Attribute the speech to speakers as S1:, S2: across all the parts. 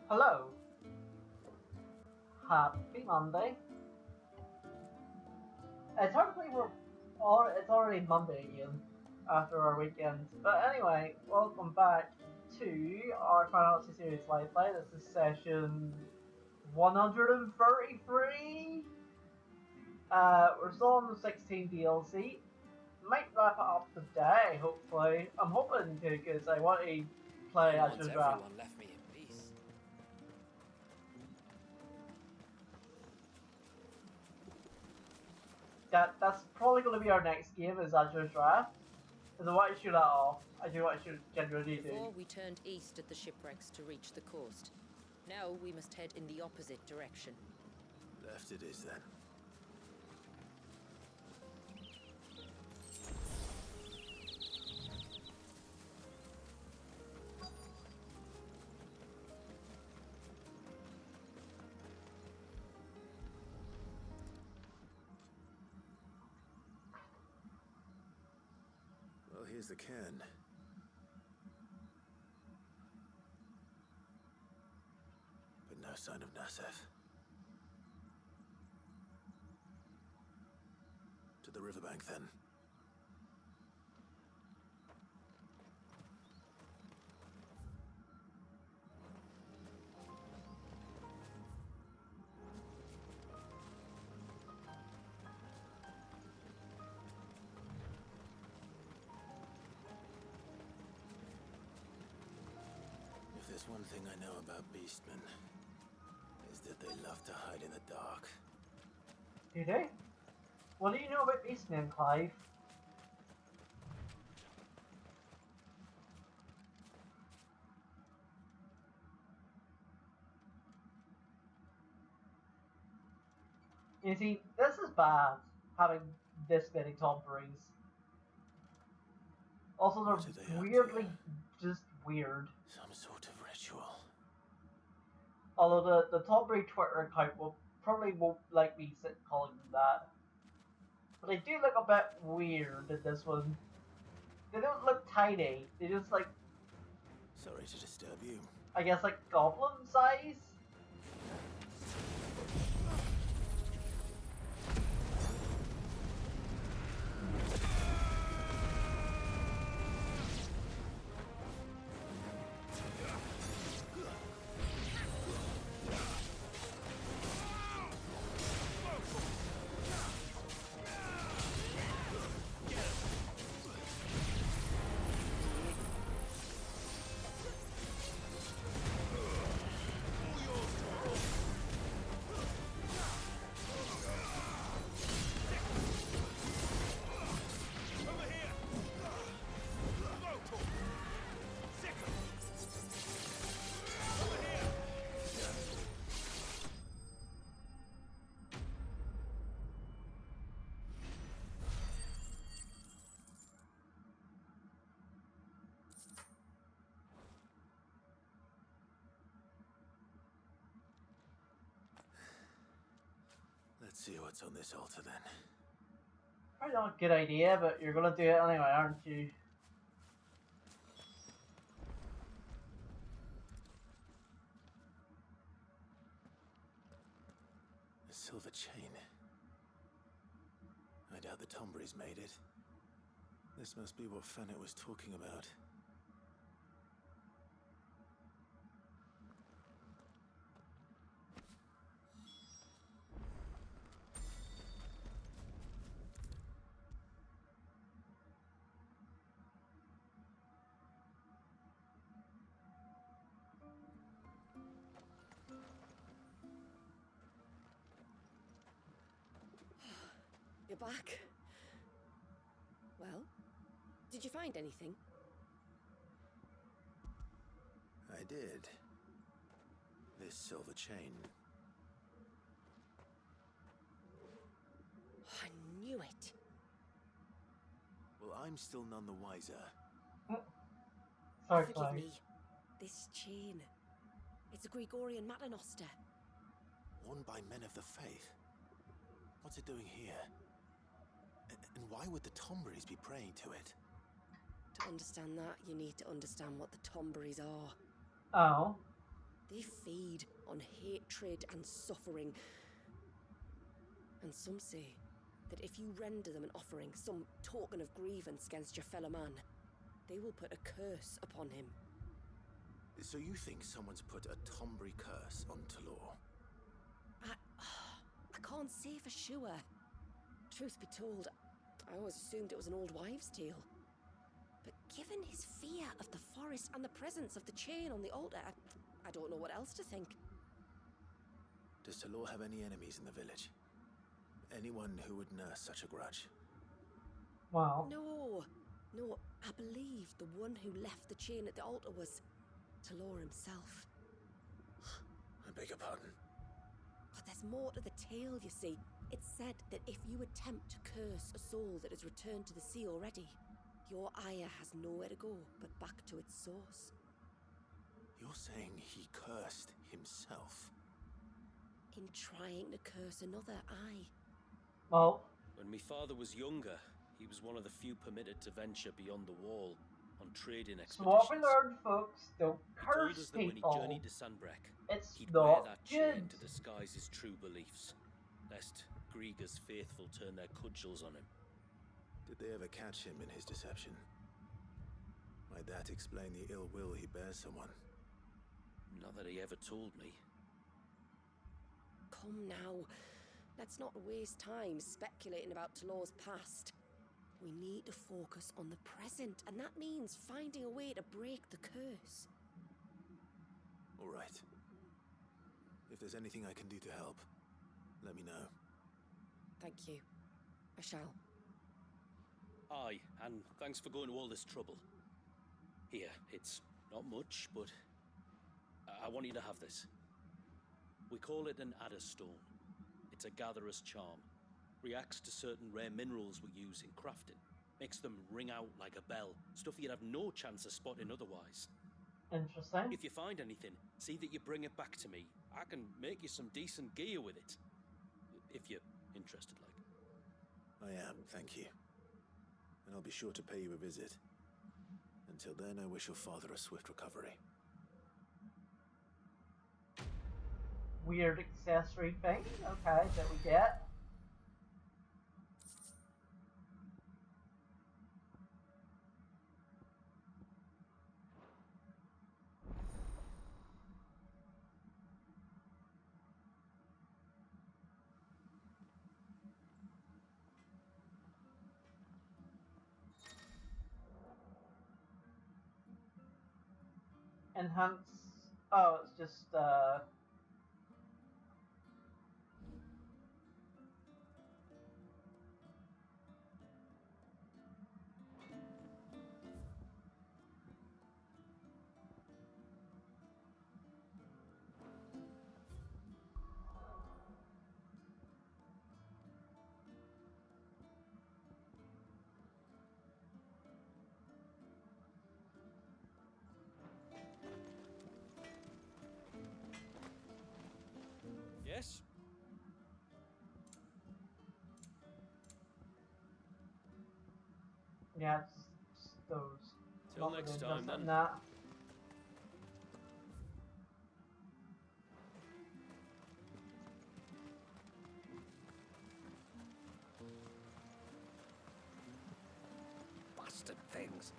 S1: Hello. Happy Monday. It's hard to believe it's already Monday again after our weekend. But anyway, welcome back to our Final Fantasy series live play. This is session 133. We're still on the 16 DLC. Might wrap it up today, hopefully. I'm hoping to, because I want to play as
S2: everyone left me in peace.
S1: That's probably going to be our next game, is Azure Draft. Because I want to shoot that off. I do what I should generally do.
S3: Before we turned east at the shipwrecks to reach the coast. Now we must head in the opposite direction.
S2: Left it is then. Well, here's the cairn. But no sign of Nasef. To the riverbank, then. If there's one thing I know about beastmen, is that they love to hide in the dark.
S1: Do they? What do you know about Beastmen, Clive? You see, this is bad, having this many tombourines. Also, they're weirdly just weird.
S2: Some sort of ritual.
S1: Although the Tombury Twitter account probably won't like me calling them that. But they do look a bit weird in this one. They don't look tiny, they just like...
S2: Sorry to disturb you.
S1: I guess like goblin size.
S2: Let's see what's on this altar then.
S1: Probably not a good idea, but you're gonna do it anyway, aren't you?
S2: A silver chain. I doubt the Tombury's made it. This must be what Fennec was talking about.
S3: You're back. Well, did you find anything?
S2: I did. This silver chain.
S3: I knew it.
S2: Well, I'm still none the wiser.
S1: Sorry,
S3: Forgive
S1: Chloe.
S3: me. This chain. It's a Gregorian Maternoster.
S2: Worn by men of the faith. What's it doing here? And why would the Tomburys be praying to it?
S3: To understand that, you need to understand what the Tomburys are.
S1: Oh.
S3: They feed on hatred and suffering. And some say that if you render them an offering, some token of grievance against your fellow man, they will put a curse upon him.
S2: So you think someone's put a Tombury curse on Talor?
S3: I can't say for sure. Truth be told, I always assumed it was an old wives' tale. But given his fear of the forest and the presence of the chain on the altar, I don't know what else to think.
S2: Does Talor have any enemies in the village? Anyone who would nurse such a grudge?
S1: Wow.
S3: No, I believe the one who left the chain at the altar was Talor himself.
S2: I beg your pardon.
S3: But there's more to the tale, you see. It's said that if you attempt to curse a soul that has returned to the sea already, your ire has nowhere to go but back to its source.
S2: You're saying he cursed himself?
S3: In trying to curse another, aye.
S1: Well,
S4: When my father was younger, he was one of the few permitted to venture beyond the wall on trading
S1: so what we
S4: expeditions.
S1: learned, folks, don't
S4: He told
S1: curse
S4: us that when he
S1: people.
S4: journeyed to Sanbreque,
S1: It's
S4: he'd wear
S1: not
S4: that chain
S1: good.
S4: to disguise his true beliefs, lest Griga's faithful turn their cudgels on him.
S2: Did they ever catch him in his deception? Might that explain the ill will he bears someone?
S4: Not that he ever told me.
S3: Come now, let's not waste time speculating about Talor's past. We need to focus on the present, and that means finding a way to break the curse.
S2: All right. If there's anything I can do to help, let me know.
S3: Thank you. I shall.
S4: Aye, and thanks for going to all this trouble. Here, it's not much, but I want you to have this. We call it an Adder Stone. It's a gatherer's charm. Reacts to certain rare minerals we use in crafting. Makes them ring out like a bell. Stuff you'd have no chance of spotting otherwise.
S1: Interesting.
S4: If you find anything, see that you bring it back to me. I can make you some decent gear with it. If you're interested, like.
S2: I am, thank you. And I'll be sure to pay you a visit. Until then, I wish your father a swift recovery.
S1: weird accessory thing, okay, that we get. Enhance. Oh, it's just
S4: Yes?
S1: yeah, it's those.
S4: Till
S1: Not
S4: next
S1: really
S4: time,
S1: just
S4: then.
S1: that.
S4: Bastard things.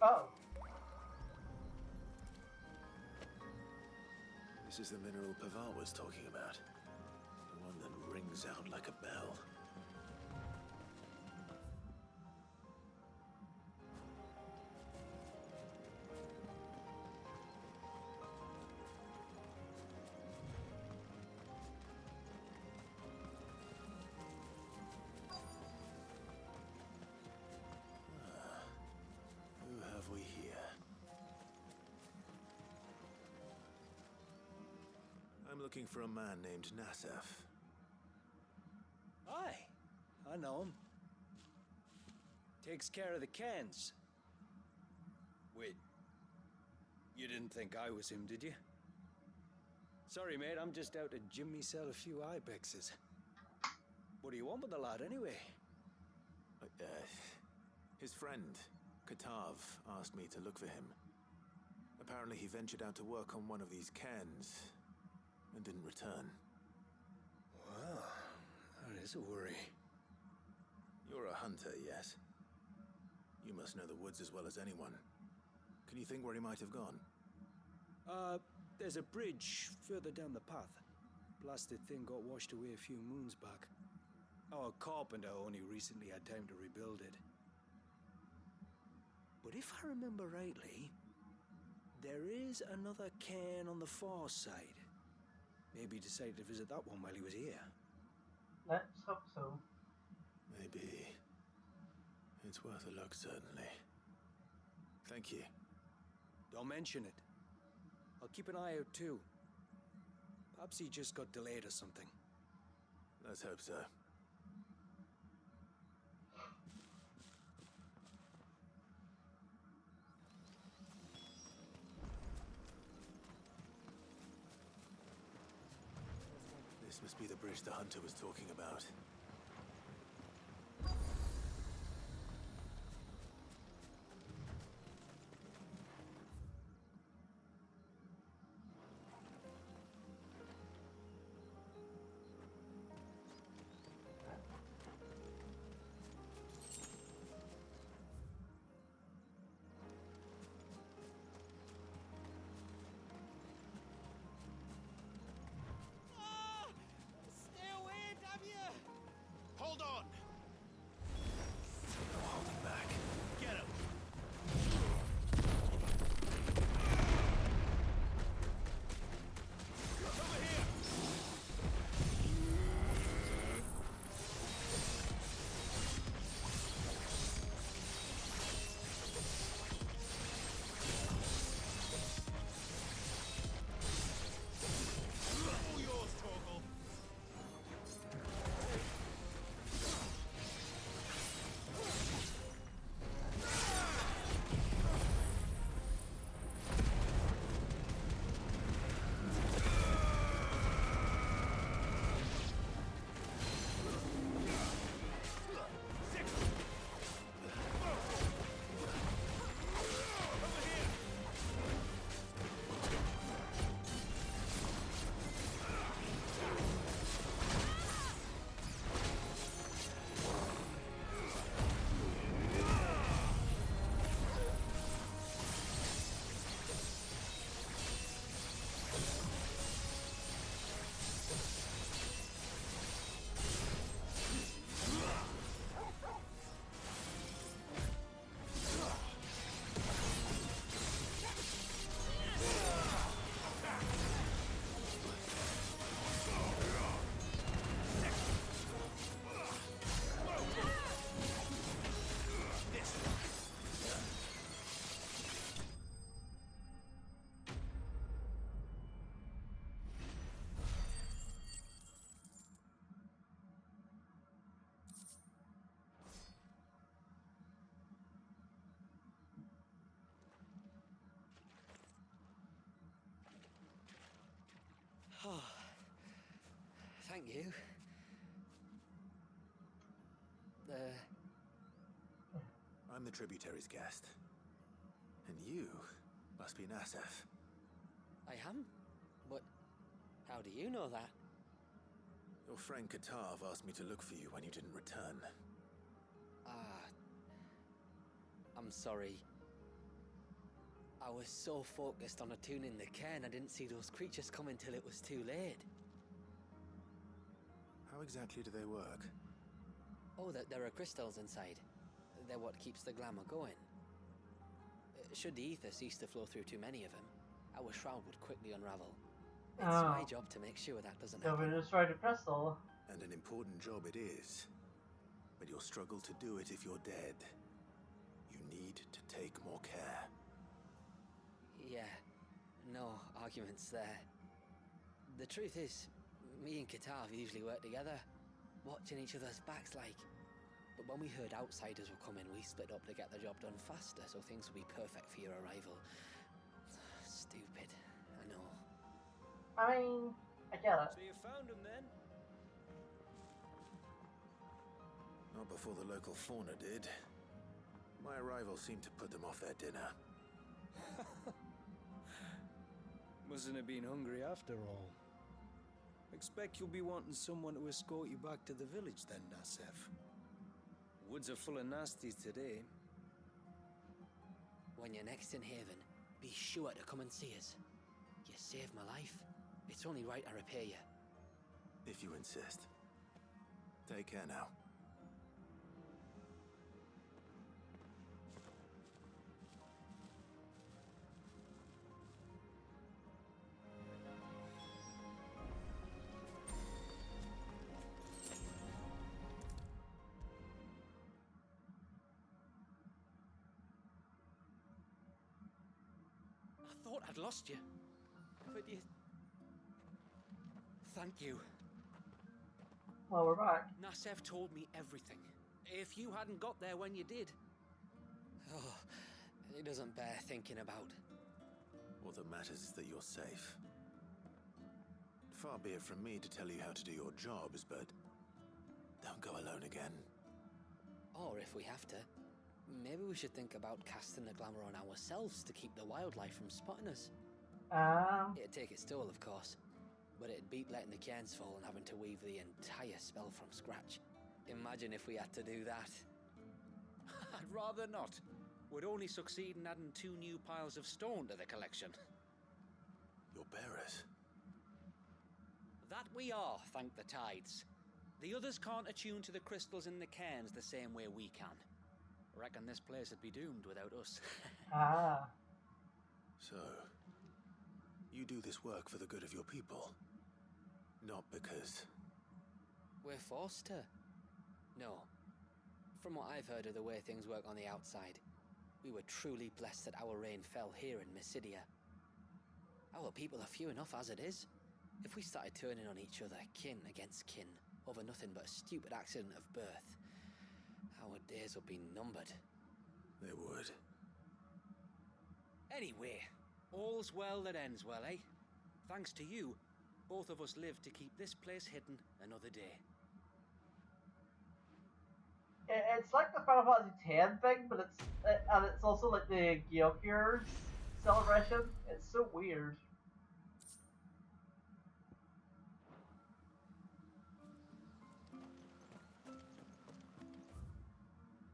S1: Oh,
S2: This is the mineral Pavar was talking about. The one that rings out like a bell. Who have we here? I'm looking for a man named Nassaf.
S5: Aye, I know him. Takes care of the cans. Wait, you didn't think I was him, did you? Sorry, mate, I'm just out to gym myself a few ibexes. What do you want with the lad, anyway?
S2: His friend, Katav, asked me to look for him. Apparently he ventured out to work on one of these cans and didn't return.
S5: Well, that is a worry.
S2: You're a hunter, yes? You must know the woods as well as anyone. Can you think where he might have gone?
S5: There's a bridge further down the path. Blasted thing got washed away a few moons back. Our carpenter only recently had time to rebuild it. But if I remember rightly, there is another cairn on the far side. Maybe he decided to visit that one while he was here.
S1: let's hope so.
S2: Maybe. It's worth a look, certainly. Thank you.
S5: Don't mention it. I'll keep an eye out too. Perhaps he just got delayed or something.
S2: Let's hope so. This must be the bridge the hunter was talking about.
S6: thank you.
S2: I'm the tributary's guest. And you must be Nasef.
S6: I am? But how do you know that?
S2: Your friend Katav asked me to look for you when you didn't return.
S6: I'm sorry. I was so focused on attuning the cairn, I didn't see those creatures coming till it was too late.
S2: How exactly do they work?
S6: Oh, there are crystals inside. They're what keeps the glamour going. Should the ether cease to flow through too many of them, our shroud would quickly unravel. It's my job to make sure that doesn't
S1: So
S6: happen.
S1: we destroyed the crystal.
S2: And an important job it is. But you'll struggle to do it if you're dead. You need to take more care.
S6: Yeah, no arguments there. The truth is, me and Katav usually work together, watching each other's backs like. But when we heard outsiders were coming, we split up to get the job done faster, so things would be perfect for your arrival. Stupid, I know.
S1: I mean, I get it.
S5: So you found him then?
S2: Not before the local fauna did. My arrival seemed to put them off their dinner.
S5: Mustn't have been hungry after all. Expect you'll be wanting someone to escort you back to the village then, Nasef. Woods are full of nasties today.
S6: When you're next in Haven, be sure to come and see us. You saved my life. It's only right I repay you.
S2: If you insist. Take care now.
S4: I thought I'd lost you. But you... Thank you.
S1: Well, we're back.
S4: Nasef told me everything. If you hadn't got there when you did...
S6: Oh, it doesn't bear thinking about.
S2: All that matters is that you're safe. Far be it from me to tell you how to do your jobs, but don't go alone again.
S6: Or if we have to, maybe we should think about casting the glamour on ourselves to keep the wildlife from spotting us. It'd take its toll, of course, but it'd beat letting the cairns fall and having to weave the entire spell from scratch. Imagine if we had to do that.
S4: I'd rather not. Would only succeed in adding 2 new piles of stone to the collection.
S2: Your bearers.
S4: That we are, thank the tides. The others can't attune to the crystals in the cairns the same way we can. Reckon this place would be doomed without us.
S2: So, you do this work for the good of your people? Not because...
S6: We're forced to. No. From what I've heard of the way things work on the outside, we were truly blessed that our reign fell here in Mysidia. Our people are few enough as it is. If we started turning on each other, kin against kin, over nothing but a stupid accident of birth, our days would be numbered.
S2: They would.
S4: Anyway, all's well that ends well, eh? Thanks to you, both of us live to keep this place hidden another day.
S1: It's like the Final Fantasy X thing, but it's also like the Gyokyo's celebration. It's so weird.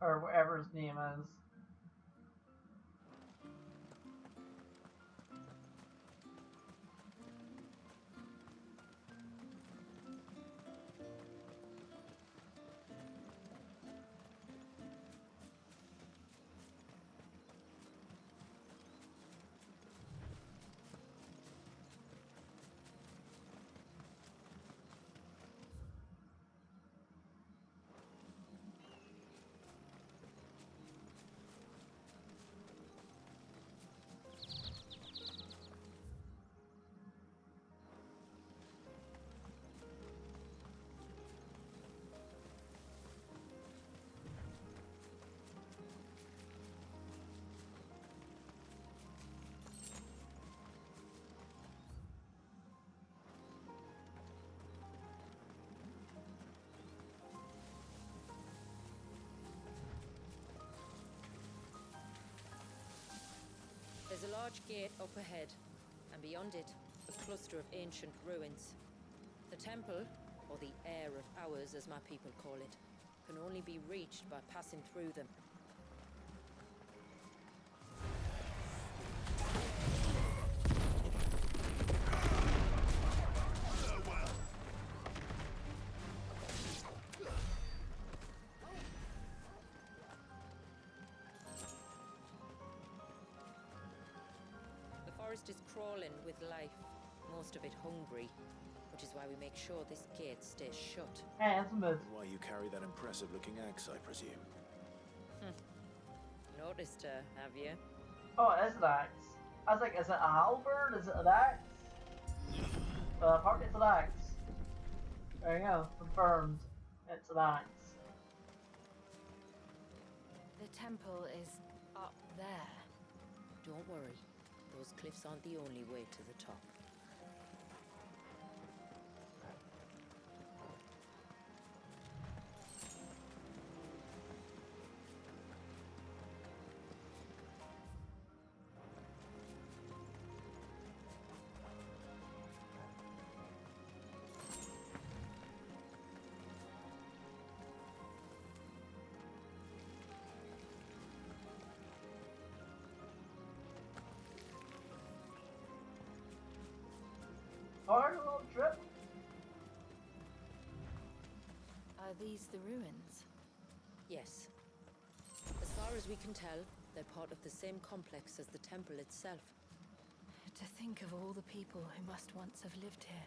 S1: Or whatever his name is.
S7: huge gate up ahead, and beyond it, a cluster of ancient ruins. The temple, or the Heir of Hours as my people call it, can only be reached by passing through them. The forest is crawling with life, most of it hungry, which is why we make sure this gate stays shut.
S1: Handsome.
S2: Why you carry that impressive-looking axe, I presume.
S7: Noticed her, have you?
S1: Oh, it is an axe. I was like, is it a halberd? Is it an axe? Apparently it's an axe. There you go, confirmed. It's an axe.
S8: The temple is up there.
S7: Don't worry, those cliffs aren't the only way to the top.
S1: Hard little trip.
S8: Are these the ruins?
S7: Yes. As far as we can tell, they're part of the same complex as the temple itself.
S8: To think of all the people who must once have lived here.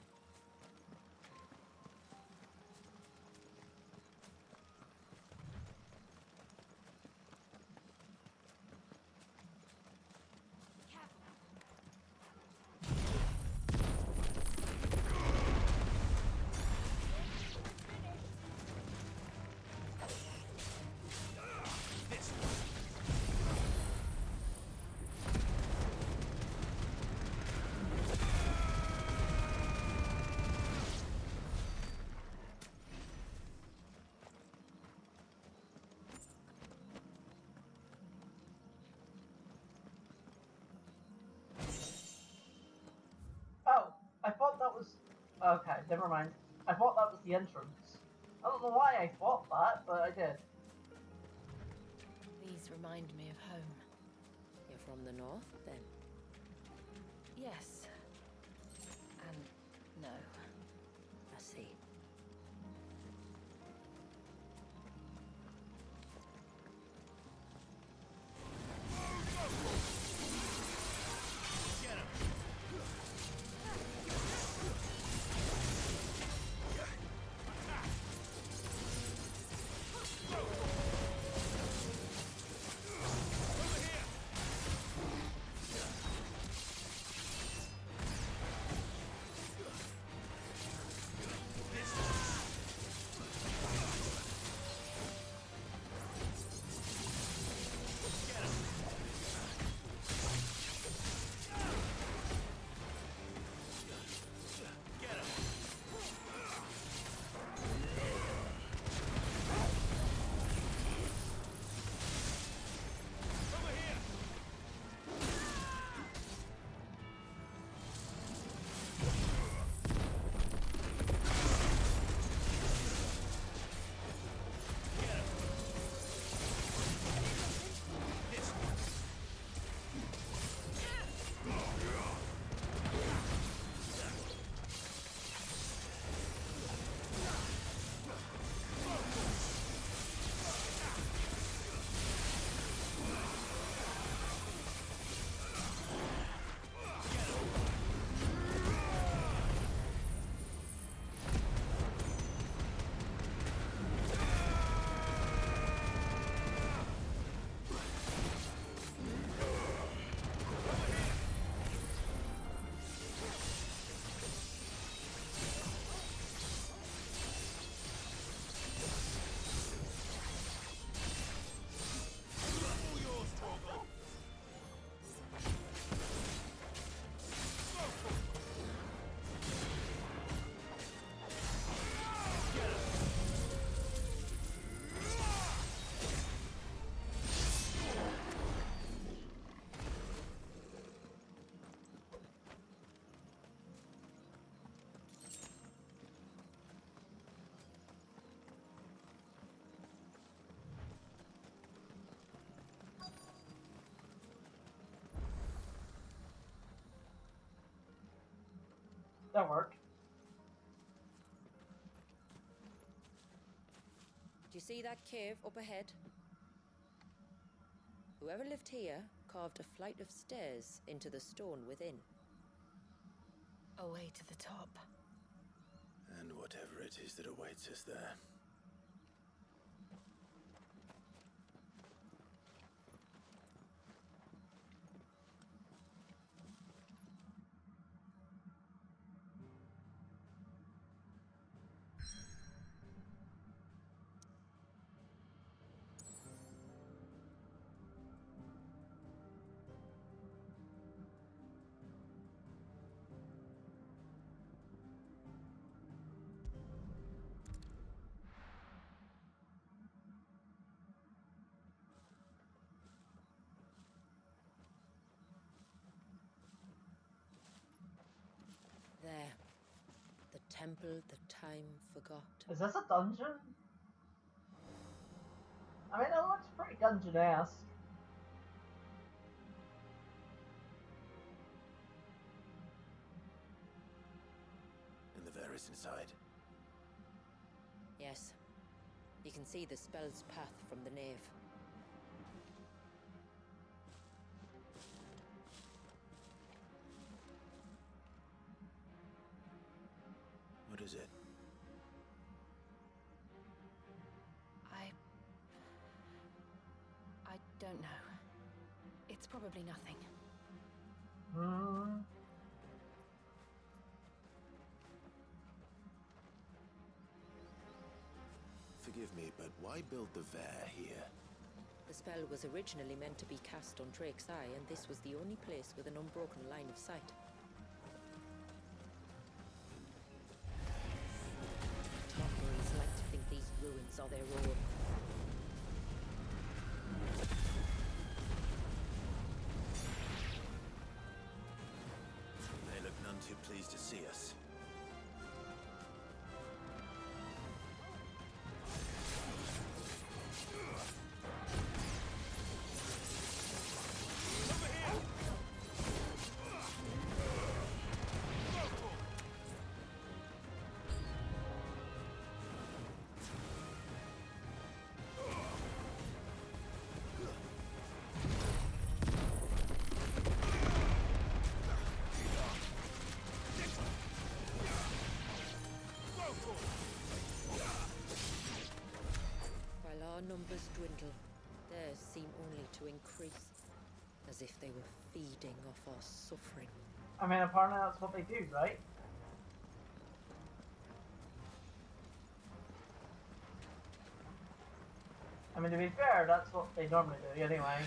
S1: Oh, I thought that was... Okay, never mind. I thought that was the entrance. I don't know why I thought that, but I did.
S8: These remind me of home.
S7: You're from the north, then?
S8: Yes. And no.
S7: I see.
S1: That worked.
S7: Do you see that cave up ahead? Whoever lived here carved a flight of stairs into the stone within.
S8: A way to the top.
S2: And whatever it is that awaits us there.
S7: There. The temple the time forgot.
S1: Is this a dungeon? I mean, it looks pretty dungeon-esque.
S2: And the Varys inside.
S7: Yes. You can see the spell's path from the nave.
S2: What is it?
S8: I don't know. It's probably nothing.
S2: Forgive me, but why build the Vare here?
S7: The spell was originally meant to be cast on Drake's Eye, and this was the only place with an unbroken line of sight. Targaryens like to think these ruins are their own.
S2: They look none too pleased to see us.
S7: While our numbers dwindle, theirs seem only to increase, as if they were feeding off our suffering.
S1: I mean, apparently that's what they do, right? I mean, to be fair, that's what they normally do anyway.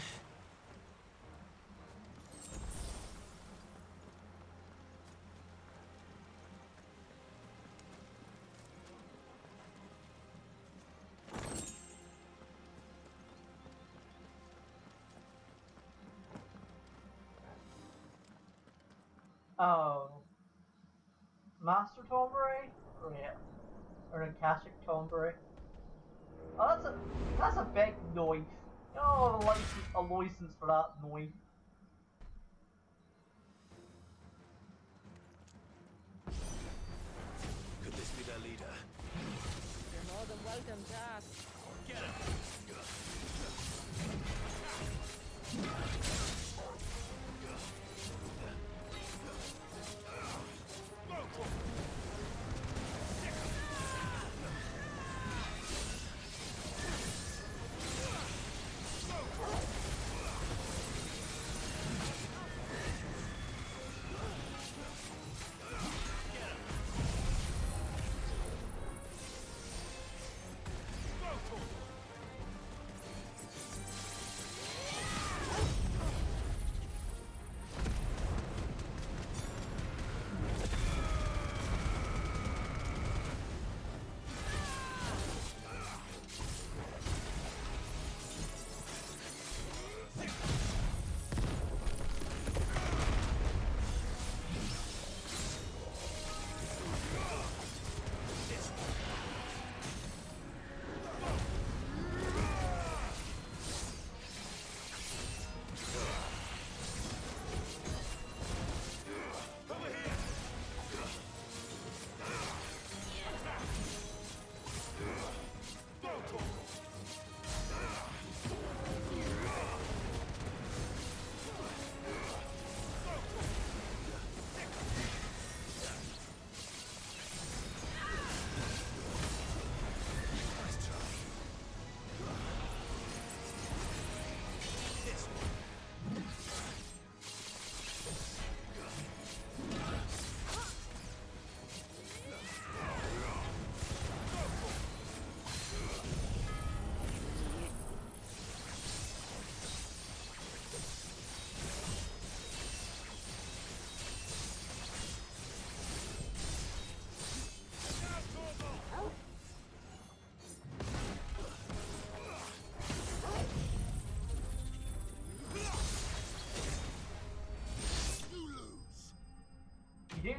S1: Oh. Master Tombery? Right. Or Akashic Tombery. Oh, that's a big knife. You know, a license for that knife.
S2: Could this be their leader?
S7: You're more than welcome to ask.
S2: Get him!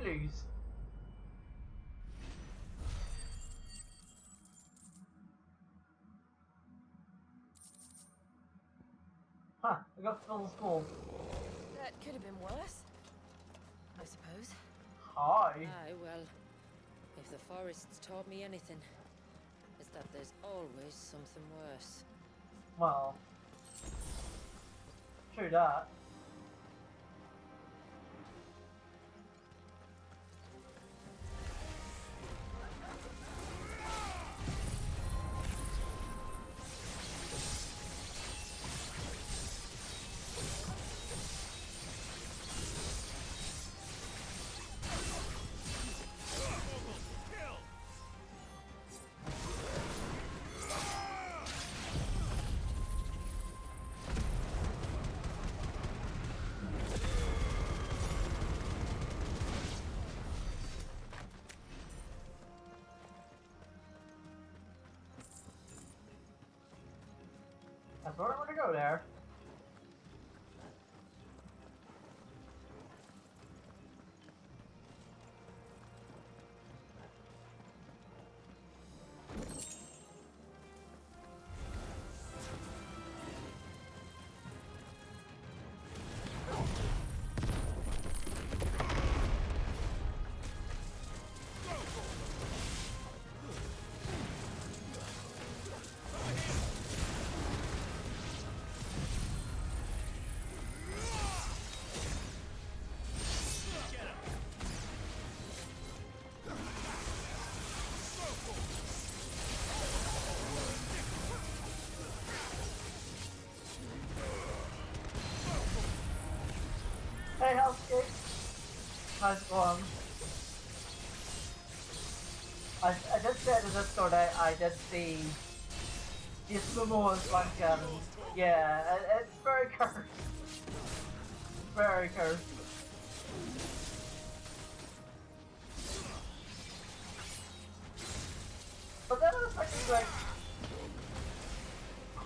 S1: lose. Huh, I got Phil's gold.
S8: That could have been worse, I suppose.
S1: Hi.
S7: Aye, well, if the forest's taught me anything, it's that there's always something worse.
S1: Well, true that. That's where I'm gonna go there. Hey, Hellscape. How's it going? I did say to Discord I did see the Momoa's like yeah, it's very cursed. Very cursed. But then I was thinking like,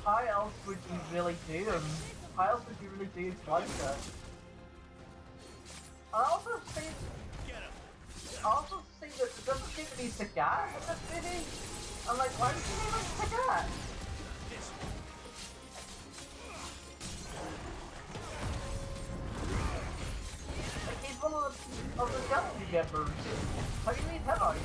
S1: how else would you really do them? How else would you really do like that? I also see that it doesn't seem to be Sagat in this movie. I'm like, why does he name him Sagat? Like, he's one of the Galaxy members. How do you leave him out?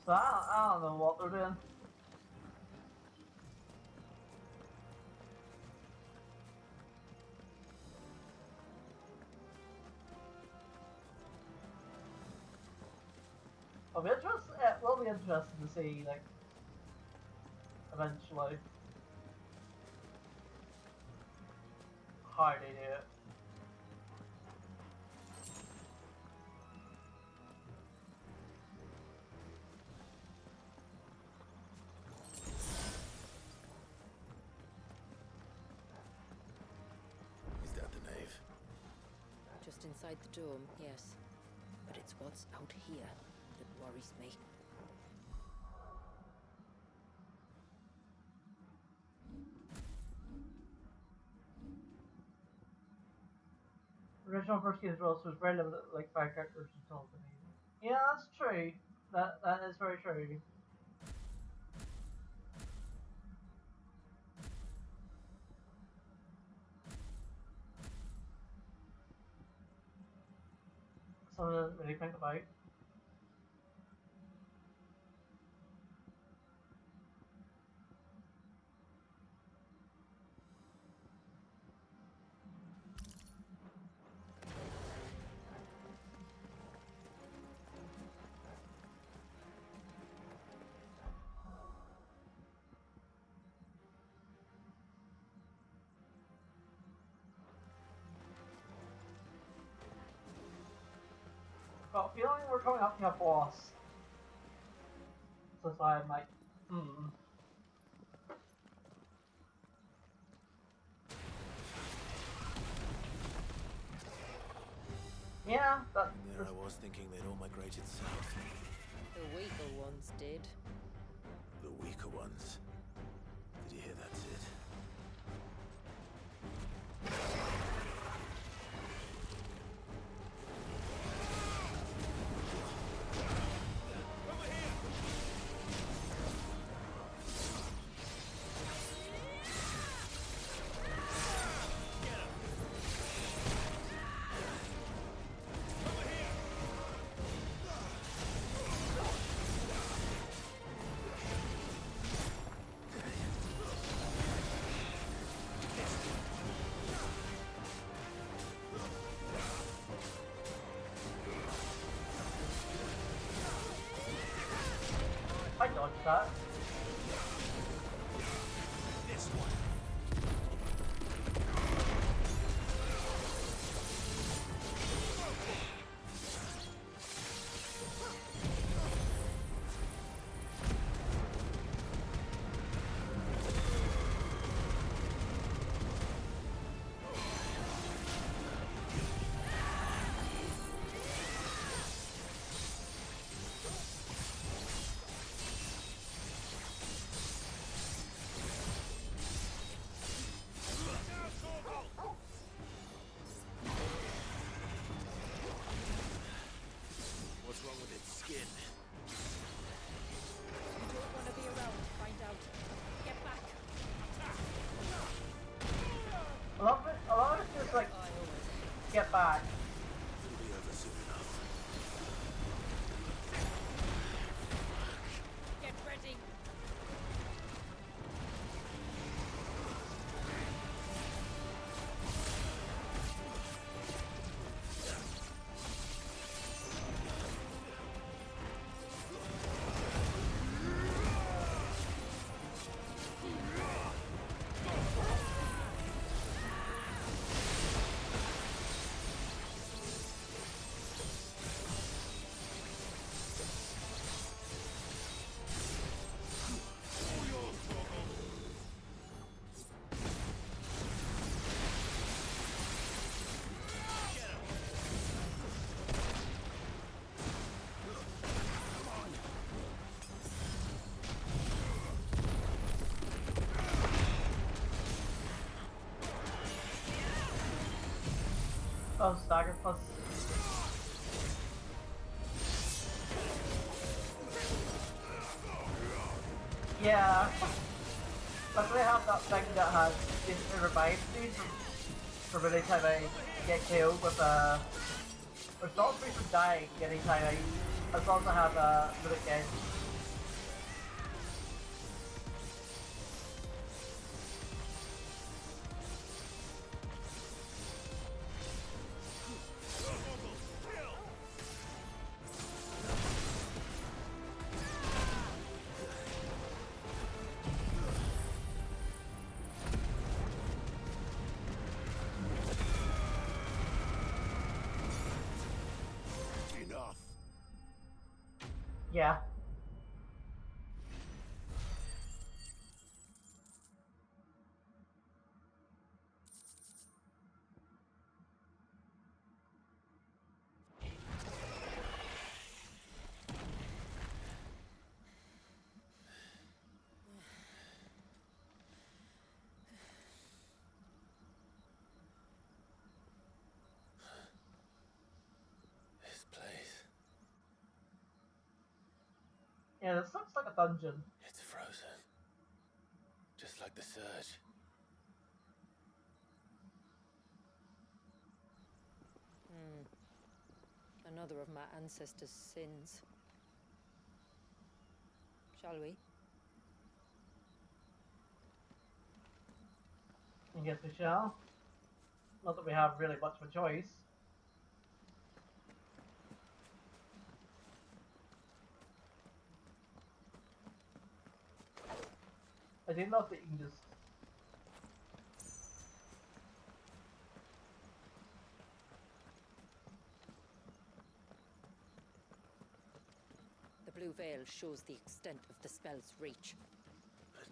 S1: So I don't know what they're doing. It will be interesting to see, like, eventually, how they do it.
S2: Is that the nave?
S7: Just inside the dome, yes. But it's what's out here that worries me.
S1: Original first game's rules was very limited, like 5 characters and told to me. Yeah, that's true. That is very true. Something I didn't really think about. Got a feeling we're coming up to a boss. So that's why I'm like, Yeah, that.
S2: And there I was thinking they'd all migrated south.
S7: The weaker ones did.
S2: The weaker ones. Did you hear that, Sid?
S1: I dodged that.
S2: This one. What's wrong with its skin?
S7: You don't want to be around to find out. Get back.
S1: I love it. I love it. Just like
S7: I always.
S1: get back.
S2: It'll be over soon enough.
S7: Get ready.
S1: Oh, stagger plus. Yeah. Luckily I have that thing that has instant revive me for any time I get killed with or stops me from dying anytime as long as I have a minute game.
S2: Enough.
S1: Yeah.
S2: This place.
S1: Yeah, this looks like a dungeon.
S2: It's frozen. Just like the surge.
S7: Another of my ancestors' sins. Shall we?
S1: I guess we shall. Not that we have really much of a choice. I do love that you can just...
S7: shows the extent of the spell's reach.
S2: But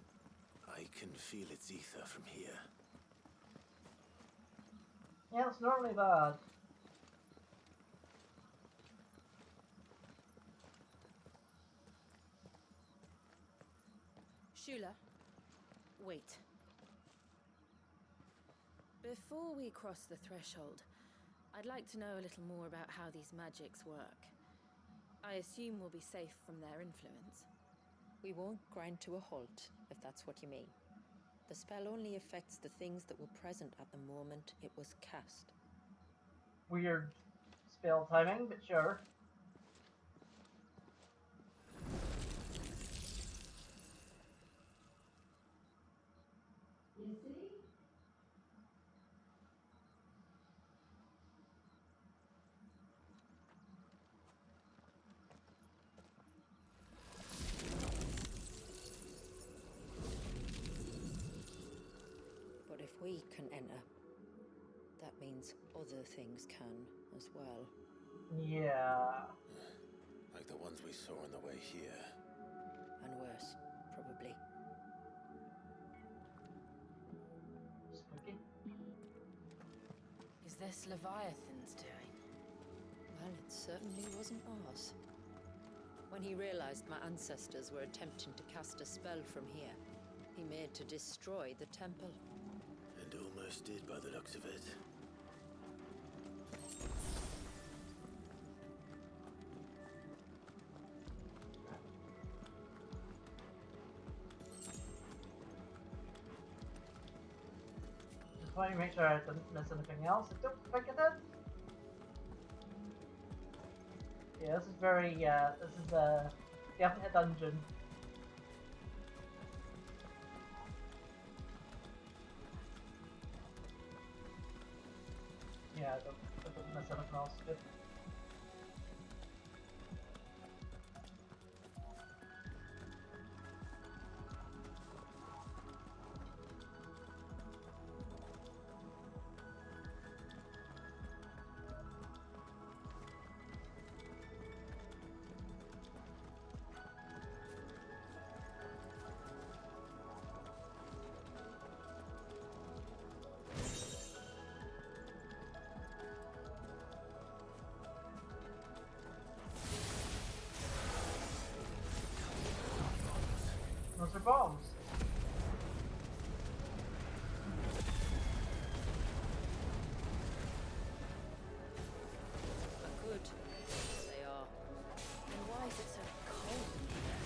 S2: I can feel its ether from here.
S1: Yeah, it's not really bad.
S7: Shula, wait. Before we cross the threshold, I'd like to know a little more about how these magics work. I assume we'll be safe from their influence. We won't grind to a halt, if that's what you mean. The spell only affects the things that were present at the moment it was cast.
S1: Weird spell timing, but sure.
S7: But if we can enter, that means other things can as well.
S1: Yeah.
S2: Like the ones we saw on the way here.
S7: And worse, probably.
S1: Spooky.
S8: Is this Leviathan's doing?
S7: Well, it certainly wasn't ours. When he realized my ancestors were attempting to cast a spell from here, he made to destroy the temple.
S2: And almost did by the looks of it.
S1: Just wanted to make sure I didn't miss anything else. I don't think I did. Yeah, this is very, this is definitely a dungeon. Yeah, I don't miss anything else. Good. Those are bombs.
S7: Good. They are. And why is it so cold in here?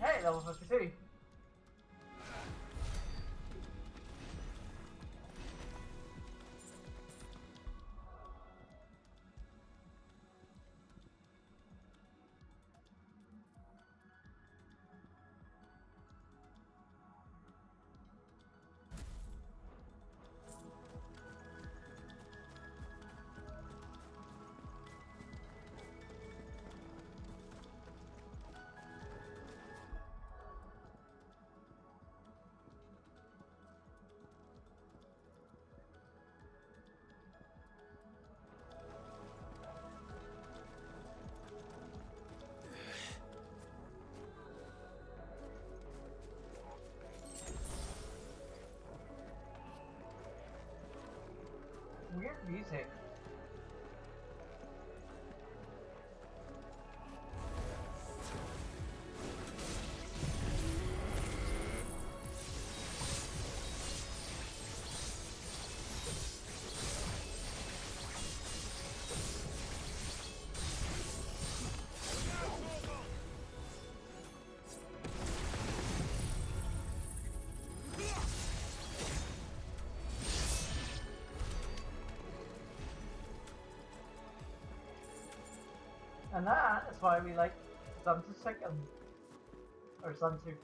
S1: Hey, level 52. music. And that is why we like Santu Second. Or Santu.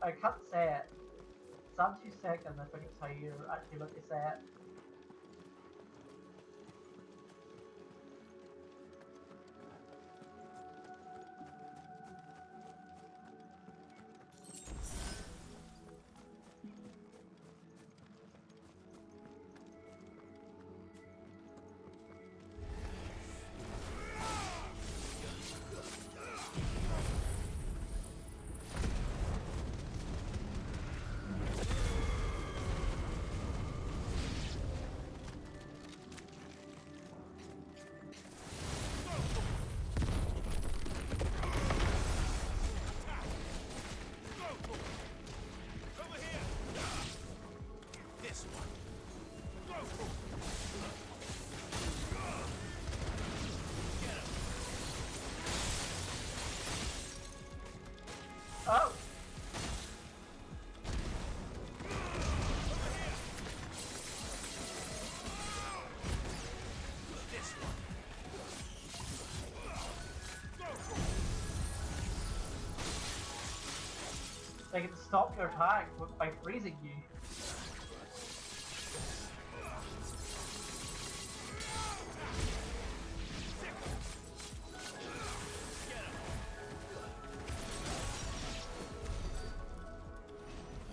S1: I can't say it. Santu Second, I think it's how you actually look to say it. Oh! They can stop your attack by freezing you.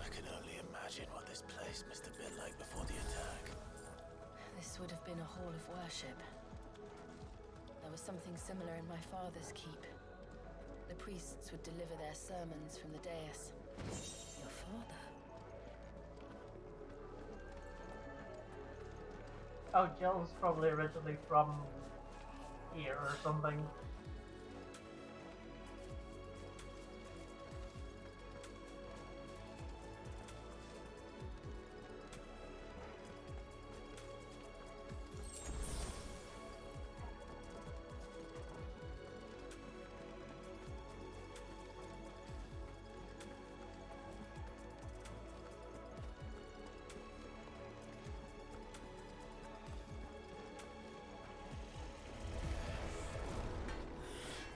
S2: I can only imagine what this place must have been like before the attack.
S8: This would have been a hall of worship. There was something similar in my father's keep. The priests would deliver their sermons from the dais. Your father?
S1: Oh, Jill's probably originally from here or something.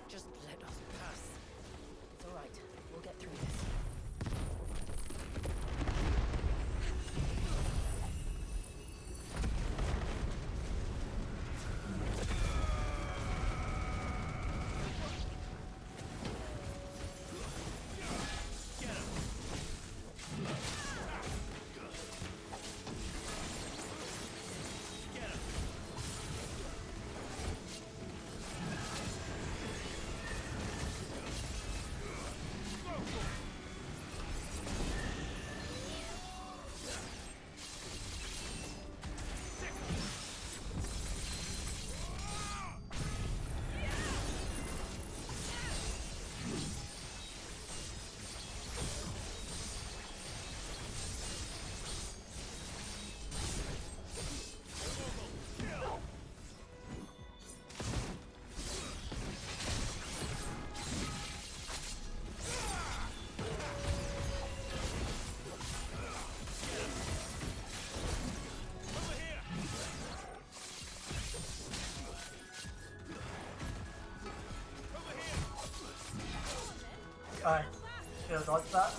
S8: Just let us pass. It's all right. We'll get through this.
S1: Alright, should have dodged that.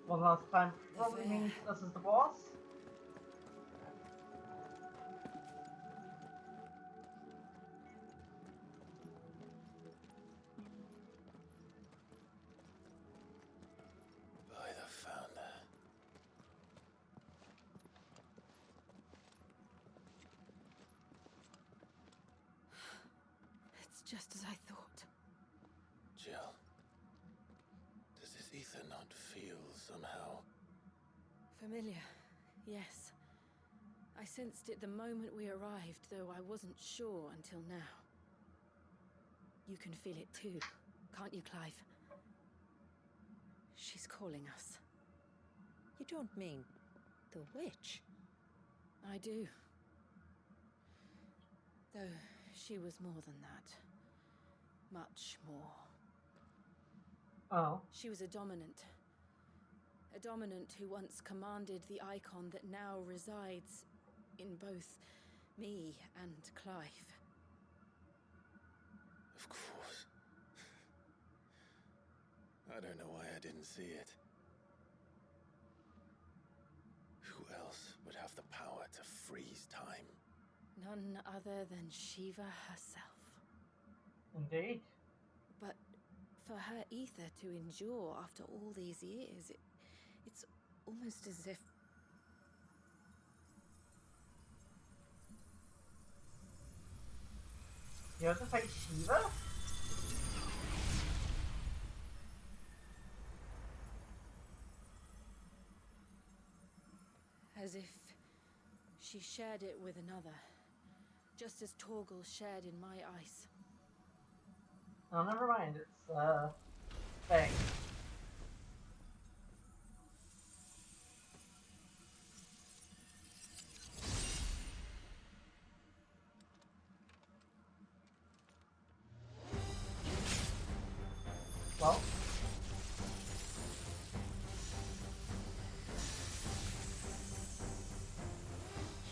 S1: One last time probably means this is the boss.
S2: By the founder.
S7: It's just as I thought.
S2: Jill, does this ether not feel somehow?
S7: Familiar, yes. I sensed it the moment we arrived, though I wasn't sure until now. You can feel it too, can't you, Clive? She's calling us.
S3: You don't mean the witch?
S7: I do. Though she was more than that. Much more.
S1: Oh.
S7: She was a dominant. A dominant who once commanded the icon that now resides in both me and Clive.
S2: Of course. I don't know why I didn't see it. Who else would have the power to freeze time?
S7: None other than Shiva herself.
S1: Indeed.
S7: But for her ether to endure after all these years, it's almost as if...
S1: You have to fight Shiva?
S7: As if she shared it with another. Just as Torgal shared in my ice.
S1: Oh, never mind. It's, thing. Well.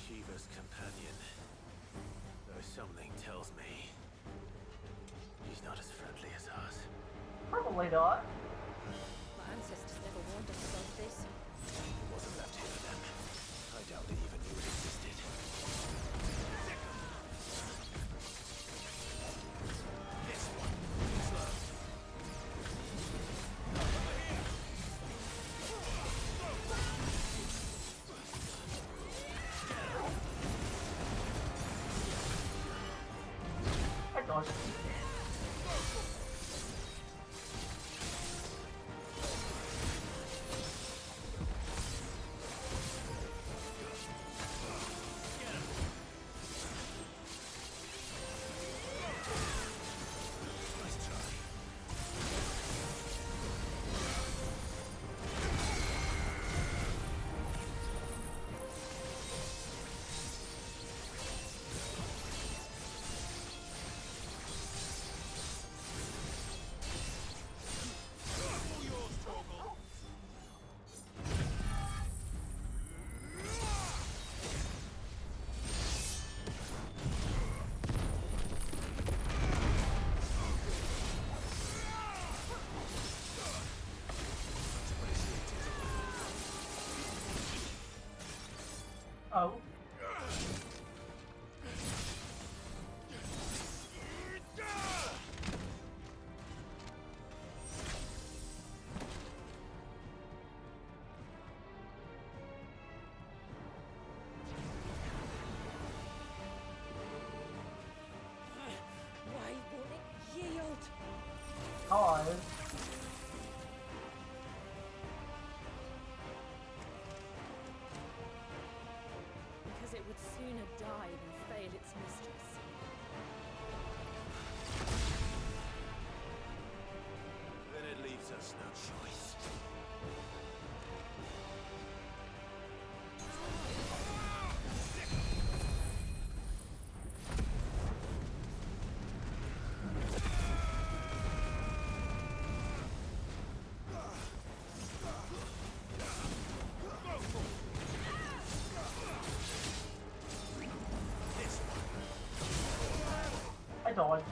S2: Shiva's companion. Though something tells me he's not as friendly as ours.
S1: Probably not.
S3: My ancestors never warned us about this.
S2: It wasn't left here for them. I doubt they even knew it existed. This one. Slow.
S1: I dodged. Oh.
S3: Why won't it yield?
S1: Cause.
S7: Because it would sooner die than fail its mistress.
S2: Then it leaves us no choice.
S1: I dodged.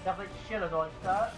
S1: Definitely should have dodged that.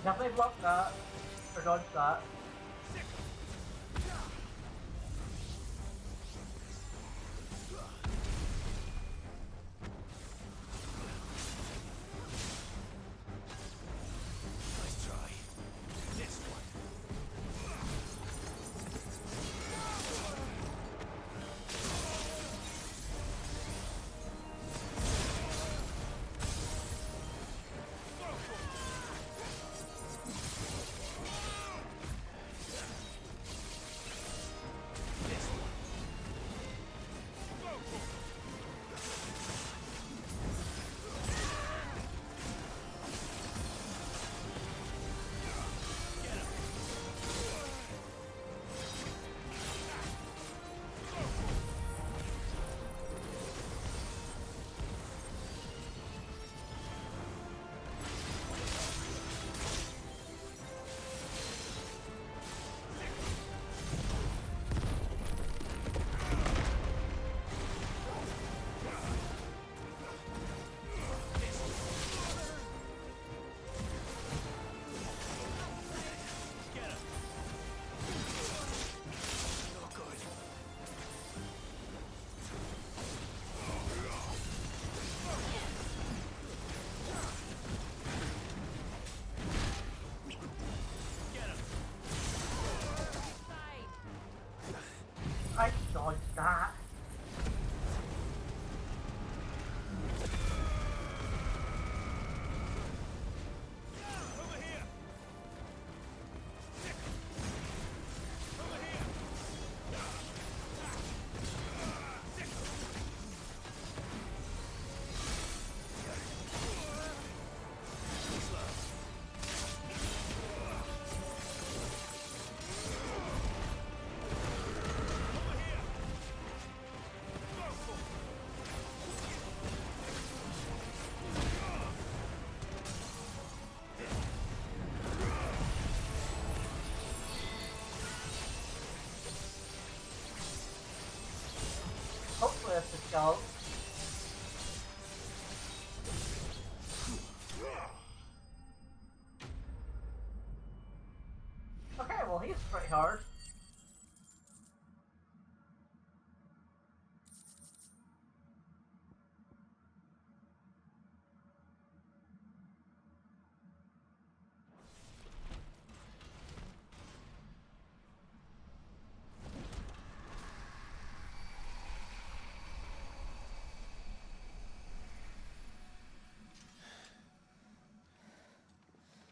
S1: Definitely blocked that. Or dodged that.
S2: Nice try. This one.
S1: Go. Okay, well he's pretty hard.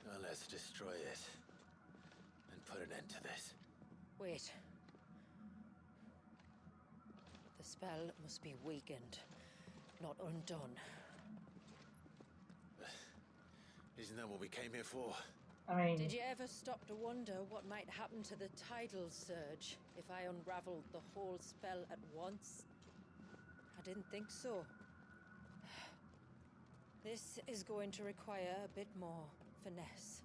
S2: Well, let's destroy it. And put an end to this.
S3: Wait. The spell must be weakened, not undone.
S2: Isn't that what we came here for?
S1: I mean,
S3: Did you ever stop to wonder what might happen to the tidal surge if I unraveled the whole spell at once? I didn't think so. This is going to require a bit more finesse.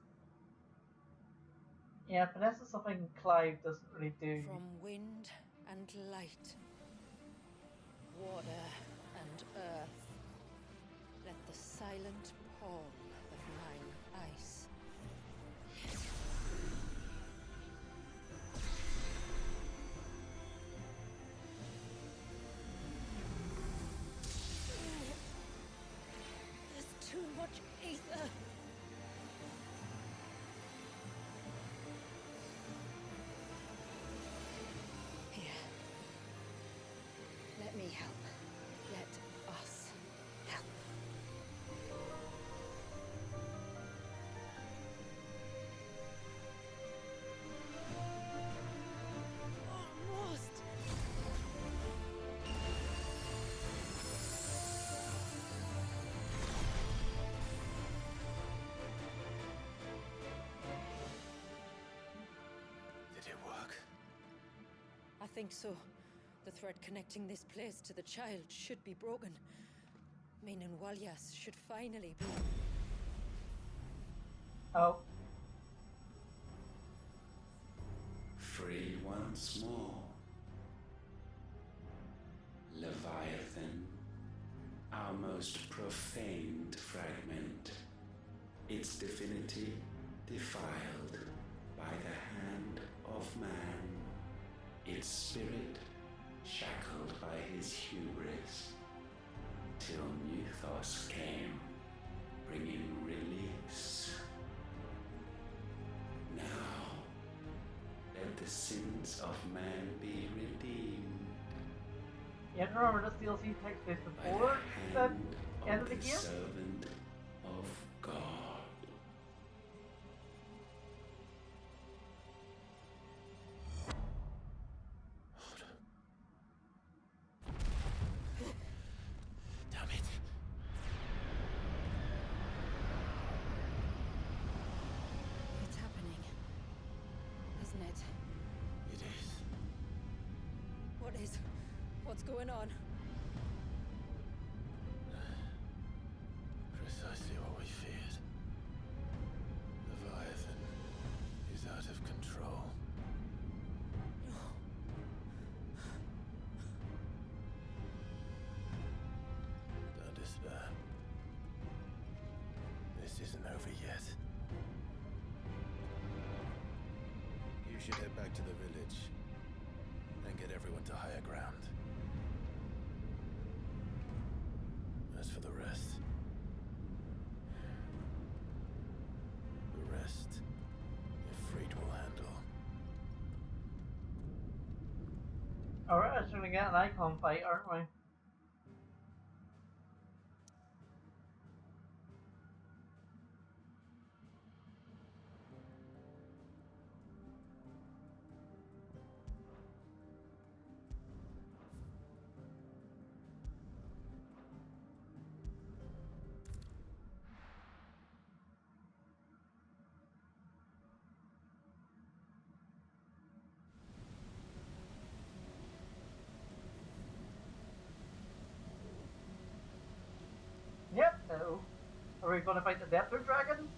S1: yeah, but this is something Clive doesn't really do.
S3: From wind and light, water and earth, let the silent palm of mine ice. There's too much ether. Here. Let me help. Let us help. Almost.
S2: Did it work?
S3: I think so. The thread connecting this place to the child should be broken. Meaning Walyas should finally be.
S1: Oh,
S9: Free once more. Leviathan, our most profaned fragment, its divinity defiled by the hand of man, its spirit shackled by his hubris, till Mythos came, bringing release. Now, let the sins of man be redeemed
S1: yeah, remember this DLC takes place
S9: by the
S1: before the
S9: hand
S1: end
S9: of
S1: of the
S9: the
S1: game?
S9: servant of God.
S2: Damn it.
S7: It's happening, isn't it?
S2: It is.
S3: What is? What's going on?
S2: Precisely what we feared. Leviathan is out of control. Don't despair. This isn't over yet. You should head back to the village and get everyone to higher ground. As for the rest, Ifrit will handle.
S1: Alright, so we're gonna get an icon fight, aren't we? Yep, so are we gonna fight the Depther Dragon?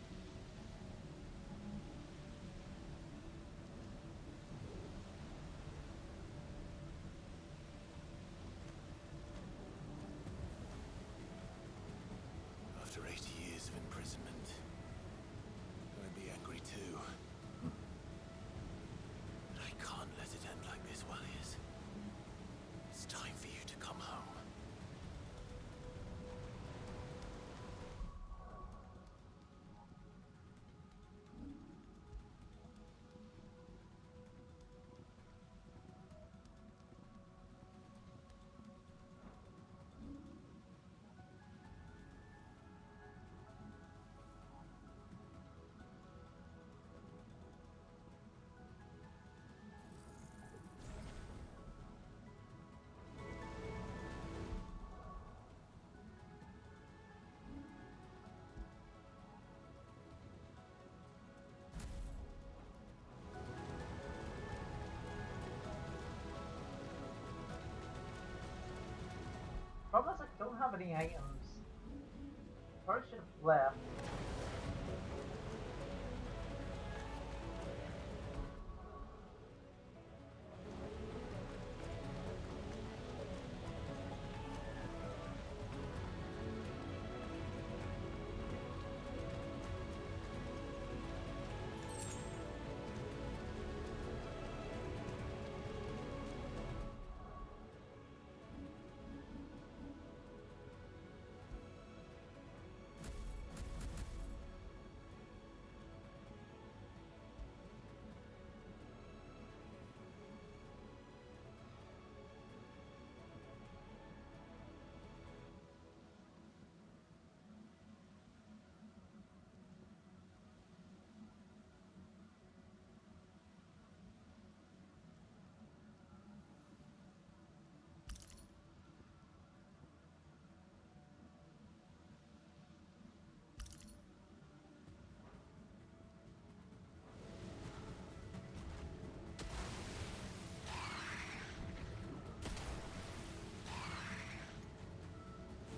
S1: don't have any items. Probably should have left.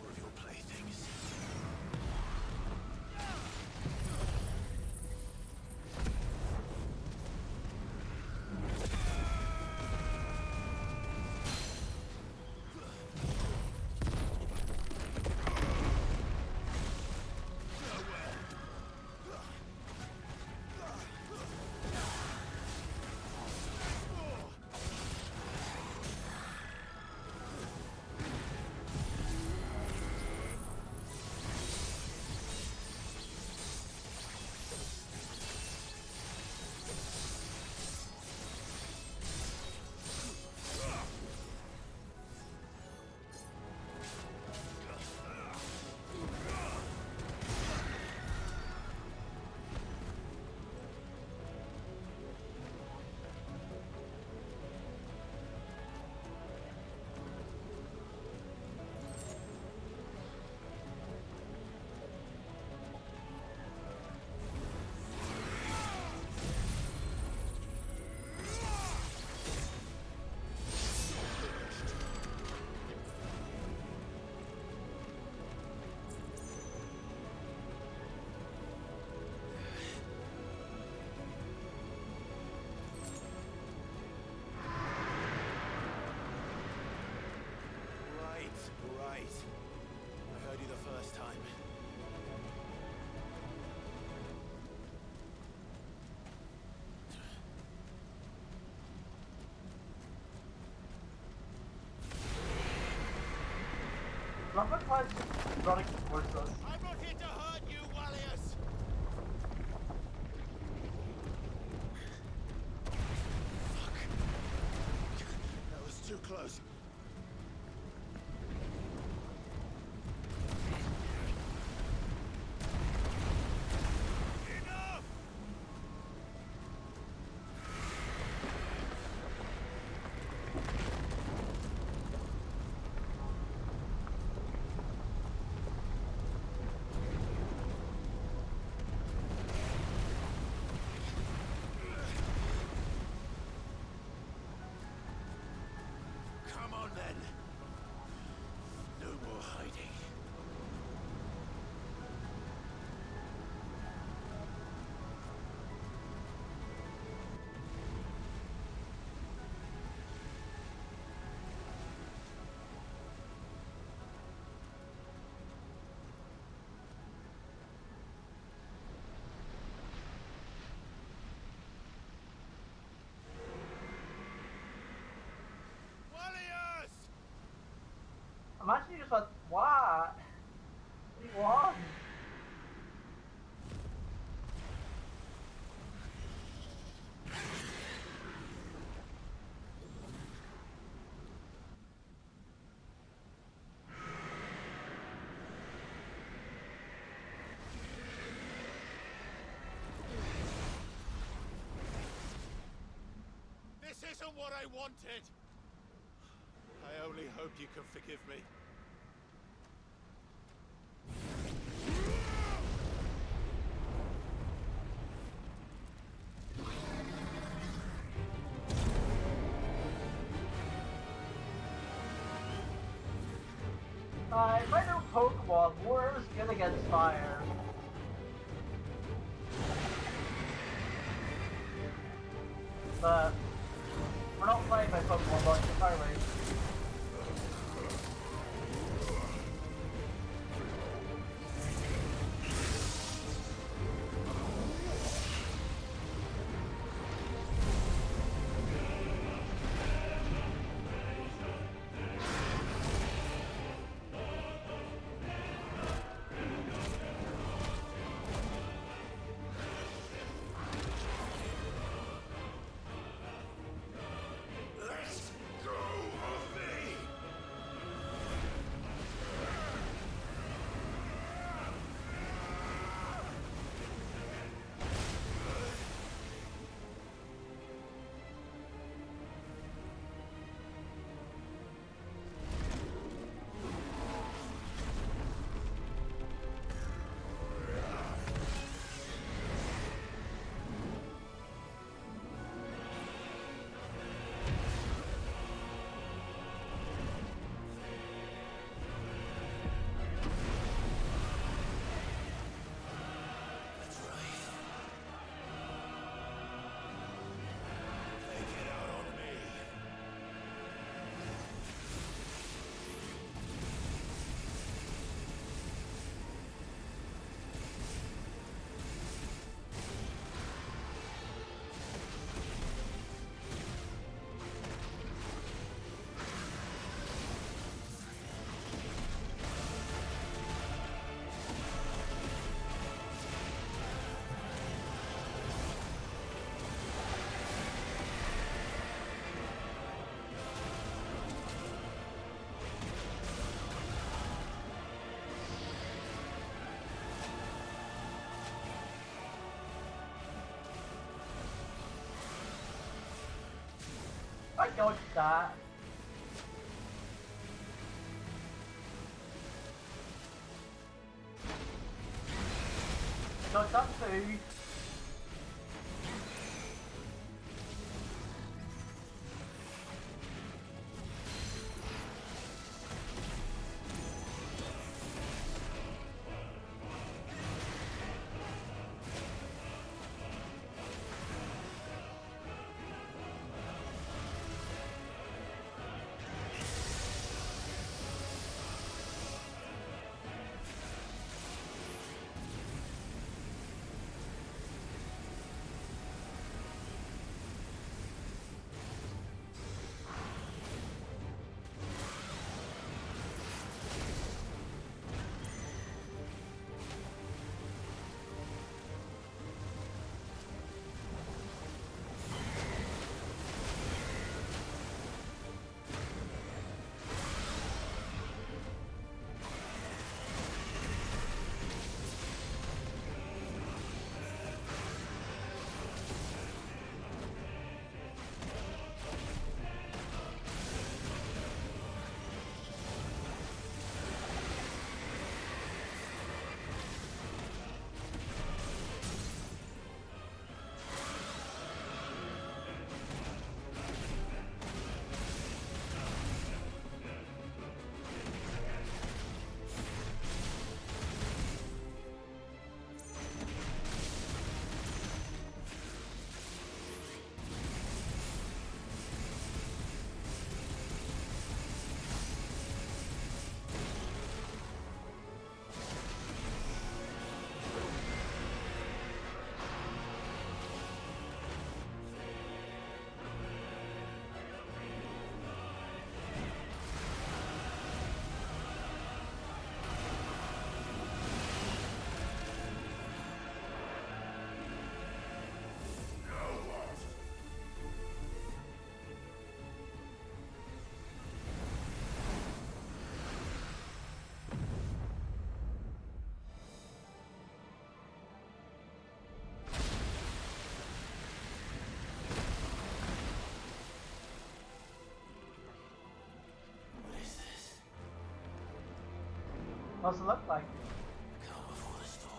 S2: More of your playthings. Right. I heard you the first time.
S1: Lava Cloud's just running towards us.
S2: I'm not here to hurt you, Wallius! Fuck. That was too close. Enough! Come on then. No more hiding. Wallius!
S1: Imagine you just went, what? He won.
S2: This isn't what I wanted! I only hope you can forgive me.
S1: If I know Pokemon, war is good against fire. But we're not playing by Pokemon logic, are we? I dodged that. Dodged that too. What's it look like?
S2: Calm before the storm.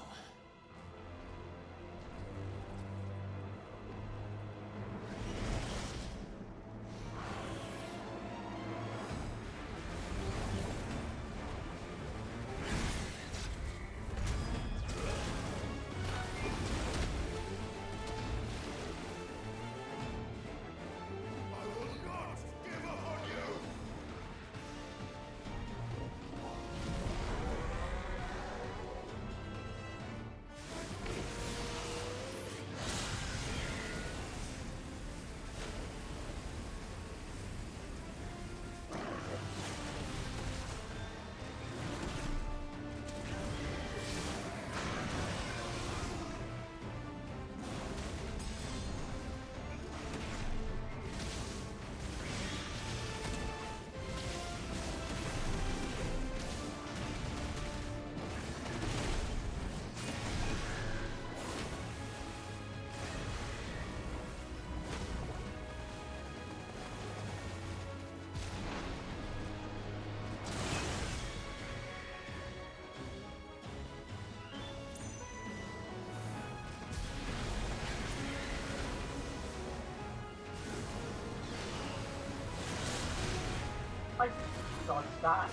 S1: dodge that.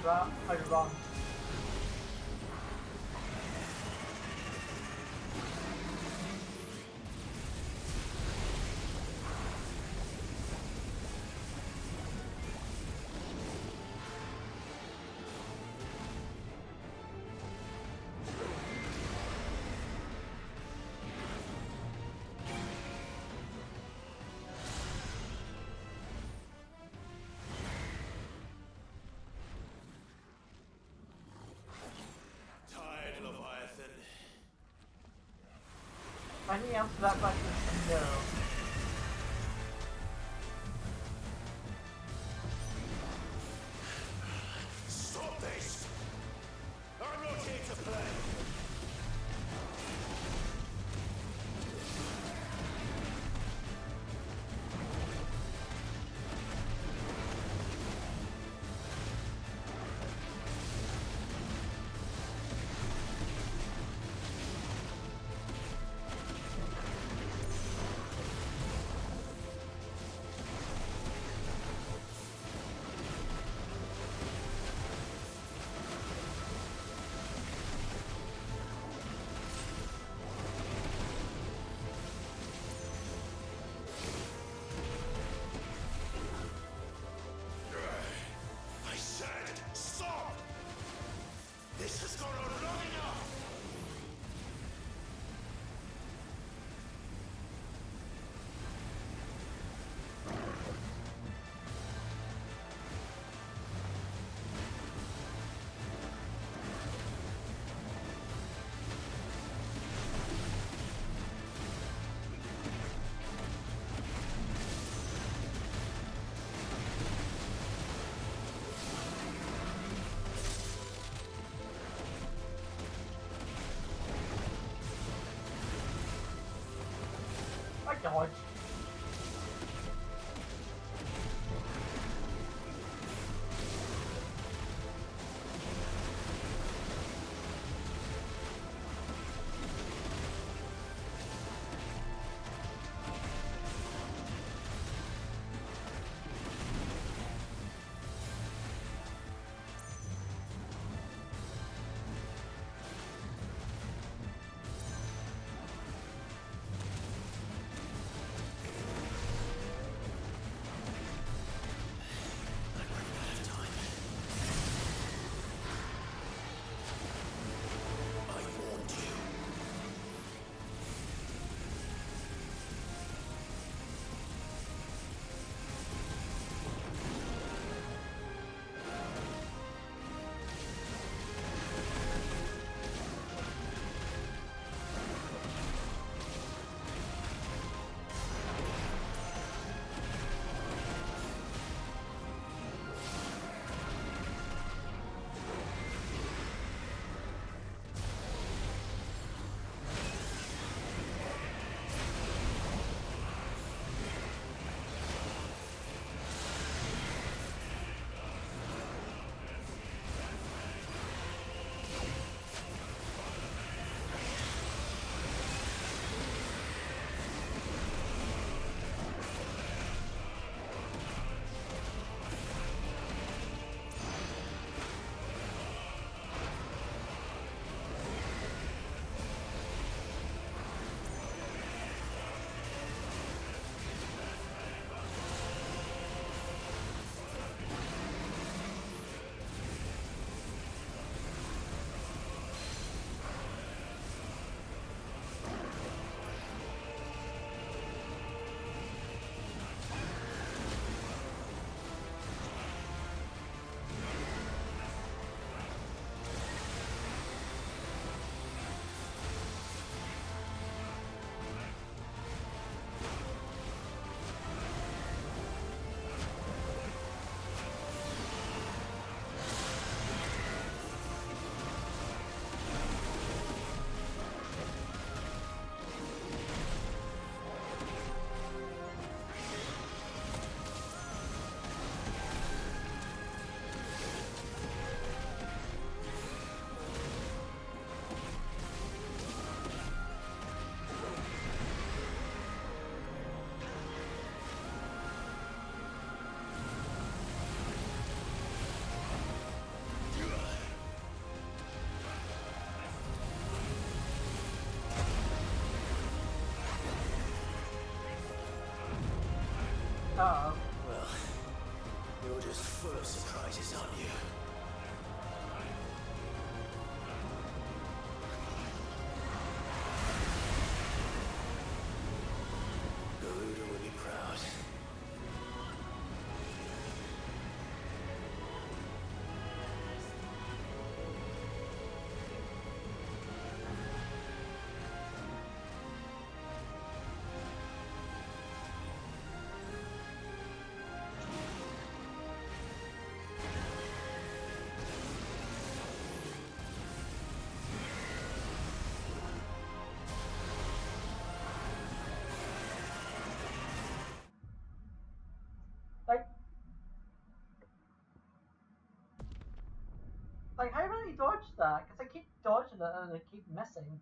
S1: How to run.
S2: Tired, Leviathan.
S1: Any answer to that question is no.
S2: Stop this! I'm not here to play! I said, stop! This has gone on long enough!
S1: I dodge. have.
S2: Well, you're just full of surprises, aren't you? Garuda will be proud.
S1: Like, how do I dodge that? Because I keep dodging it and I keep missing.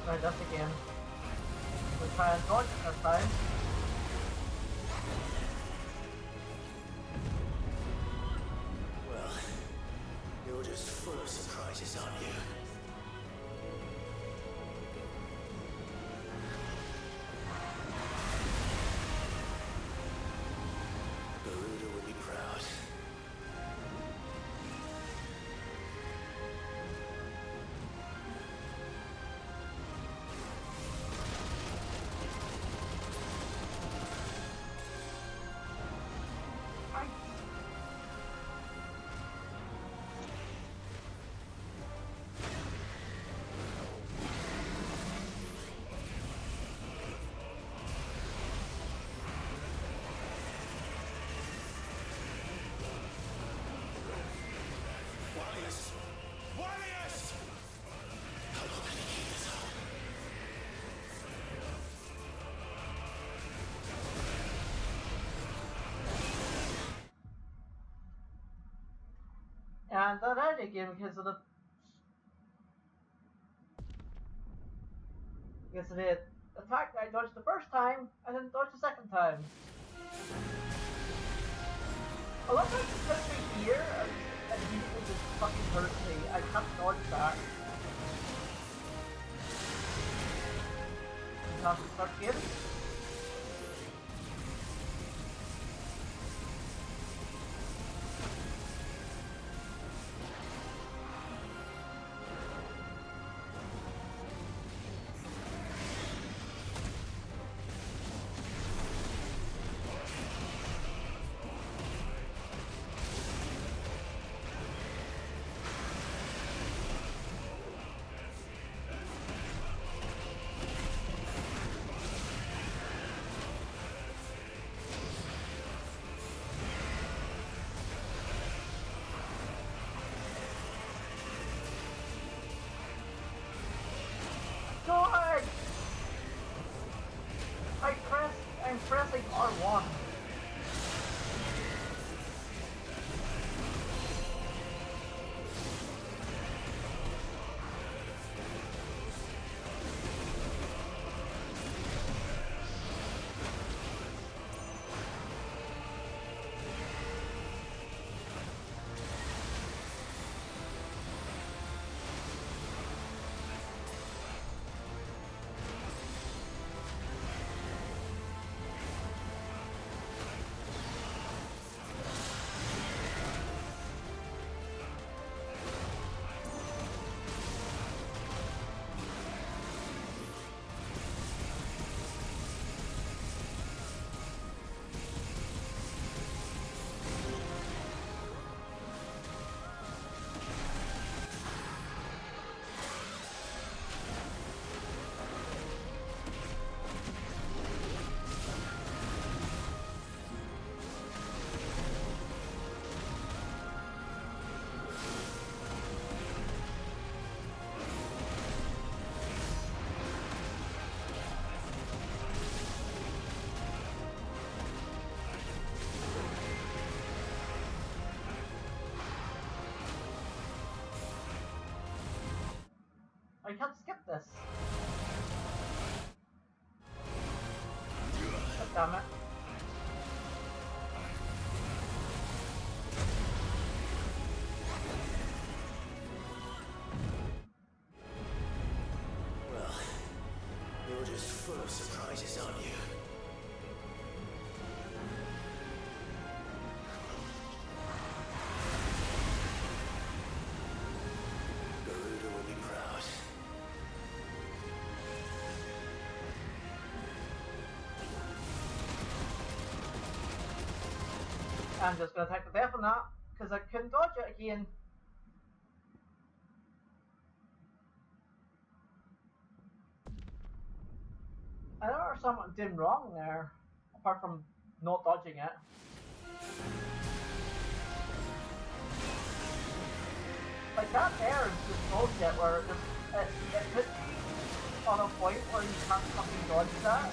S1: Try this again. We'll try and dodge it this time.
S2: Well, you're just full of surprises, aren't you? Garuda will be proud. Warriors! Warriors! How long can you keep this up?
S1: And that ended again because of the attack that I dodged the first time and then dodged the second time. A lot of times it puts me here and usually just fucking hurts me. I can't dodge that. Have to start again. pressing R1. I can't skip this. God damn it.
S2: Well, you're just full of surprises, aren't you? Garuda will be proud.
S1: I'm just gonna take the death on that, because I couldn't dodge it again. I know there's something doing wrong there, apart from not dodging it. Like that there is just bullshit where it puts you on a point where you can't fucking dodge that.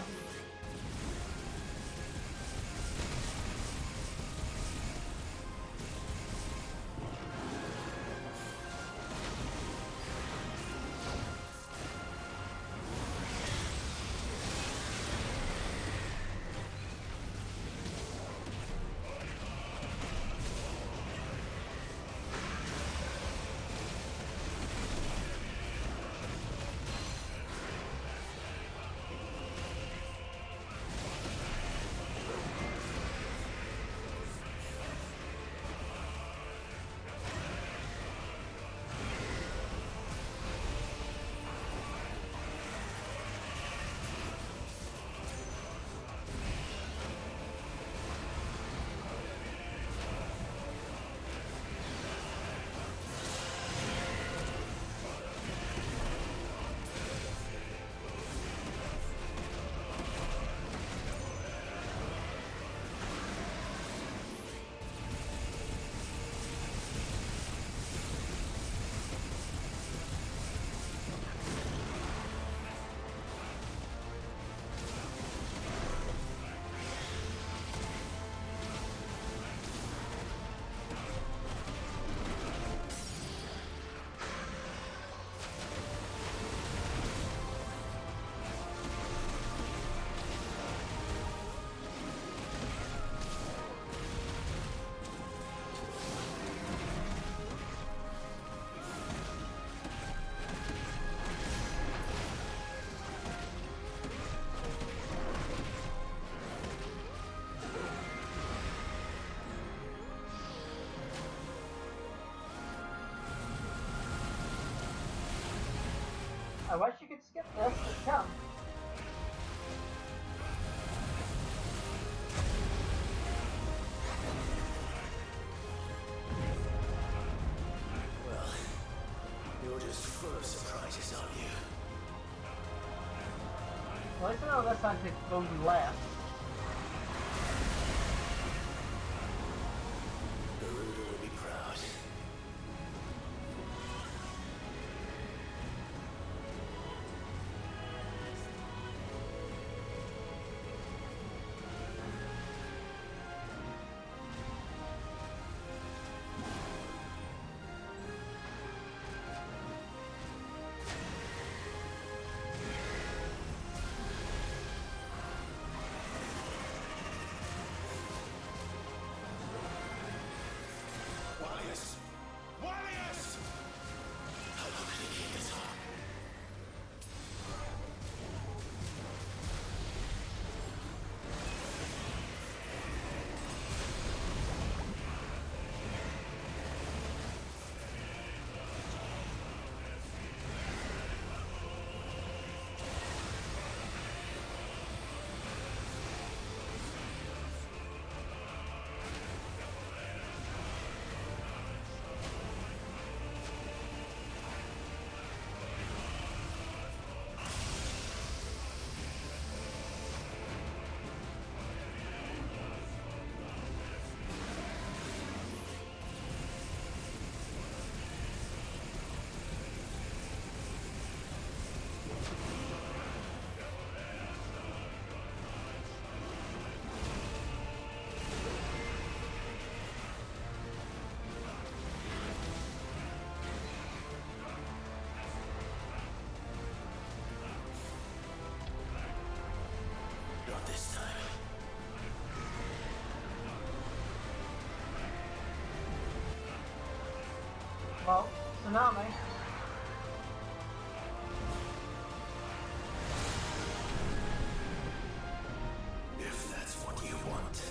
S1: I wish you could skip this, but can't.
S2: Well, you're just full of surprises, aren't you?
S1: Well, at least I know this time to go left.
S2: Garuda will be proud.
S1: Oh, tsunami.
S2: If that's what you want.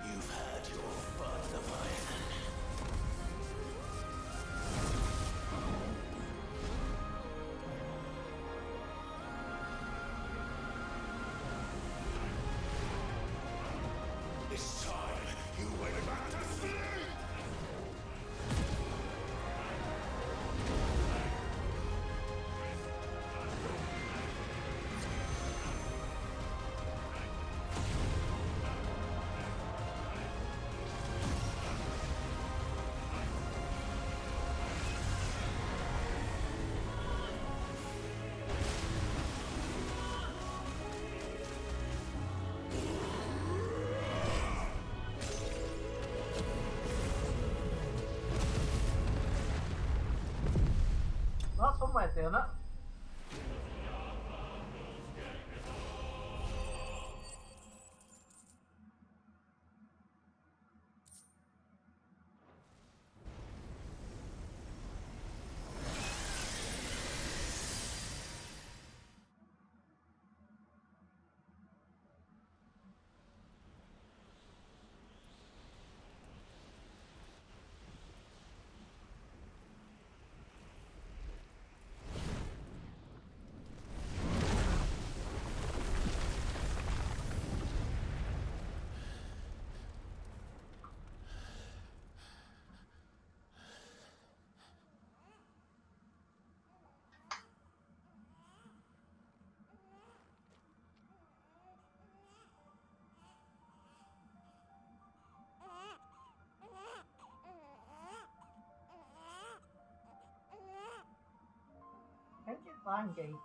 S2: You've had your fun, Leviathan. It's time you went back to sleep!
S1: That's one way of doing it. I think it's Langy.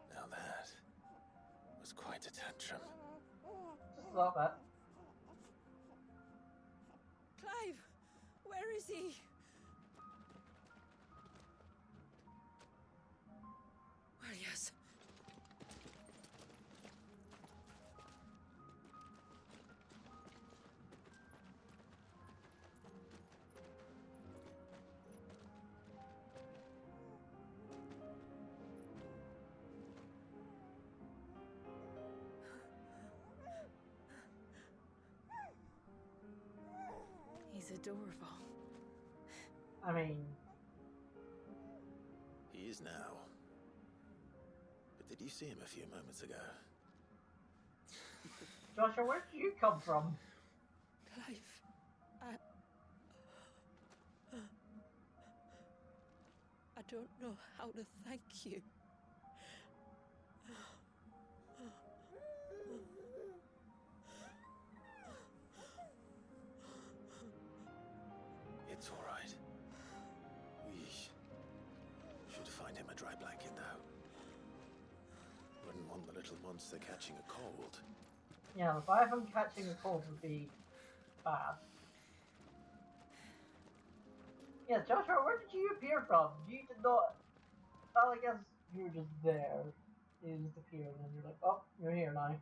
S2: Now that was quite a tantrum.
S1: Just a little bit.
S3: Clive! Where is he? Well, yes.
S7: He's adorable.
S1: I mean,
S2: He is now. But did you see him a few moments ago?
S1: Joshua, where did you come from?
S3: Clive, I don't know how to thank you.
S2: It's all right. We should find him a dry blanket now. Wouldn't want the little monster catching a cold.
S1: Yeah, if I have him catching a cold would be bad. Yeah, Joshua, where did you appear from? You did not. Well, I guess you were just there. You just appeared and you're like, oh, you're here now.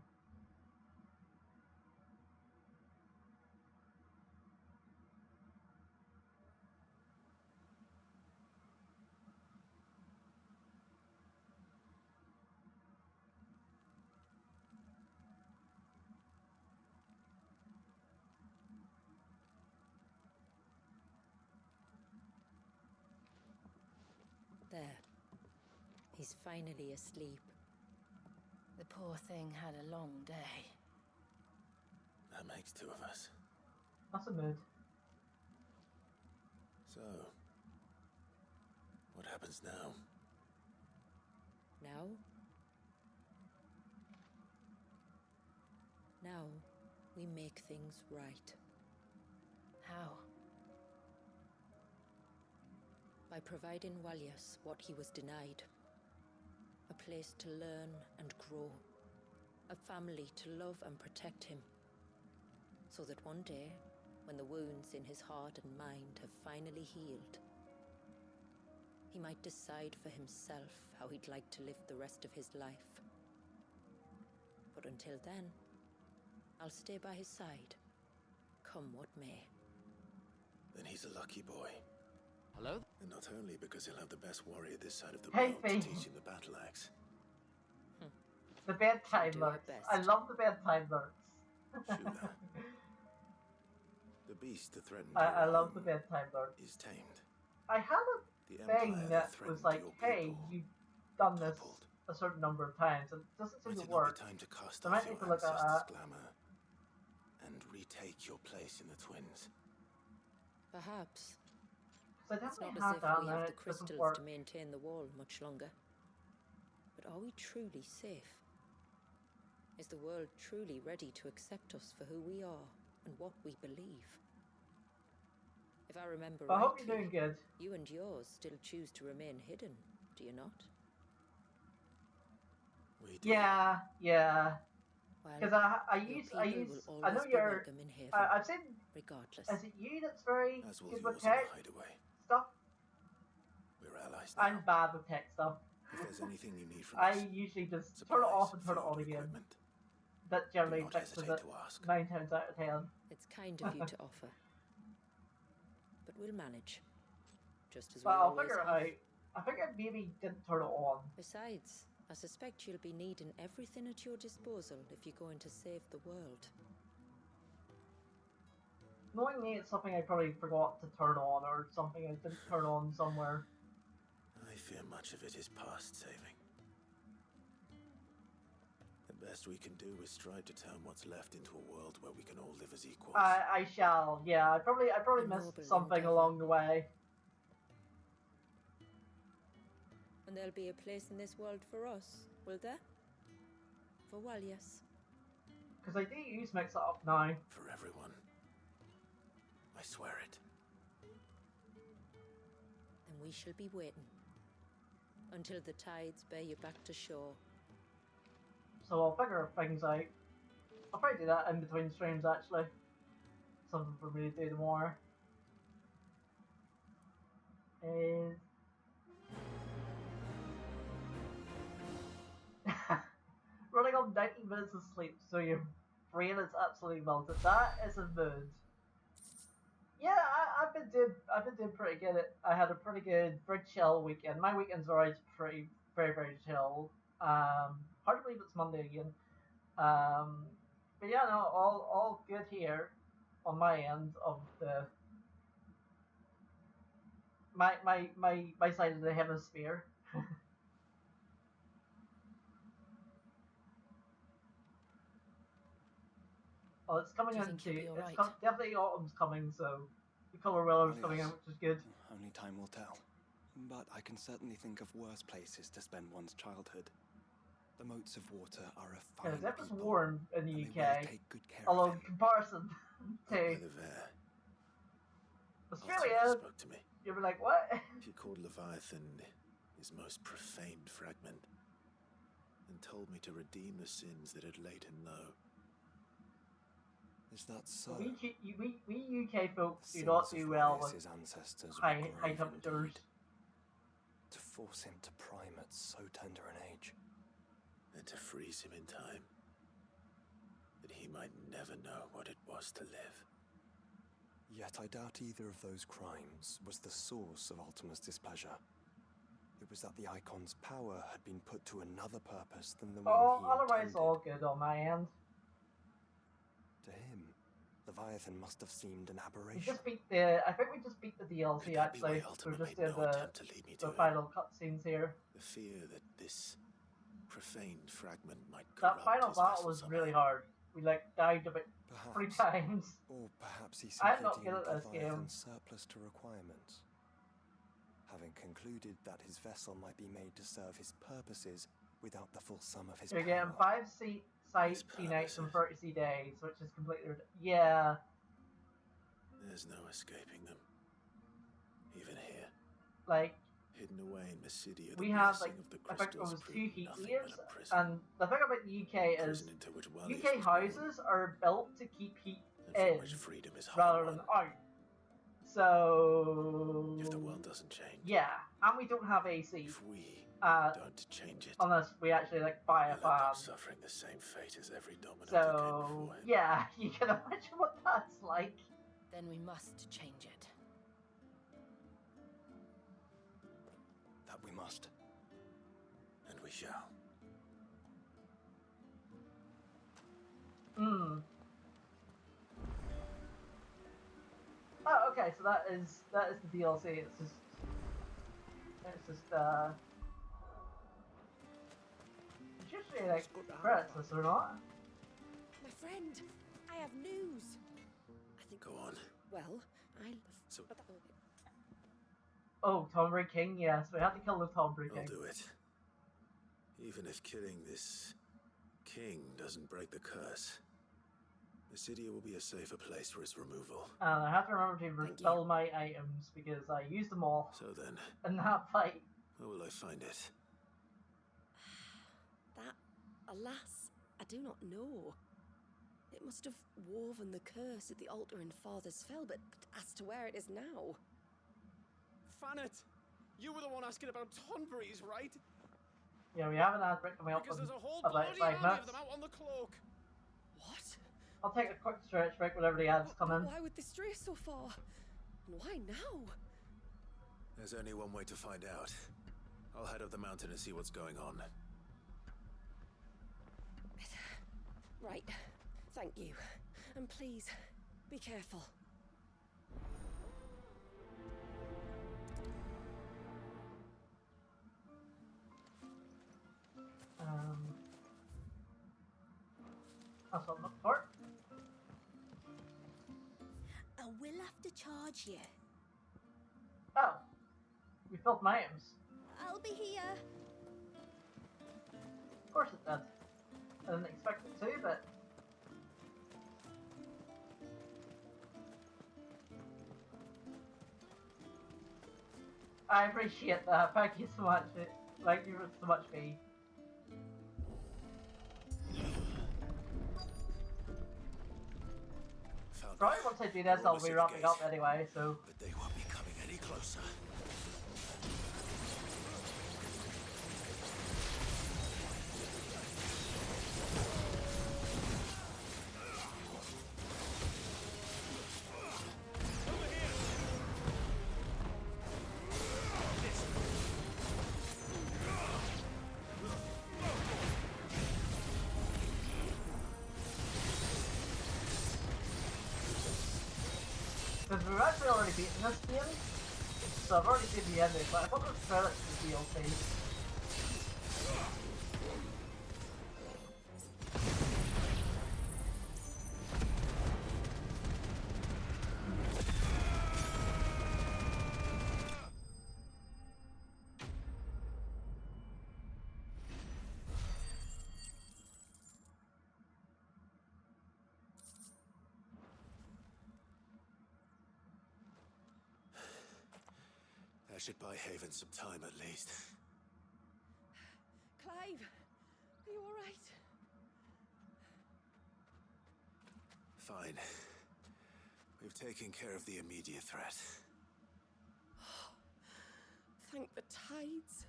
S7: There. He's finally asleep.
S8: The poor thing had a long day.
S2: That makes two of us.
S1: That's a mood.
S2: So, what happens now?
S3: Now? Now, we make things right.
S8: How?
S3: By providing Walius what he was denied. A place to learn and grow. A family to love and protect him. So that one day, when the wounds in his heart and mind have finally healed, he might decide for himself how he'd like to live the rest of his life. But until then, I'll stay by his side, come what may.
S2: Then he's a lucky boy.
S6: Hello?
S2: And not only because he'll have the best warrior this side of the
S1: Hey,
S2: world to
S1: Fee.
S2: teach him the battle axe.
S1: The bedtime
S3: Do your
S1: lurks.
S3: best.
S1: I love the bedtime lurks.
S2: Shula. The beast that threatened
S1: I
S2: your
S1: love the
S2: home
S1: bedtime lurks.
S2: is tamed.
S1: I had
S2: The
S1: a thing
S2: empire
S1: that
S2: threatened
S1: was like,
S2: your
S1: hey,
S2: people
S1: you've done this
S2: toppled.
S1: a certain number of times, and it doesn't seem
S2: Might
S1: to
S2: it not
S1: work.
S2: be time to cast
S1: So I
S2: off
S1: might
S2: your
S1: need to look at
S2: ancestors'
S1: that.
S2: glamour and retake your place in the twins?
S3: Perhaps.
S1: Because I
S3: It's not
S1: definitely
S3: as
S1: had
S3: if
S1: that,
S3: we
S1: and
S3: have
S1: then
S3: the
S1: it doesn't
S3: crystals
S1: work.
S3: to maintain the wall much longer. But are we truly safe? Is the world truly ready to accept us for who we are and what we believe? If I remember
S1: But I hope you're
S3: rightly,
S1: doing good.
S3: you and yours still choose to remain hidden, do you not?
S2: We do.
S1: Yeah. Because
S3: Well,
S1: I
S3: your
S1: use,
S3: people will
S1: I know
S3: always be
S1: you're,
S3: welcome in Haven,
S1: I've seen,
S3: regardless.
S1: is it you that's very
S2: As will
S1: good with
S2: yours in the
S1: tech
S2: hideaway.
S1: stuff?
S2: We're allies now.
S1: I'm bad with tech stuff.
S2: If there's anything you need from
S1: I
S2: us,
S1: usually just turn it off and turn it
S2: food,
S1: on again.
S2: equipment,
S1: That
S2: do
S1: generally
S2: not
S1: fixes
S2: hesitate
S1: it
S2: to ask.
S1: 9 times out of 10.
S3: It's kind of you to offer. But we'll manage. Just as we
S1: But I'll
S3: always
S1: figure it
S3: have.
S1: out. I think I maybe didn't turn it on.
S3: Besides, I suspect you'll be needing everything at your disposal if you're going to save the world.
S1: Knowing me, it's something I probably forgot to turn on, or something I didn't turn on somewhere.
S2: I fear much of it is past saving. The best we can do is strive to turn what's left into a world where we can all live as equals.
S1: I shall. Yeah, I probably
S3: A noble
S1: missed something
S3: endeavour.
S1: along the way.
S3: And there'll be a place in this world for us, will there? For Walius.
S1: Because I do use Mix It Up now.
S2: For everyone. I swear it.
S3: Then we shall be waiting. Until the tides bear you back to shore.
S1: So I'll figure things out. I'll probably do that in between streams, actually. Something for me to do tomorrow. Is... running on 90 minutes of sleep, so your brain is absolutely melted. That is a mood. Yeah, I've been doing pretty good. I had a pretty good, very chill weekend. My weekends are always pretty, very chill. Hard to believe it's Monday again. But yeah, no, all good here on my end of the my side of the hemisphere. Well, it's coming
S8: Do you
S1: into
S8: think you'll be
S1: it's
S8: alright?
S1: definitely autumn's coming, so the colour weather's
S10: Oh,
S1: coming
S10: yes.
S1: out, which is good.
S10: Only time will tell. But I can certainly think of worse places to spend one's childhood. The moats of water are a fine
S1: Because it was
S10: people,
S1: warm in
S10: and
S1: the
S10: they will
S1: UK,
S10: take good care
S1: although
S10: of
S1: in
S10: him.
S1: comparison
S2: Up by
S1: to
S2: the Vare,
S1: Australia,
S2: Ultima spoke to me.
S1: you'd be like, what?
S2: She called Leviathan his most profaned fragment, and told me to redeem the sins that had laid him low.
S10: Is that so?
S1: We UK folks
S10: The
S1: do not
S10: sins
S1: do
S10: of
S1: well with
S10: Walius's ancestors
S1: high
S10: were grave
S1: temperatures.
S10: indeed. To force him to prime at so tender an age.
S2: And to freeze him in time, that he might never know what it was to live.
S10: Yet I doubt either of those crimes was the source of Ultima's displeasure. It was that the Icon's power had been put to another purpose than the one he
S1: Otherwise
S10: intended.
S1: all good on my end.
S10: To him, Leviathan must have seemed an
S1: We
S10: aberration.
S1: just beat I think we just beat the DLC
S2: Could that be
S1: actually.
S2: why
S1: We're
S2: Ultima
S1: just
S2: made
S1: doing
S2: no attempt to lead me to
S1: the
S2: it?
S1: final cutscenes here.
S2: The fear that this profaned fragment might
S1: That
S2: corrupt
S1: final
S2: his
S1: battle
S2: vessel
S1: was
S2: somehow.
S1: really hard. We like died about 3
S10: Perhaps.
S1: times.
S10: Or perhaps he
S1: I'm
S10: simply
S1: not good
S10: deemed
S1: at this game.
S10: Leviathan surplus to requirements. Having concluded that his vessel might be made to serve his purposes without the full sum of his
S1: You're
S10: power.
S1: getting 5 sight sea nights and 30 sea days, which is completely yeah.
S2: There's no escaping them. Even here.
S1: Like,
S2: Hidden away in Mysidia, the
S1: we have
S2: blessing
S1: like,
S2: of the
S1: I think it
S2: crystals
S1: was 2
S2: proved
S1: heat
S2: nothing
S1: waves,
S2: but a prison.
S1: and the thing about the UK is
S2: Prison into which Wellius
S1: UK
S2: was born,
S1: houses are built to keep heat
S2: and from
S1: in
S2: which freedom is
S1: rather
S2: hard
S1: than
S2: won.
S1: out. So
S2: If the world doesn't change,
S1: yeah, and we don't have AC.
S2: if we don't change it,
S1: Unless we actually like buy a
S2: we'll end up
S1: fan.
S2: suffering the same fate as every dominant who
S1: So
S2: came before him.
S1: yeah, you can imagine what that's like.
S8: Then we must change it.
S10: That we must.
S2: And we shall.
S1: Hmm. Oh, okay. So that is the DLC. It's just it's usually like credits this or not.
S3: My friend, I have news. I think.
S2: Go on.
S3: Well,
S2: So
S1: Oh, Tombury King. Yes, we have to kill the Tombury
S2: I'll
S1: King.
S2: do it. Even if killing this king doesn't break the curse, Mysidia will be a safer place for its removal.
S1: And I have to remember to
S3: Thank
S1: refill my items because I used them all
S2: So then,
S1: in that fight.
S2: where will I find it?
S3: that, alas, I do not know. It must have woven the curse at the altar in Father's Fell, but as to where it is now.
S11: Fanet, you were the one asking about Tonberries, right?
S1: Yeah, we haven't had Rick coming up
S11: Because
S1: in
S11: there's a whole
S1: about
S11: bloody
S1: 5
S11: army of
S1: minutes.
S11: them out on the cloak.
S3: What?
S1: I'll take a quick stretch break whenever the ads come in.
S3: Why would they stray so far? And why now?
S2: There's only one way to find out. I'll head up the mountain and see what's going on.
S3: Right. Thank you. And please, be careful.
S1: That's what I'm looking for.
S3: I will have to charge you.
S1: Oh. We filled my items.
S3: I'll be here.
S1: Of course it did. I didn't expect it to, but... I appreciate that. Thank you so much. Thank you so much, V.
S2: Found
S1: Probably once I do this,
S2: We're
S1: I'll
S2: almost
S1: be
S2: at the
S1: wrapping
S2: gate.
S1: up anyway, so...
S2: But they won't be coming any closer.
S1: Because we've actually already beaten this game, so I've already seen the ending, but I thought there was credits to the DLC.
S2: That should buy Haven some time at least.
S3: Clive, are you alright?
S2: Fine. We've taken care of the immediate threat.
S3: Thank the tides.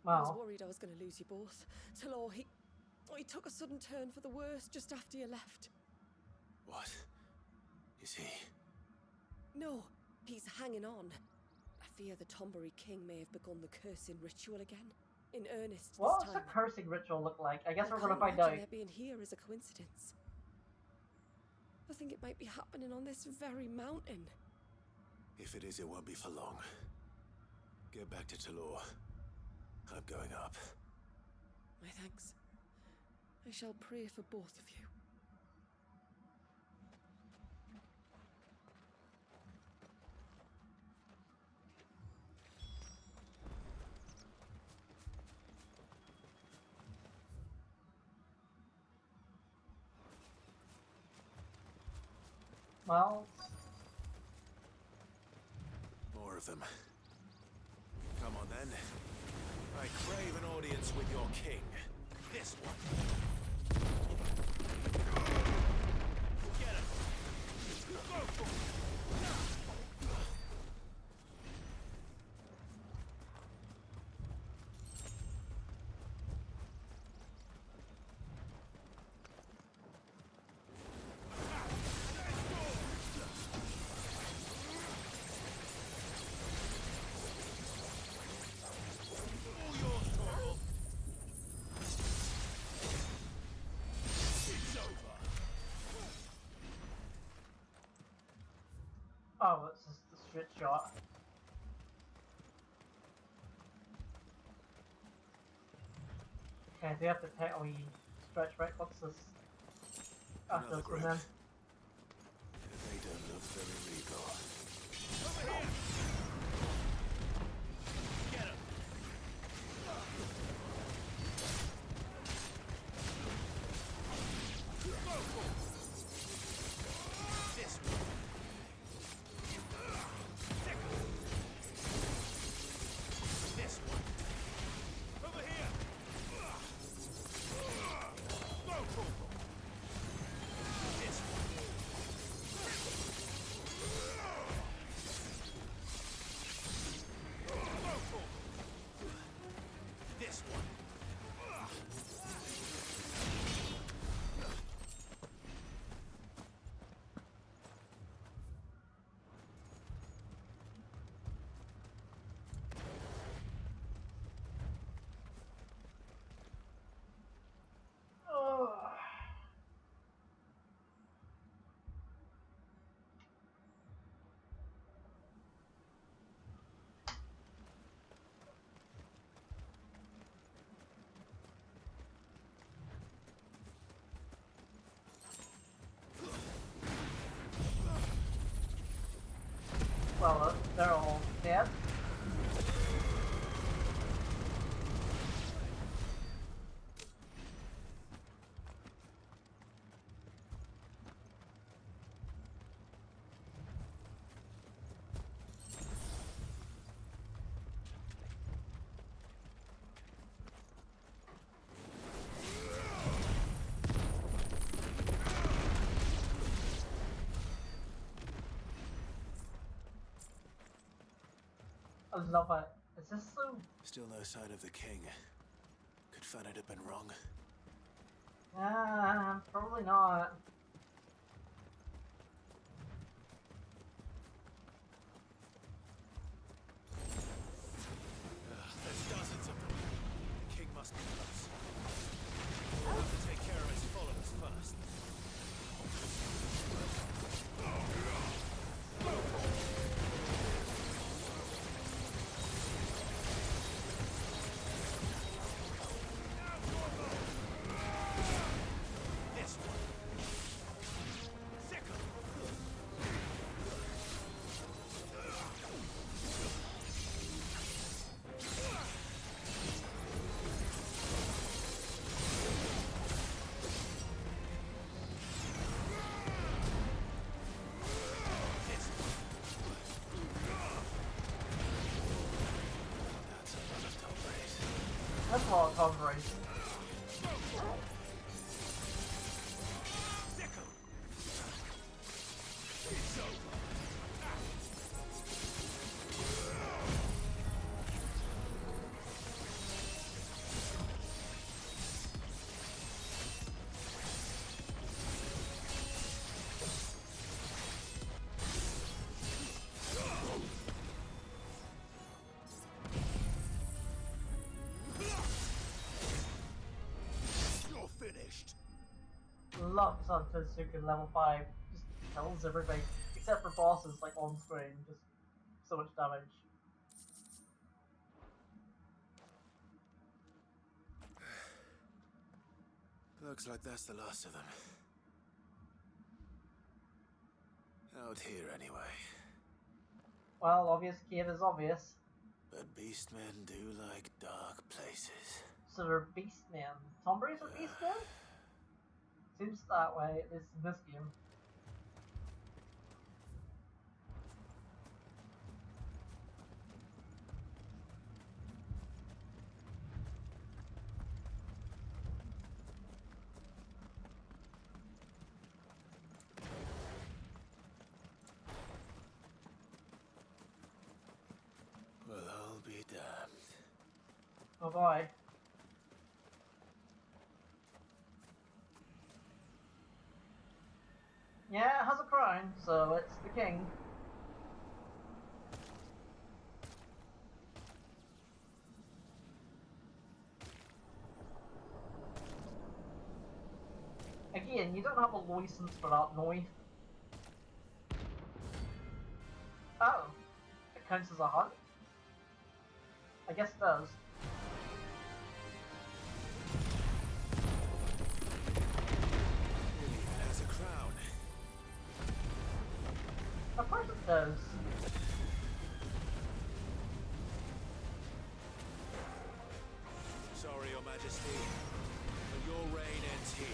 S3: I was
S1: Wow.
S3: worried I was going to lose you both. Talor, he took a sudden turn for the worse just after you left.
S2: What? Is he?
S3: No, he's hanging on. I fear the Tombury King may have begun the cursing ritual again. In earnest
S1: What
S3: this
S1: does the
S3: time.
S1: cursing ritual look like? I guess
S3: I
S1: we're gonna
S3: can't
S1: find out.
S3: imagine their being here as a coincidence. I think it might be happening on this very mountain.
S2: If it is, it won't be for long. Get back to Talor. I'm going up.
S3: My thanks. I shall pray for both of you.
S1: Well,
S2: More of them. Come on then. I crave an audience with your king. This one. Get him. Go for it.
S1: oh, it's just a straight shot. Okay, they have to take a wee stretch right. What's this? After
S2: Another
S1: this
S2: group.
S1: one then.
S2: They don't look very regal. Get him. This one. This one. Over here. Go for it. This one. This one.
S1: Oh. Well, they're all dead. I just love it. Is this so?
S2: Still no sign of the king. Could Fanad have been wrong?
S1: Probably not.
S2: There's dozens of them. The king must be close. We'll have to take care of his followers first. This one. Sickle. This one. That's a lot of Tombrays.
S1: That's a lot of coverage.
S2: Sickle. It's over. You're finished.
S1: Love this on Tetsuka level 5. Just kills everything. Except for bosses, like on screen. Just so much damage.
S2: Looks like that's the last of them. Out here, anyway.
S1: Well, obvious cave is obvious.
S2: But beastmen do like dark places.
S1: So they're beastmen. Tomberries are beastmen? Seems that way, at least in this game.
S2: Well, I'll be damned.
S1: Oh boy. Yeah, it has a crown, so it's the king. Again, you don't have a license for that noise. Oh, it counts as a hunt? I guess it does.
S2: It even has a crown.
S1: Of course it does.
S2: Sorry, Your Majesty, but your reign ends here.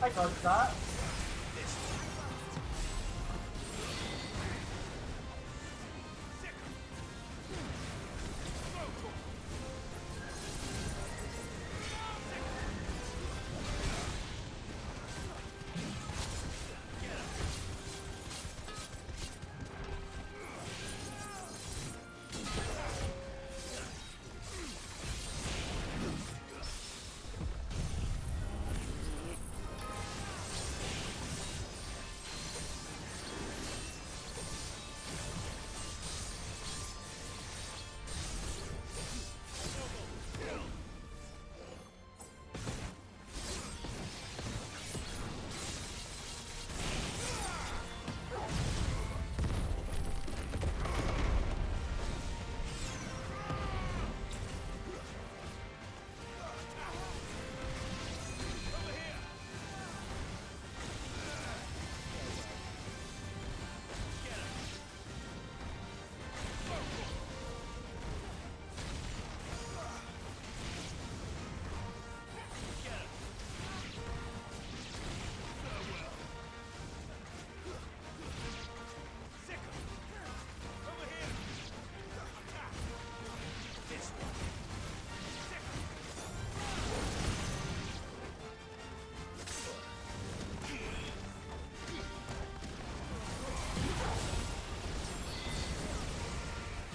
S1: I dodged that.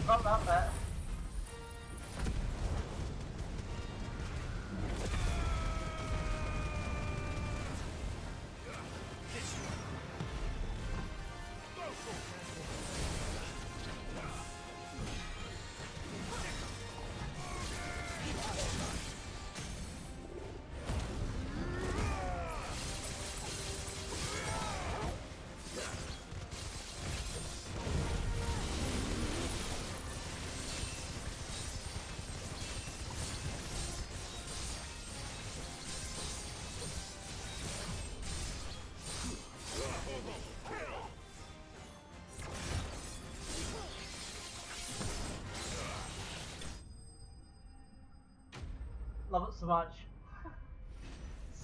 S1: Not that bit. Love it so much.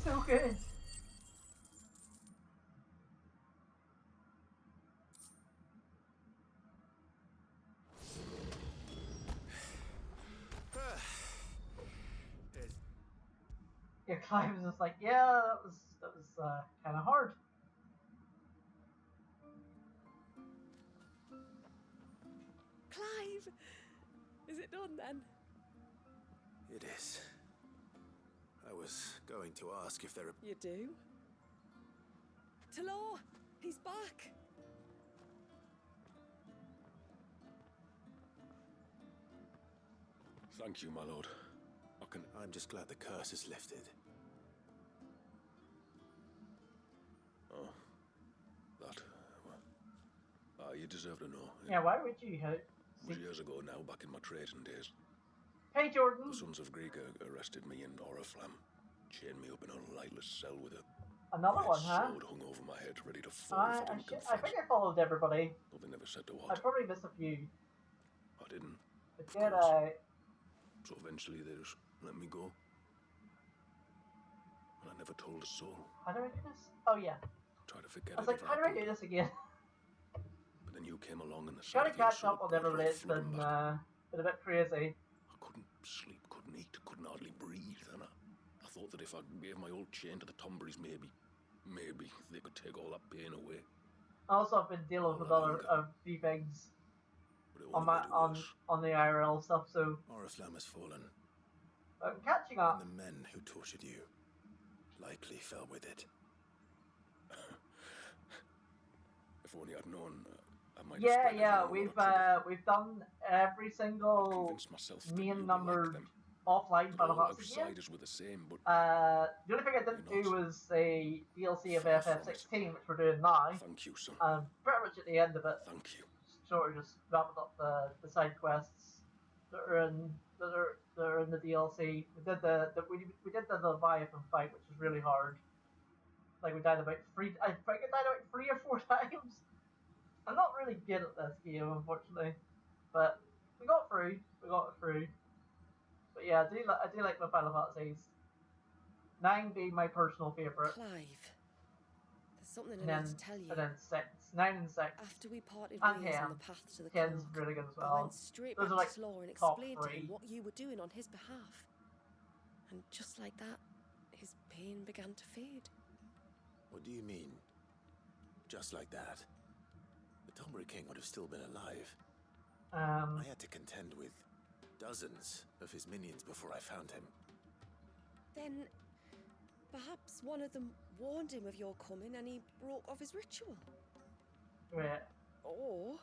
S1: So good. Yeah, Clive was just like, yeah, that was kind of hard.
S3: Clive! Is it done then?
S2: It is. I was going to ask if there are...
S3: You do? Talor! He's back!
S2: Thank you, my lord. I'm just glad the curse is lifted. Oh. That... well, you deserve to know.
S1: Yeah, why would you hit?
S2: Years ago now, back in my trading days.
S1: Hey, Jordan.
S2: The Sons of Greek arrested me in Oriflamme, chained me up in a lightless cell with a
S1: Another one, huh?
S2: sword hung over my head, ready to fall if I didn't confess.
S1: I think I followed everybody.
S2: Though they never said to
S1: I
S2: what.
S1: probably missed a few.
S2: I didn't.
S1: But did I?
S2: So eventually they just let me go. And I never told a soul.
S1: How do I do this? Oh yeah.
S2: Tried to forget
S1: I was like, how do I do this again?
S2: But then you came along and the
S1: Gotta catch up on everybody. It's been a bit crazy.
S2: I couldn't sleep, couldn't eat, couldn't hardly breathe, and I thought that if I gave my old chain to the Tomberries, maybe they could take all that pain away.
S1: Also, I've been dealing with other few things on the IRL stuff, so
S2: Oriflamme has fallen.
S1: I'm catching up.
S2: And the men who tortured you likely fell with it. If only I'd known, I might have
S1: Yeah, we've done every single main numbered offline Final Fantasy game.
S2: Were the same, but
S1: the only thing I didn't do was a DLC of FF16, which we're doing now.
S2: Thank you, son.
S1: And pretty much at the end of it,
S2: thank you.
S1: Sort of just wrapping up the side quests that are in the DLC. We did we did the Leviathan fight, which was really hard. Like we died about three. I think I died about 3 or 4 times. I'm not really good at this game, unfortunately, but we got through. We got it through. But yeah, I do like my Final Fantasies. 9 being my personal favourite.
S3: Clive, there's something I need to tell you.
S1: And then 6. 9 and 6.
S3: After we parted
S1: and
S3: ways
S1: 10.
S3: on the path to the
S1: 10's
S3: clock,
S1: really good as
S3: I
S1: well.
S3: went straight
S1: Those
S3: back
S1: are like
S3: to Law and
S1: top
S3: explained to
S1: 3.
S3: him what you were doing on his behalf. And just like that, his pain began to fade.
S2: What do you mean? Just like that? The Tomberry King would have still been alive. I had to contend with dozens of his minions before I found him.
S3: Then, perhaps one of them warned him of your coming and he broke off his ritual.
S1: Right.
S3: Or,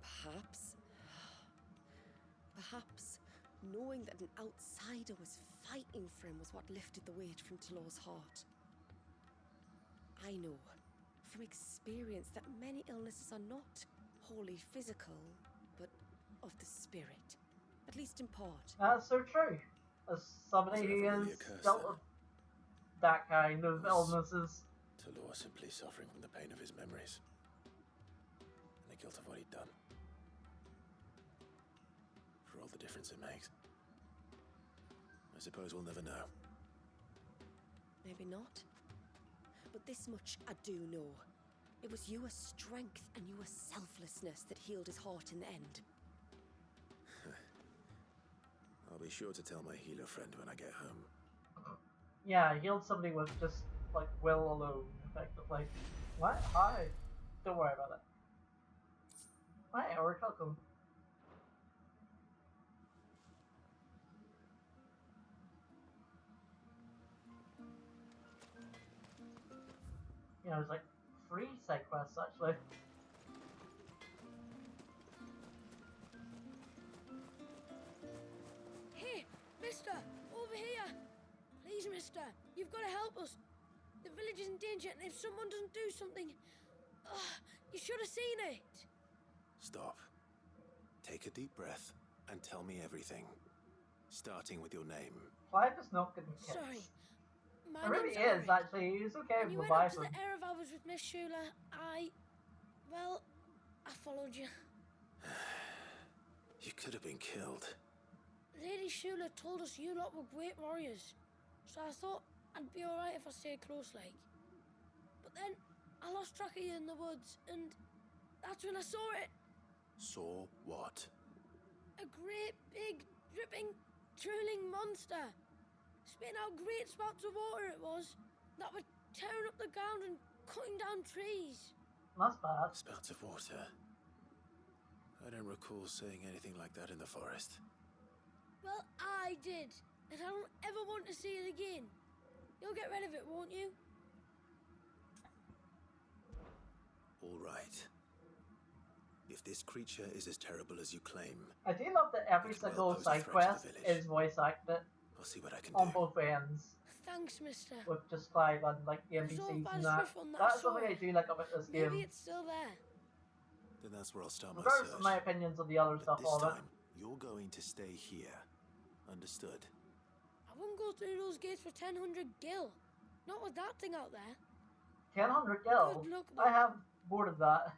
S3: perhaps knowing that an outsider was fighting for him was what lifted the weight from Talor's heart. I know from experience that many illnesses are not wholly physical, but of the spirit, at least in part.
S1: That's so true. As somebody who has dealt with that kind of illnesses.
S2: Talor simply suffering from the pain of his memories. And the guilt of what he'd done. For all the difference it makes. I suppose we'll never know.
S3: Maybe not. But this much I do know. It was your strength and your selflessness that healed his heart in the end.
S2: I'll be sure to tell my healer friend when I get home.
S1: Yeah, I healed somebody with just, like, will alone, effectively. What? Hi. Don't worry about it. Hi, we're welcome. You know, there's like 3 side quests actually.
S12: Hey, mister, over here. Please, mister, you've got to help us. The village is in danger, and if someone doesn't do something... you should have seen it.
S2: Stop. Take a deep breath and tell me everything. Starting with your name.
S1: Clive is not getting kids.
S12: Sorry. My
S1: It really
S12: name's
S1: is,
S12: Eric.
S1: actually. He's okay
S12: When you
S1: with
S12: went up to
S1: Leviathan.
S12: the Erev hours with Miss Shula, I followed you.
S2: You could have been killed.
S12: Lady Shula told us you lot were great warriors, so I thought I'd be alright if I stayed close like. But then I lost track of you in the woods, and that's when I saw it.
S2: Saw what?
S12: A great, big, dripping, drooling monster. Spitting out great spouts of water it was, that were tearing up the ground and cutting down trees.
S1: That's bad.
S2: Spouts of water. I don't recall seeing anything like that in the forest.
S12: Well, I did, and I don't ever want to see it again. You'll get rid of it, won't you?
S2: All right. If this creature is as terrible as you claim,
S1: I do love that every
S2: it will
S1: single
S2: pose a
S1: side
S2: threat to
S1: quest
S2: the village.
S1: is voice acted
S2: I'll see what I can
S1: on
S2: do.
S1: both ends.
S12: Thanks, mister.
S1: With just Clive and like the
S12: It was all
S1: NPCs
S12: bad
S1: and that.
S12: stuff on that
S1: That's something
S12: sword.
S1: I do like about this game.
S12: Maybe it's still there.
S2: Then that's where I'll start my
S1: Regardless
S2: search.
S1: of my opinions of the other
S2: But
S1: stuff
S2: this
S1: on it.
S2: time, you're going to stay here. Understood?
S12: I wouldn't go through those gates for 1000 gil. Not with that thing out there.
S1: 1000 gil?
S12: Good luck,
S1: I have more of that.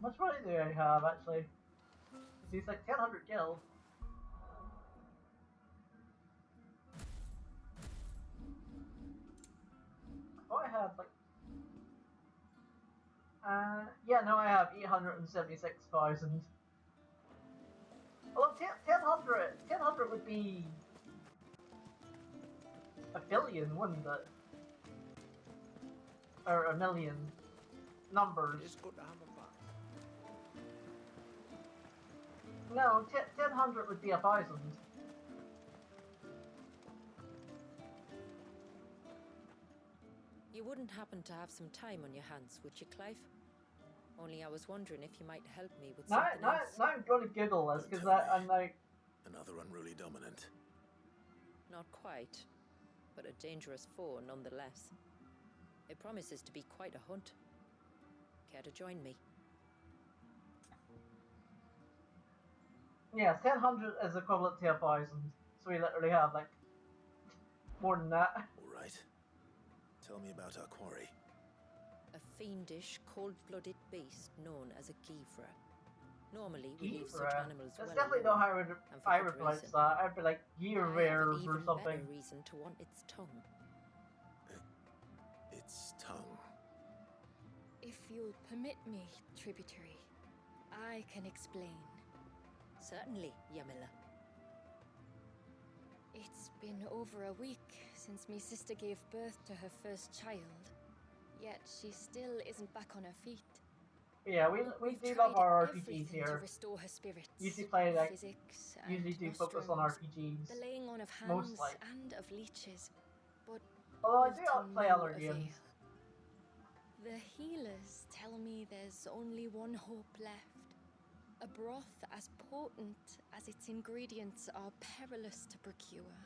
S1: How much money do I have actually? He's like 1000 gil. Oh, I have like. Yeah, no, I have 876,000. Well, 1000 would be a billion, wouldn't it? Or a million numbers.
S11: It's good to have him back.
S1: No, 1000 would be 1,000.
S13: You wouldn't happen to have some time on your hands, would you, Clive? Only I was wondering if you might help me with something else.
S1: Now I'm gonna Google this because I'm like.
S2: Another unruly dominant.
S13: Not quite, but a dangerous foe nonetheless. It promises to be quite a hunt. Care to join me?
S1: Yeah, 1000 is equivalent to 1,000, so we literally have like more than that.
S2: All right. Tell me about our quarry.
S13: A fiendish, cold-blooded beast known as a Givra. Normally, we leave such animals
S1: That's
S13: well
S1: definitely
S13: alone,
S1: not how
S13: and for
S1: I
S13: good
S1: would pronounce
S13: reason.
S1: that. I'd be like
S13: I have an
S1: Gearwares or
S13: even
S1: something.
S13: better reason to want its tongue.
S2: Its tongue.
S8: If you'll permit me, tributary, I can explain.
S13: Certainly, Yamila.
S8: It's been over a week since me sister gave birth to her first child, yet she still isn't back on her feet.
S1: Yeah, we
S8: We've
S1: do
S8: tried
S1: love our
S8: everything
S1: RPGs
S8: to
S1: here.
S8: restore her spirits.
S1: Usually play like
S8: physics
S1: usually
S8: and
S1: do focus on
S8: mushrooms,
S1: RPGs.
S8: the laying on of hands
S1: mostly.
S8: and of leeches, but
S1: Although I
S8: all
S1: do
S8: to
S1: play
S8: no
S1: other
S8: avail.
S1: games.
S8: The healers tell me there's only one hope left. A broth as potent as its ingredients are perilous to procure.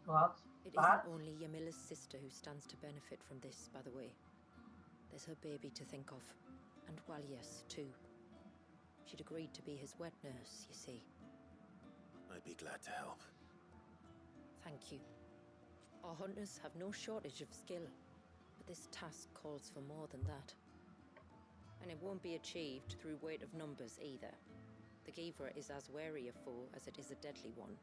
S1: Well,
S13: It
S1: that's
S13: isn't only Yamila's sister who stands to benefit from this, by the way. There's her baby to think of, and Walias, too. She'd agreed to be his wet nurse, you see.
S2: I'd be glad to help.
S13: Thank you. Our hunters have no shortage of skill, but this task calls for more than that. And it won't be achieved through weight of numbers either. The Givra is as wary a foe as it is a deadly one.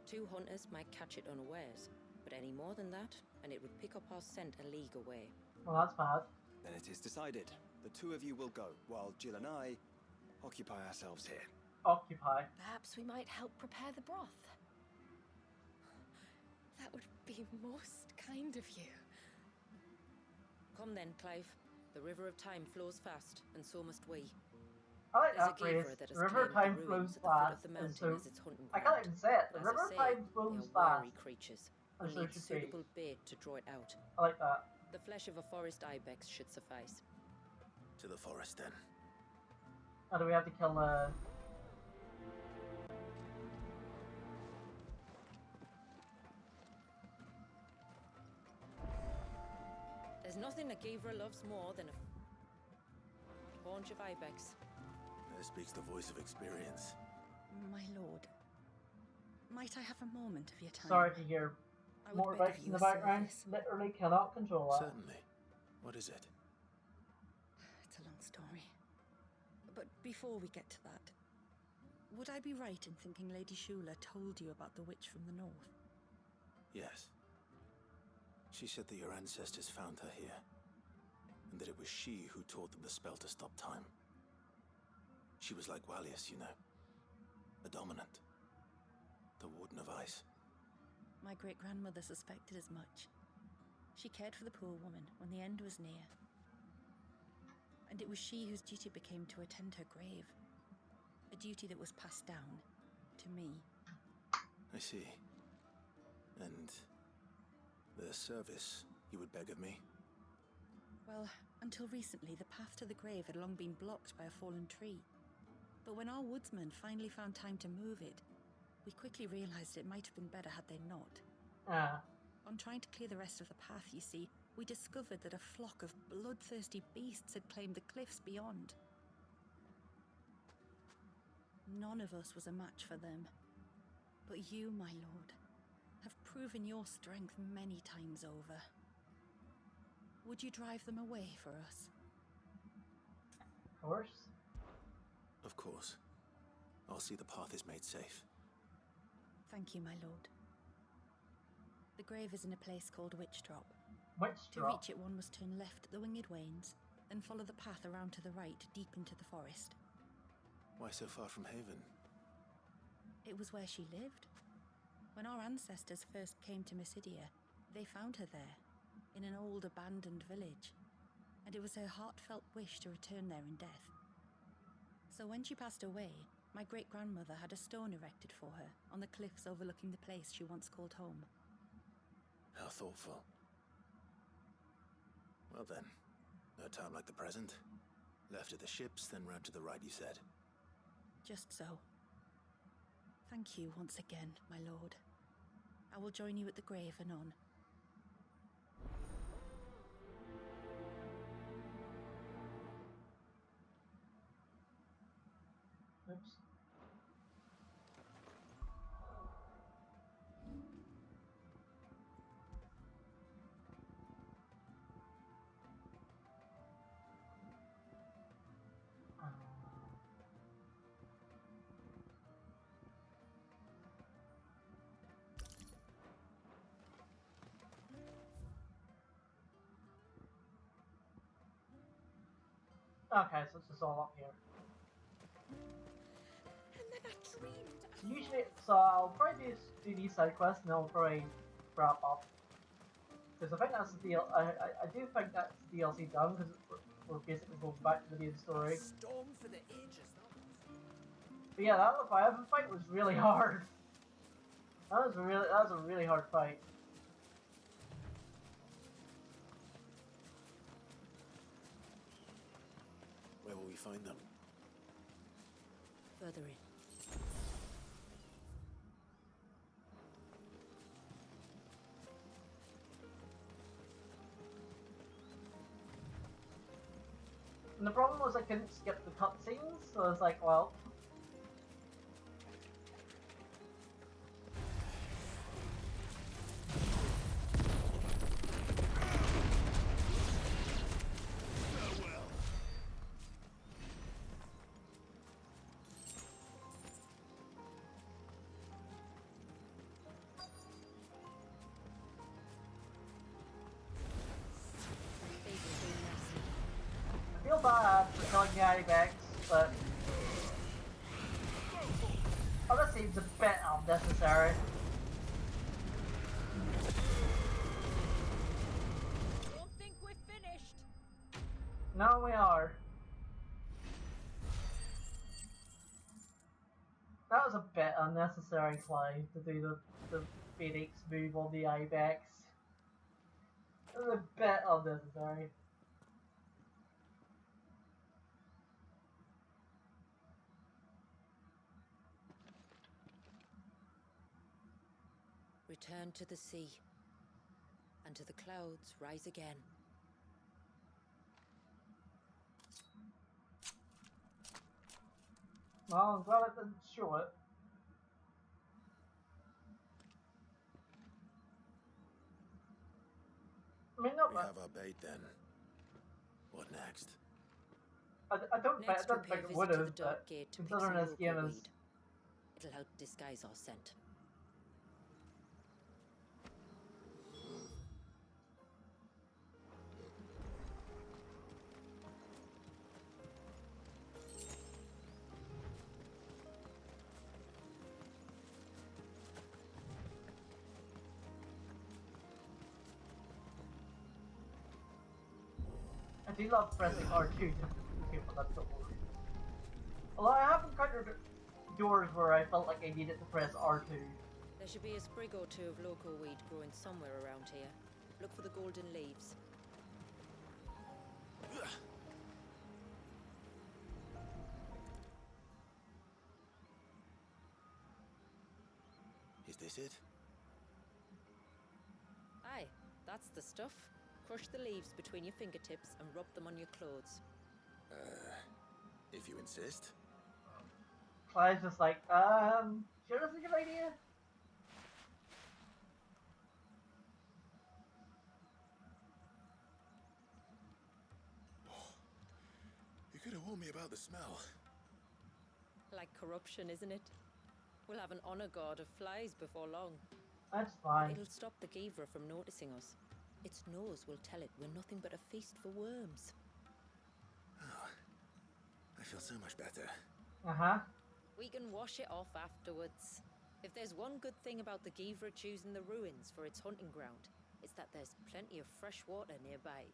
S13: 2 hunters might catch it unawares, but any more than that, and it would pick up our scent a league away.
S1: well, that's bad.
S10: Then it is decided. The 2 of you will go, while Jill and I occupy ourselves here.
S1: Occupy.
S8: Perhaps we might help prepare the broth. That would be most kind of you.
S13: Come then, Clive. The river of time flows fast, and so must we.
S1: I like
S3: There's
S1: that
S3: a gaver
S1: phrase.
S3: that
S1: The
S3: has
S1: river
S3: claimed
S1: time
S3: the
S1: flows
S3: ruins at the foot of
S1: fast,
S3: the
S1: and
S3: mountain
S1: so
S3: as its hunting
S1: I
S3: ground.
S1: can't even say it. The
S3: As
S1: river
S3: I say,
S1: time
S3: they
S1: flows
S3: are
S1: fast.
S3: wary creatures.
S1: And
S3: We'll
S1: so
S3: need
S1: should
S3: suitable
S1: we.
S3: bait to draw it out.
S1: I like that.
S3: The flesh of a forest ibex should suffice.
S2: To the forest then.
S1: How do we have to kill
S3: There's nothing a gaver loves more than a haunch of ibex.
S2: There speaks the voice of experience.
S14: My lord, might I have a moment of your time?
S1: Sorry to hear more voices in the background. Literally cannot control that.
S2: Certainly. What is it?
S14: It's a long story. But before we get to that, would I be right in thinking Lady Shula told you about the witch from the north?
S2: Yes. She said that your ancestors found her here, and that it was she who taught them the spell to stop time. She was like Walius, you know. A dominant. The Warden of Ice.
S14: My great-grandmother suspected as much. She cared for the poor woman when the end was near. And it was she whose duty became to attend her grave. A duty that was passed down to me.
S2: I see. And the service you would beg of me?
S14: Well, until recently, the path to the grave had long been blocked by a fallen tree. But when our woodsmen finally found time to move it, we quickly realized it might have been better had they not. On trying to clear the rest of the path, you see, we discovered that a flock of bloodthirsty beasts had claimed the cliffs beyond. None of us was a match for them. But you, my lord, have proven your strength many times over. Would you drive them away for us?
S1: Of course.
S2: Of course. I'll see the path is made safe.
S14: Thank you, my lord. The grave is in a place called Witch Drop. To reach it, one must turn left at the Winged Wains, then follow the path around to the right, deep into the forest.
S2: Why so far from Haven?
S14: It was where she lived. When our ancestors first came to Mysidia, they found her there, in an old abandoned village, and it was her heartfelt wish to return there in death. So when she passed away, my great-grandmother had a stone erected for her on the cliffs overlooking the place she once called home.
S2: How thoughtful. Well then, no time like the present. Left at the ships, then round to the right, you said.
S14: Just so. Thank you once again, my lord. I will join you at the grave anon.
S1: Oops. Okay, so it's just all up here. Usually, so I'll probably do these side quests and then I'll probably wrap up. Because I think that's the deal. I do think that's the DLC done because we're basically going back to the main story.
S11: Storm for the ages.
S1: But yeah, that fight was really hard. That was a really hard fight.
S2: Where will we find them?
S3: Further in.
S1: And the problem was I couldn't skip the cutscenes, so I was like, well. I feel bad for killing the Ibex, but that seems a bit unnecessary.
S3: Don't think we're finished.
S1: No, we are. That was a bit unnecessary, Clay, to do the Phoenix move on the Ibex. It was a bit unnecessary.
S13: Return to the sea, and to the clouds rise again.
S1: Well, I'm glad it didn't show it. I mean, not
S2: we have our bait then. What next?
S1: I don't
S13: Next, we
S1: think
S13: pay
S1: it
S13: a
S1: would
S13: visit to
S1: have,
S13: the
S1: but
S13: Dark Gate to pick
S1: considering
S13: some
S1: this game
S13: local
S1: is...
S13: weed. It'll help disguise our scent.
S1: I do love pressing R2 to open that door. Although I have encountered doors where I felt like I needed to press R2.
S13: There should be a sprig or two of local weed growing somewhere around here. Look for the golden leaves.
S2: Is this it?
S13: Aye, that's the stuff. Crush the leaves between your fingertips and rub them on your clothes.
S2: If you insist.
S1: Clyde's just like, sure that's a good idea?
S2: You could have warned me about the smell.
S13: Like corruption, isn't it? We'll have an honor guard of flies before long.
S1: That's fine.
S13: It'll stop the Givra from noticing us. Its nose will tell it we're nothing but a feast for worms.
S2: Oh, I feel so much better.
S1: Uh-huh.
S13: We can wash it off afterwards. If there's one good thing about the Givra choosing the ruins for its hunting ground, it's that there's plenty of fresh water nearby.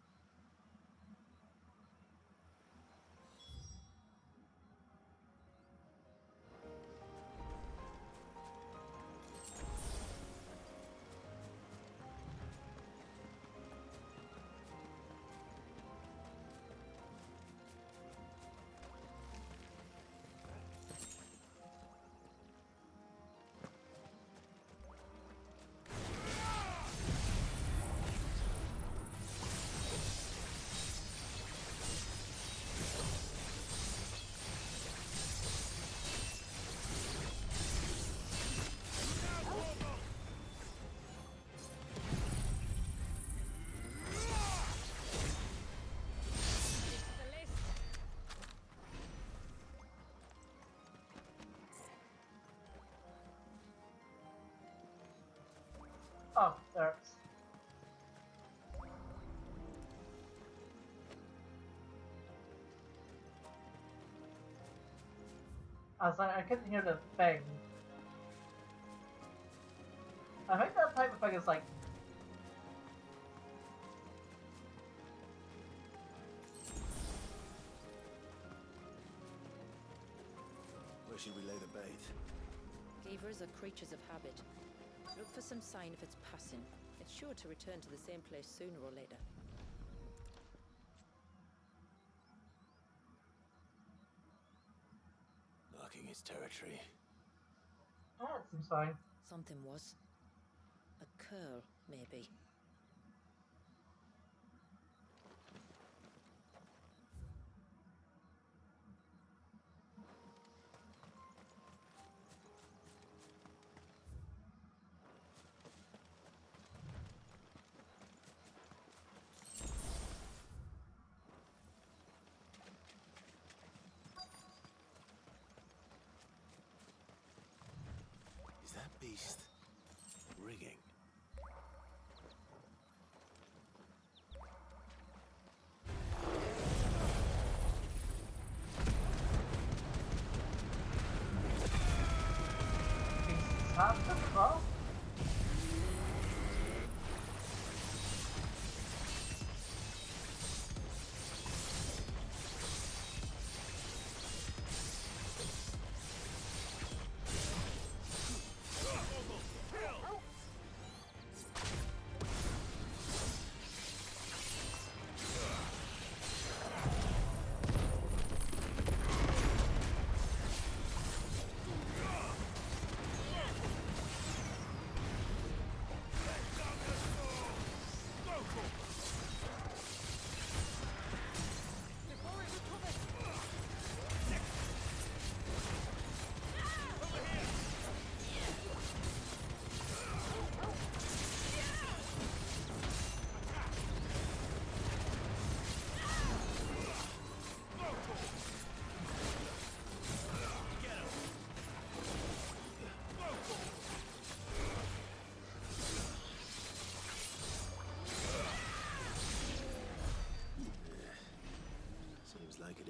S1: Oh, there it's... I was like, I couldn't hear the thing. I think that type of thing is like...
S2: Where should we lay the bait?
S13: Givras are creatures of habit. Look for some sign of its passing. It's sure to return to the same place sooner or later.
S2: Marking its territory.
S1: Ah, it seems fine.
S13: Something was. A curl, maybe.
S2: Is that beast rigging?
S1: Half the well?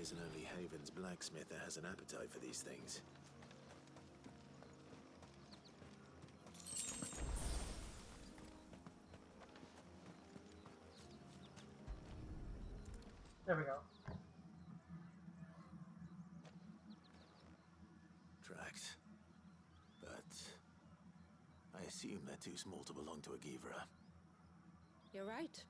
S2: isn't only Haven's blacksmith that has an appetite for these things.
S1: There we go.
S2: Tracks. But I assume they're too small to belong to a Givra.
S13: You're right.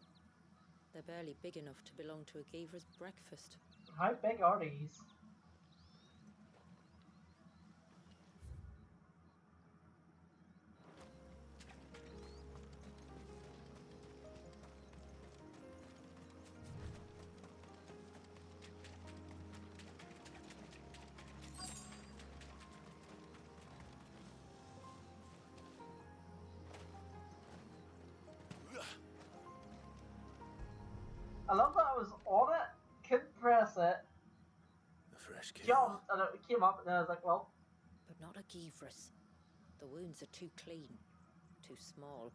S13: They're barely big enough to belong to a Givra's breakfast.
S1: How big are these? I love that I was on it, couldn't press it,
S2: A fresh kill.
S1: jumped, and it came up, and then I was like, well.
S13: But not a Givra's. The wounds are too clean, too small.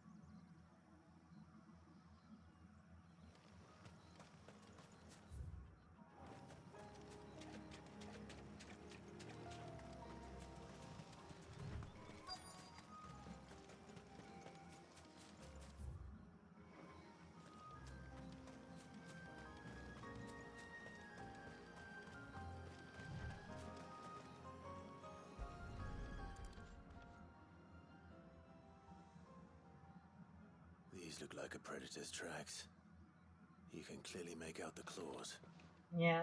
S2: These look like a predator's tracks. You can clearly make out the claws.
S1: Yeah.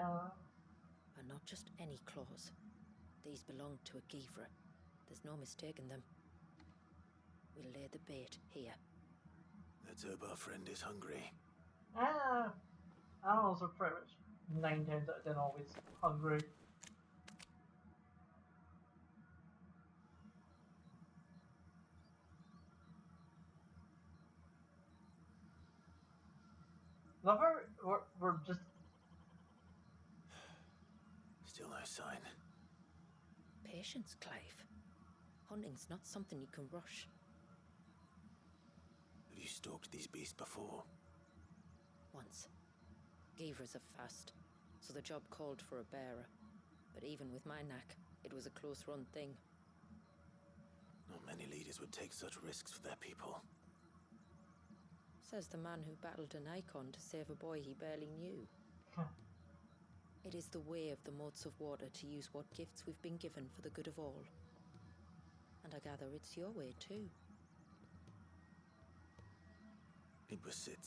S13: And not just any claws. These belong to a Givra. There's no mistaking them. We'll lay the bait here.
S2: Let's hope our friend is hungry.
S1: Animals are pretty much 9 times out of 10 always hungry. Love how we're just...
S2: Still no sign.
S13: Patience, Clive. Hunting's not something you can rush.
S2: Have you stalked these beasts before?
S13: Once. Givras are fast, so the job called for a bearer. But even with my knack, it was a close-run thing.
S2: Not many leaders would take such risks for their people.
S13: Says the man who battled an icon to save a boy he barely knew. It is the way of the moats of water to use what gifts we've been given for the good of all. And I gather it's your way too.
S2: It was Sid,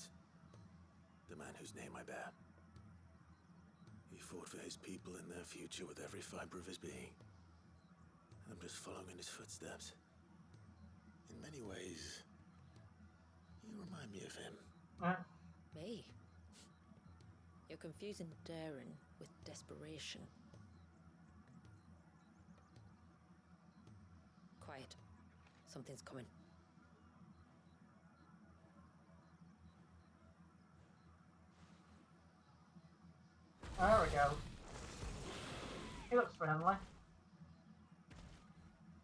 S2: the man whose name I bear. He fought for his people and their future with every fiber of his being. I'm just following in his footsteps. In many ways, you remind me of him.
S13: Me? You're confusing daring with desperation. Quiet. Something's coming.
S1: There we go. He looks friendly.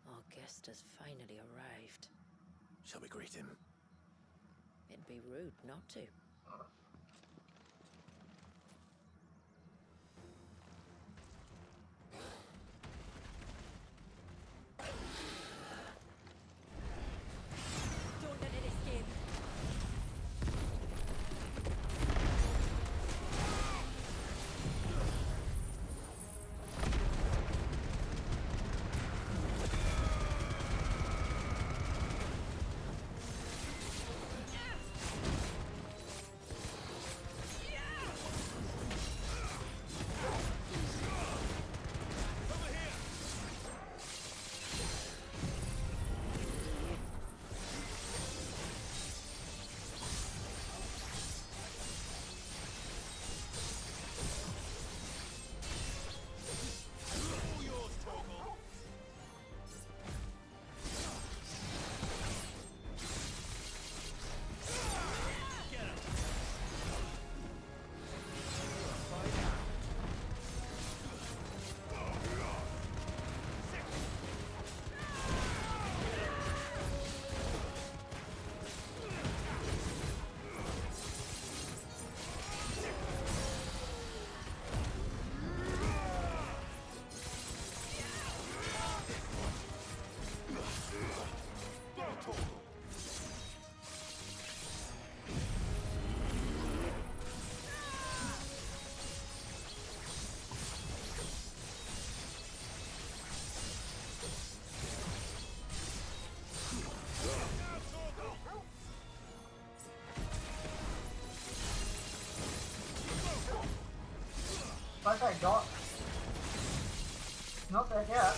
S13: Our guest has finally arrived.
S2: Shall we greet him?
S13: It'd be rude not to.
S3: Don't let it escape.
S1: Okay, got. Not dead yet.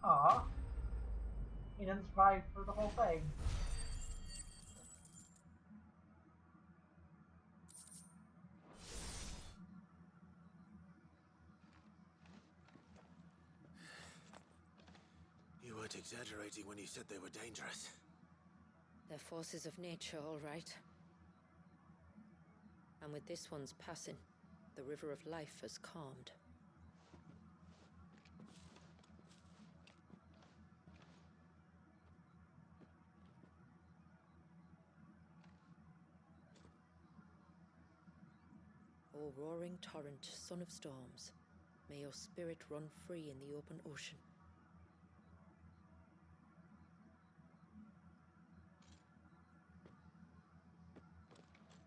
S1: Aw. He didn't survive for the whole thing.
S2: You weren't exaggerating when you said they were dangerous.
S13: They're forces of nature, all right. And with this one's passing, the river of life has calmed. O roaring torrent, son of storms, may your spirit run free in the open ocean.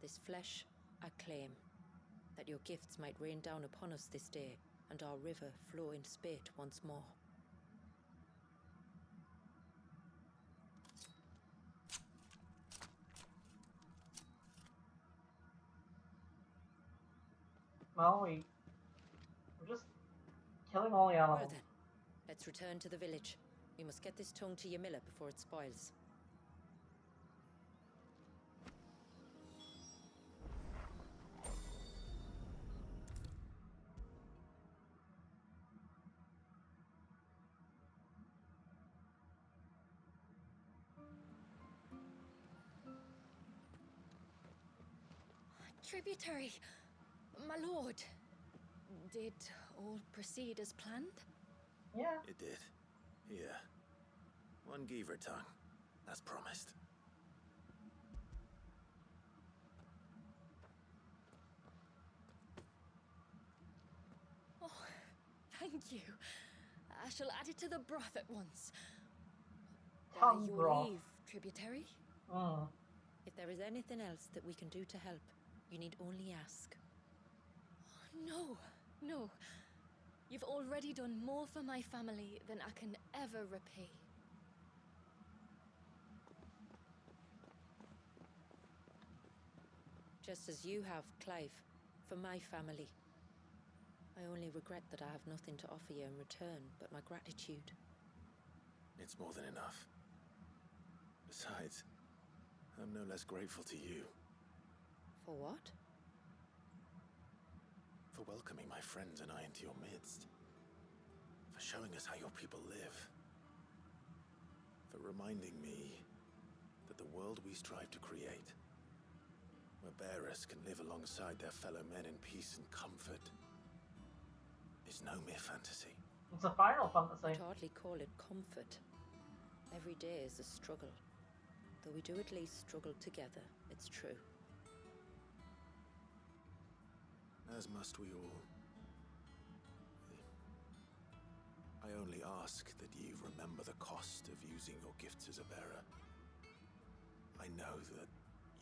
S13: This flesh I claim, that your gifts might rain down upon us this day, and our river flow in spate once more.
S1: Well, we're just killing all the animals.
S13: Well then, let's return to the village. We must get this tongue to Yamila before it spoils.
S8: Tributary, my lord. Did all proceed as planned?
S1: Yeah.
S2: It did. Here. One Geaver tongue, as promised.
S8: Oh, thank you. I shall add it to the broth at once. By
S1: Tongue
S8: your
S1: broth.
S8: leave, tributary.
S13: If there is anything else that we can do to help, you need only ask.
S8: No, no. You've already done more for my family than I can ever repay.
S13: Just as you have, Clive, for my family. I only regret that I have nothing to offer you in return but my gratitude.
S2: It's more than enough. Besides, I'm no less grateful to you.
S13: For what?
S2: For welcoming my friends and I into your midst. For showing us how your people live. For reminding me that the world we strive to create, where bearers can live alongside their fellow men in peace and comfort, is no mere fantasy.
S1: It's a Final Fantasy.
S13: I'd hardly call it comfort. Every day is a struggle. Though we do at least struggle together, it's true.
S2: As must we all. I only ask that you remember the cost of using your gifts as a bearer. I know that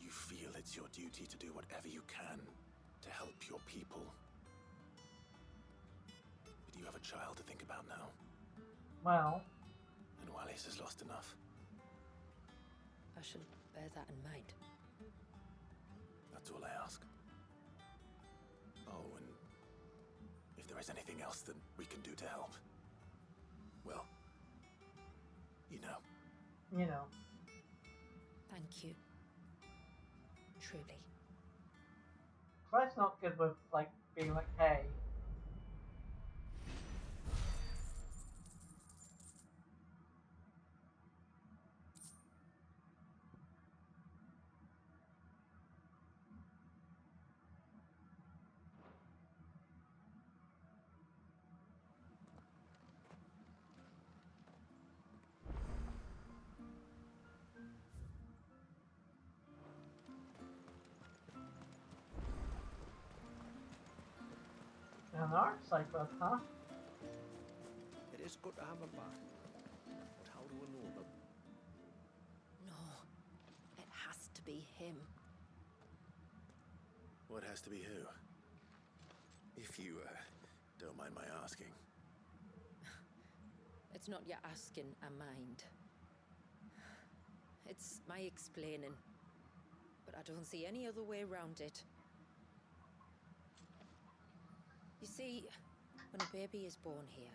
S2: you feel it's your duty to do whatever you can to help your people. But you have a child to think about now.
S1: Well.
S2: And Wallis has lost enough.
S13: I shall bear that in mind.
S2: That's all I ask. Oh, and if there is anything else that we can do to help, well, you know.
S1: You know.
S13: Thank you. Truly.
S1: Clive's not good with, like, being like, hey. An art cyclist, huh?
S11: It's good to have them back. But how do we know them?
S3: No, it has to be him.
S2: What has to be who? If you, don't mind my asking.
S13: It's not your asking I mind. It's my explaining. But I don't see any other way around it. You see, when a baby is born here,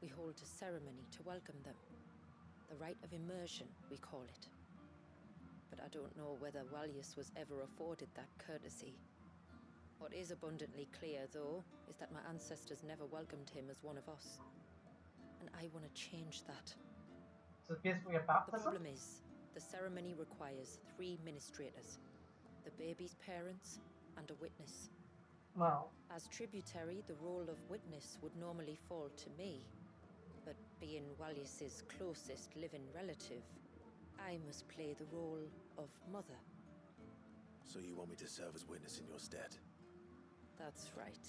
S13: we hold a ceremony to welcome them. The rite of immersion, we call it. But I don't know whether Walius was ever afforded that courtesy. What is abundantly clear, though, is that my ancestors never welcomed him as one of us. And I want to change that.
S1: So it's basically a
S13: The
S1: baptism?
S13: problem is, the ceremony requires 3 ministrators. The baby's parents and a witness.
S1: Well,
S13: As tributary, the role of witness would normally fall to me. But being Walius's closest living relative, I must play the role of mother.
S2: So you want me to serve as witness in your stead?
S13: That's right.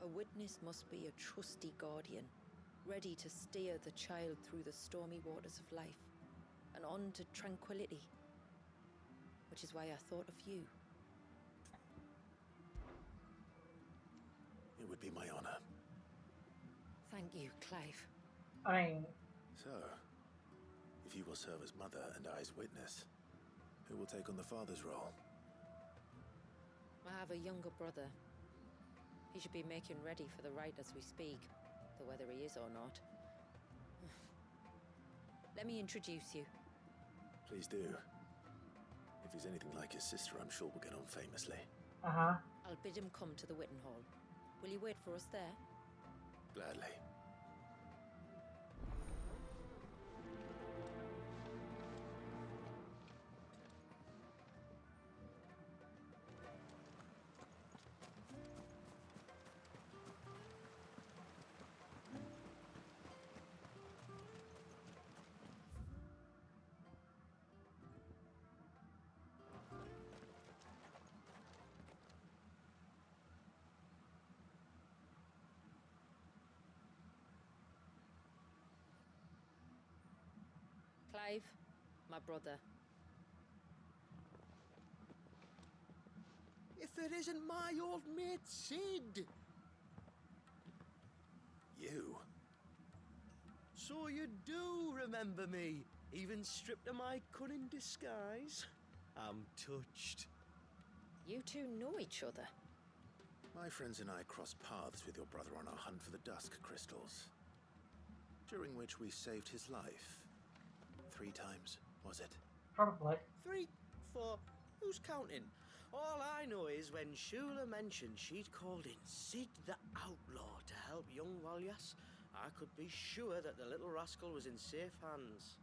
S13: A witness must be a trusty guardian, ready to steer the child through the stormy waters of life and on to tranquility. Which is why I thought of you.
S2: It would be my honor.
S13: Thank you, Clive.
S1: I mean...
S2: So, if you will serve as mother and I as witness, who will take on the father's role?
S13: I have a younger brother. He should be making ready for the rite as we speak, though whether he is or not. Let me introduce you.
S2: Please do. If he's anything like his sister, I'm sure we'll get on famously.
S1: Uh-huh.
S13: I'll bid him come to the Witten Hall. Will you wait for us there?
S2: Gladly.
S13: Clive, my brother.
S11: If it isn't my old mate Sid!
S2: You?
S11: So you do remember me, even stripped of my cunning disguise? I'm touched.
S13: You two know each other.
S2: My friends and I crossed paths with your brother on our hunt for the Dusk Crystals, during which we saved his life. 3 times, was it?
S1: Probably.
S11: 3, 4, who's counting? All I know is when Shula mentioned she'd called in Sid the Outlaw to help young Walyas, I could be sure that the little rascal was in safe hands.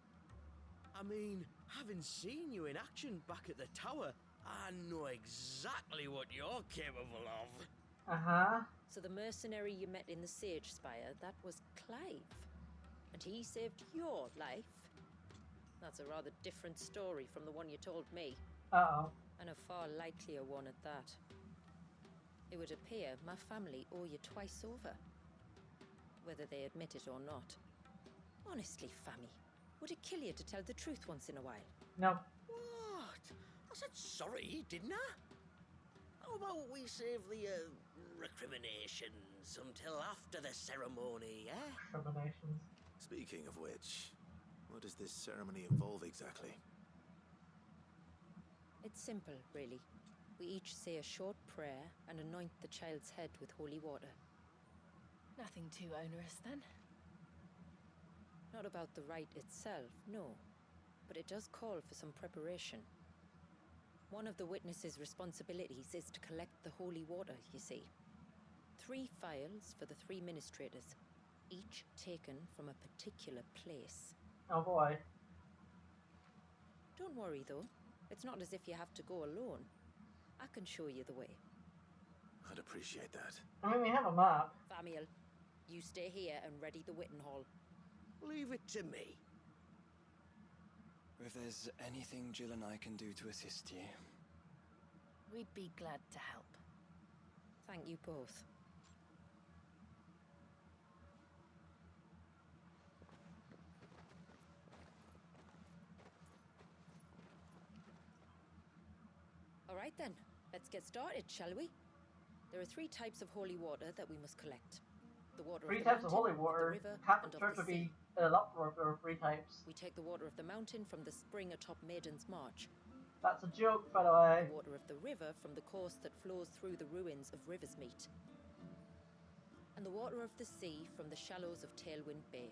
S11: I mean, having seen you in action back at the tower, I know exactly what you're capable of.
S1: Uh-huh.
S13: So the mercenary you met in the Sage Spire, that was Clive. And he saved your life. That's a rather different story from the one you told me.
S1: Uh-oh.
S13: And a far likelier one at that. It would appear my family owe you twice over. Whether they admit it or not. Honestly, Fammy, would it kill you to tell the truth once in a while?
S1: No.
S11: What? I said sorry, didn't I? How about we save the, recriminations until after the ceremony, eh?
S1: Recriminations.
S2: Speaking of which, what does this ceremony involve exactly?
S13: It's simple, really. We each say a short prayer and anoint the child's head with holy water.
S8: Nothing too onerous, then.
S13: Not about the rite itself, no. But it does call for some preparation. One of the witness's responsibilities is to collect the holy water, you see. 3 phials for the 3 ministrators, each taken from a particular place.
S1: Oh boy.
S13: Don't worry, though. It's not as if you have to go alone. I can show you the way.
S2: I'd appreciate that.
S1: I mean, we have a map.
S13: Famiel, you stay here and ready the Witten Hall.
S11: Leave it to me.
S10: If there's anything Jill and I can do to assist you...
S8: We'd be glad to help.
S13: Thank you both. Right then, let's get started, shall we? There are 3 types of holy water that we must collect. The water
S1: 3
S13: of the
S1: types of
S13: mountain,
S1: holy
S13: of
S1: water.
S13: the river,
S1: Catholic
S13: and of
S1: Church
S13: the
S1: would
S13: sea.
S1: be an uproar. There are 3 types.
S13: We take the water of the mountain from the spring atop Maiden's March.
S1: That's a joke, by the way.
S13: The water of the river from the course that flows through the ruins of Riversmeet. And the water of the sea from the shallows of Tailwind Bay.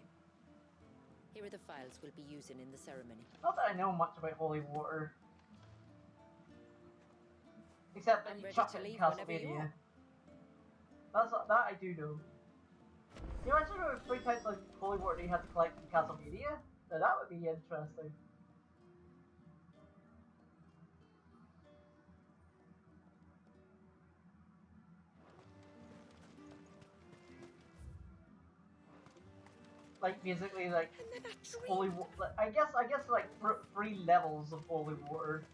S13: Here are the files we'll be using in the ceremony.
S1: Not that I know much about holy water. Except that
S13: I'm
S1: you
S13: ready
S1: chuck
S13: to
S1: it in
S13: leave whenever you
S1: Castlevania.
S13: are.
S1: That I do know. You mentioned there were 3 types of holy water you had to collect in Castlevania? Now that would be interesting. Like basically like holy water. I guess like 3 levels of holy water.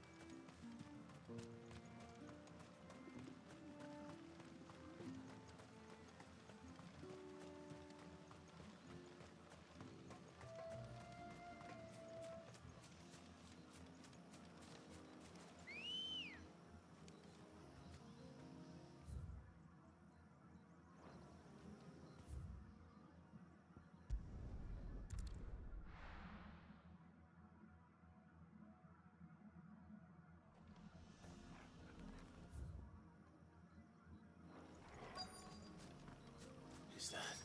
S2: Is that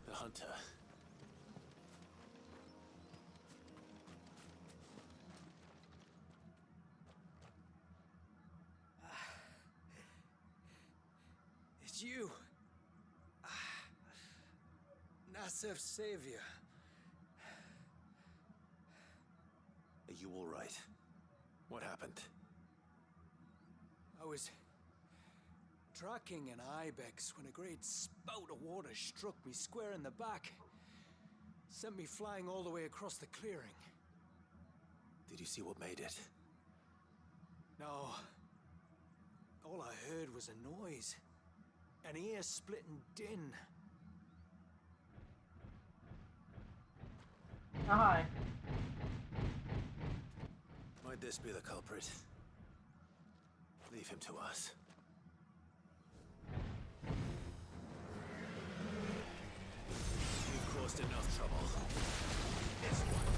S2: the hunter?
S5: It's you. Nasef's savior.
S2: Are you all right? What happened?
S5: I was tracking an ibex when a great spout of water struck me square in the back. Sent me flying all the way across the clearing.
S2: Did you see what made it?
S5: No. All I heard was a noise. An ear-splitting din.
S1: Hi.
S2: Might this be the culprit? Leave him to us. We've caused enough trouble. This one.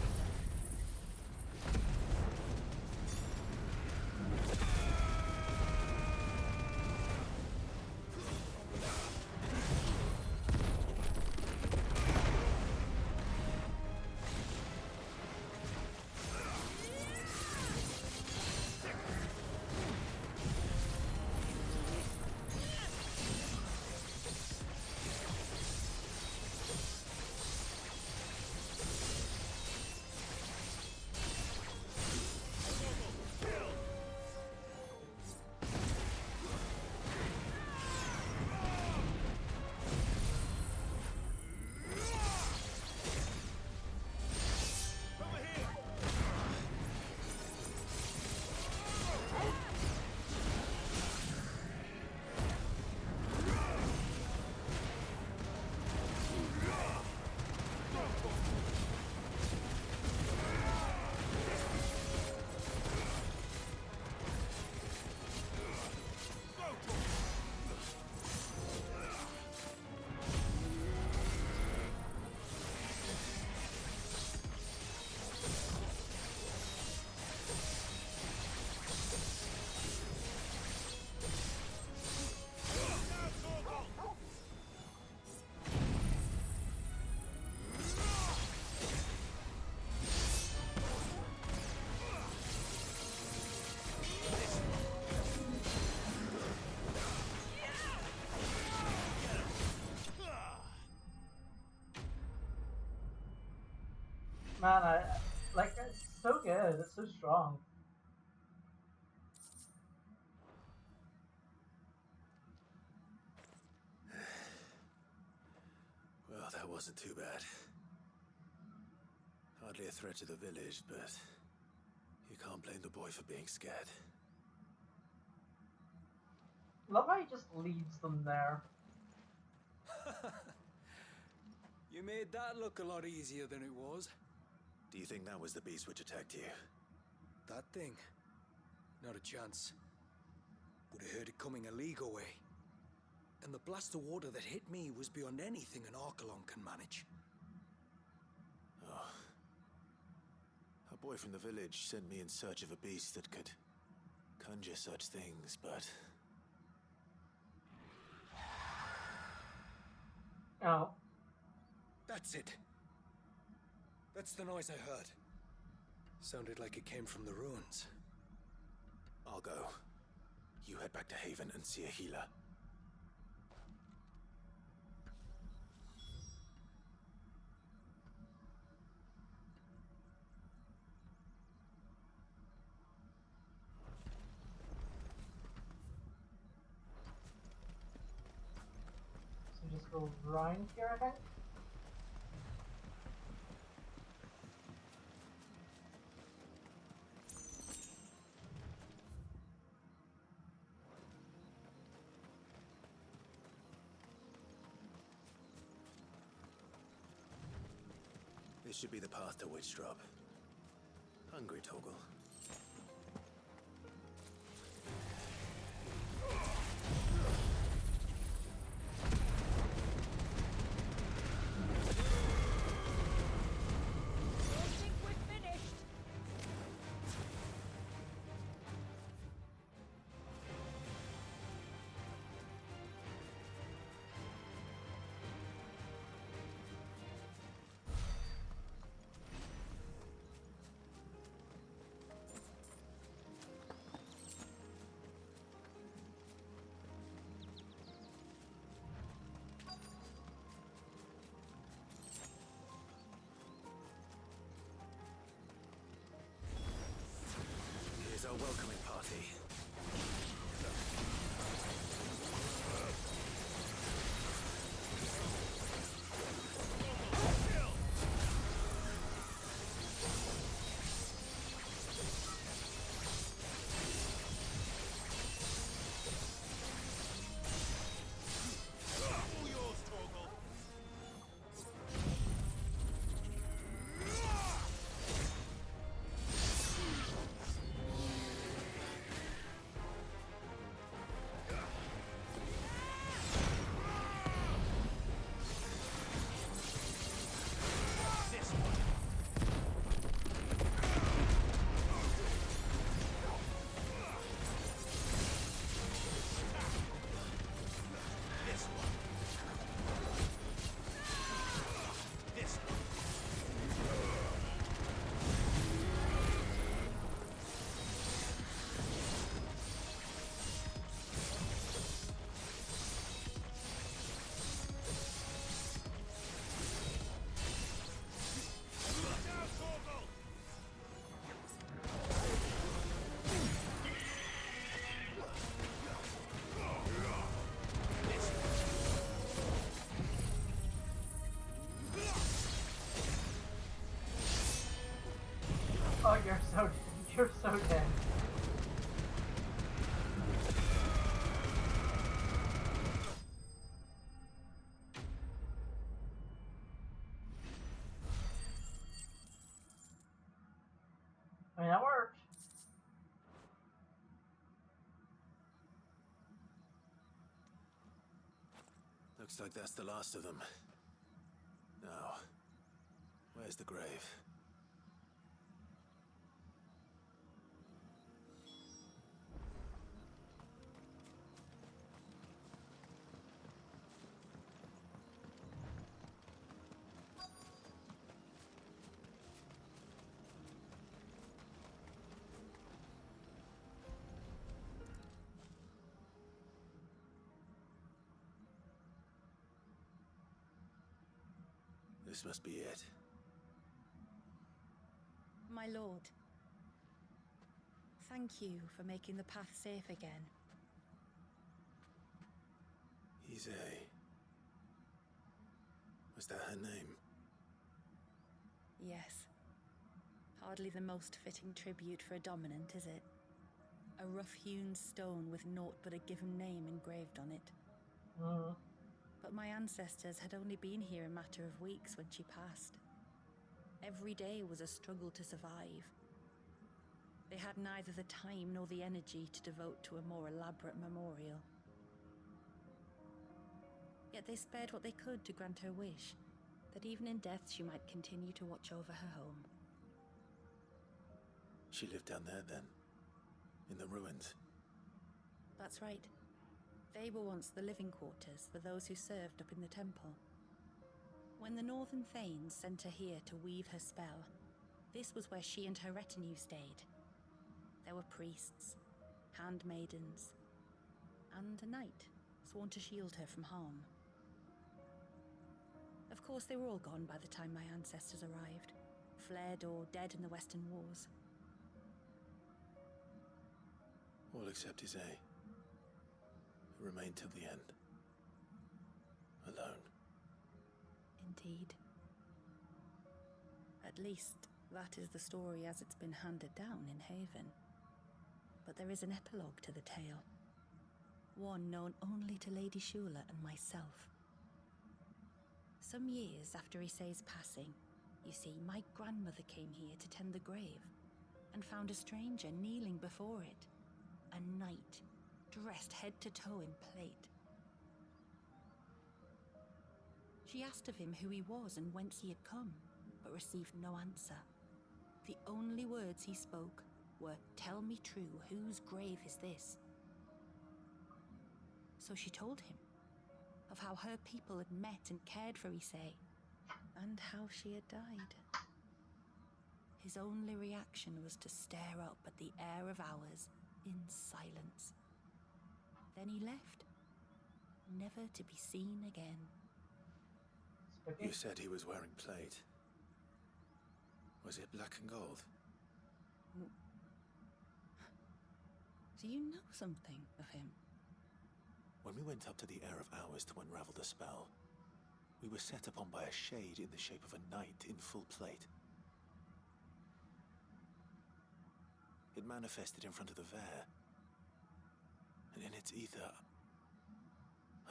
S1: Man, it's so good, it's so strong.
S2: Well, that wasn't too bad. Hardly a threat to the village, but you can't blame the boy for being scared.
S1: Love how he just leaves them there.
S5: You made that look a lot easier than it was.
S2: Do you think that was the beast which attacked you?
S5: That thing? Not a chance. Would have heard it coming a league away. And the blast of water that hit me was beyond anything an Archelon can manage.
S2: Oh. A boy from the village sent me in search of a beast that could conjure such things, but...
S1: Oh.
S5: That's it. That's the noise I heard. Sounded like it came from the ruins.
S2: I'll go. You head back to Haven and see a healer.
S1: So just go round here, I think.
S2: This should be the path to Witchdrop. Hungry, Toggle? Here's our welcoming party.
S1: Oh, you're so dead. I mean, that worked.
S2: Looks like that's the last of them. Now, where's the grave? This must be it.
S14: My lord, thank you for making the path safe again.
S2: Ize. Was that her name?
S14: Yes. Hardly the most fitting tribute for a dominant, is it? A rough-hewn stone with naught but a given name engraved on it. But my ancestors had only been here a matter of weeks when she passed. Every day was a struggle to survive. They had neither the time nor the energy to devote to a more elaborate memorial. Yet they spared what they could to grant her wish, that even in death she might continue to watch over her home.
S2: She lived down there then, in the ruins.
S14: That's right. They were once the living quarters for those who served up in the temple. When the Northern Thanes sent her here to weave her spell, this was where she and her retinue stayed. There were priests, handmaidens, and a knight sworn to shield her from harm. Of course, they were all gone by the time my ancestors arrived, fled or dead in the Western Wars.
S2: All except Isay, who remained till the end. Alone.
S14: Indeed. At least, that is the story as it's been handed down in Haven. But there is an epilogue to the tale. One known only to Lady Shula and myself. Some years after Isay's passing, you see, my grandmother came here to tend the grave and found a stranger kneeling before it. A knight, dressed head to toe in plate. She asked of him who he was and whence he had come, but received no answer. The only words he spoke were, "Tell me true, whose grave is this?" So she told him of how her people had met and cared for Isay, and how she had died. His only reaction was to stare up at the air of hours in silence. Then he left, never to be seen again.
S2: You said he was wearing plate. Was it black and gold?
S14: Do you know something of him?
S2: When we went up to the Air of Hours to unravel the spell, we were set upon by a shade in the shape of a knight in full plate. It manifested in front of the Vare, and in its ether,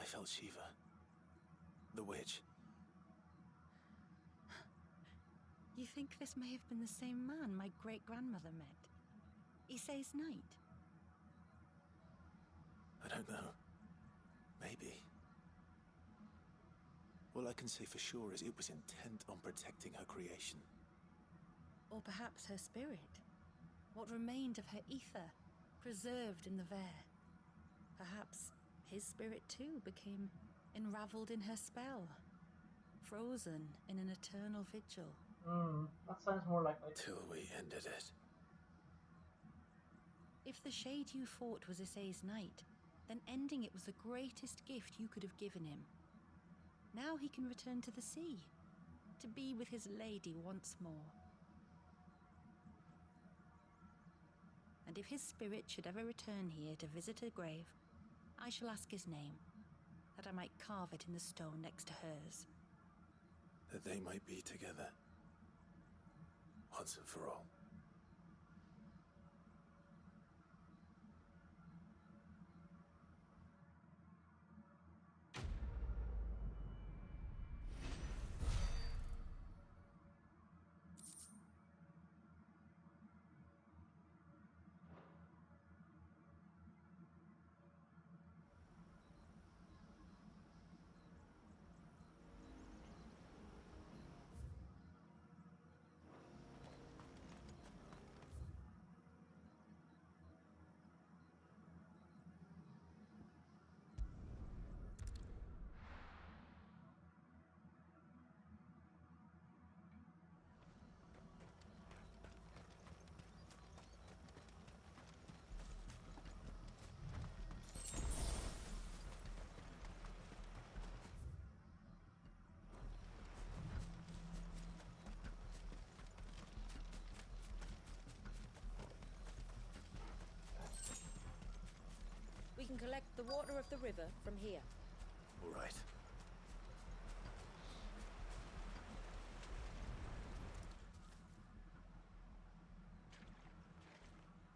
S2: I felt Shiva, the witch.
S14: You think this may have been the same man my great-grandmother met? Isay's knight?
S2: I don't know. Maybe. All I can say for sure is it was intent on protecting her creation.
S14: Or perhaps her spirit? What remained of her ether, preserved in the Vare? Perhaps his spirit too became enraveled in her spell, frozen in an eternal vigil.
S1: That sounds more likely.
S2: Till we ended it.
S14: If the shade you fought was Isay's knight, then ending it was the greatest gift you could have given him. Now he can return to the sea, to be with his lady once more. And if his spirit should ever return here to visit her grave, I shall ask his name, that I might carve it in the stone next to hers.
S2: That they might be together. Once and for all.
S3: We can collect the water of the river from here.
S2: All right.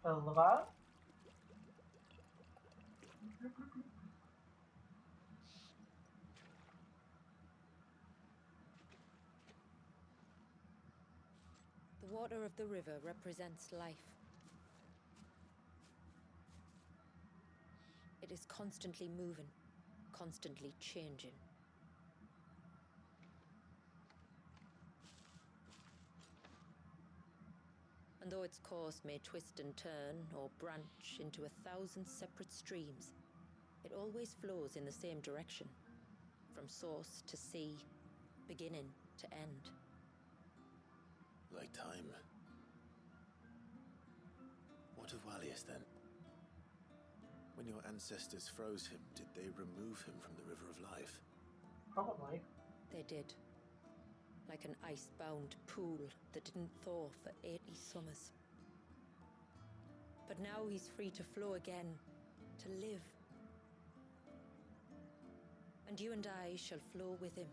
S1: Hello?
S3: The water of the river represents life.
S13: constantly moving, constantly changing. And though its course may twist and turn or branch into 1,000 separate streams, it always flows in the same direction, from source to sea, beginning to end.
S2: Like time. What of Wallius then? When your ancestors froze him, did they remove him from the River of Life?
S1: Probably.
S13: They did. Like an ice-bound pool that didn't thaw for 80 summers. But now he's free to flow again, to live. And you and I shall flow with him,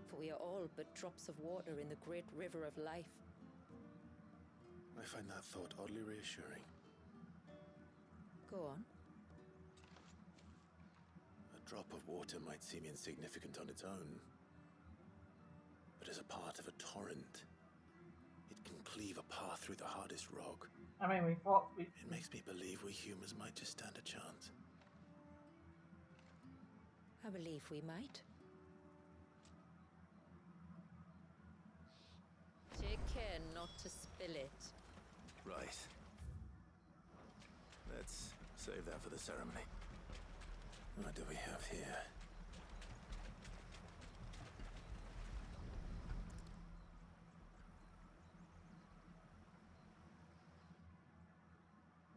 S13: for we are all but drops of water in the great river of life.
S2: I find that thought oddly reassuring.
S13: Go on.
S2: A drop of water might seem insignificant on its own, but as a part of a torrent, it can cleave a path through the hardest rock.
S1: I mean,
S2: It makes me believe we humans might just stand a chance.
S13: I believe we might. Take care not to spill it.
S2: Right. Let's save that for the ceremony. What do we have here?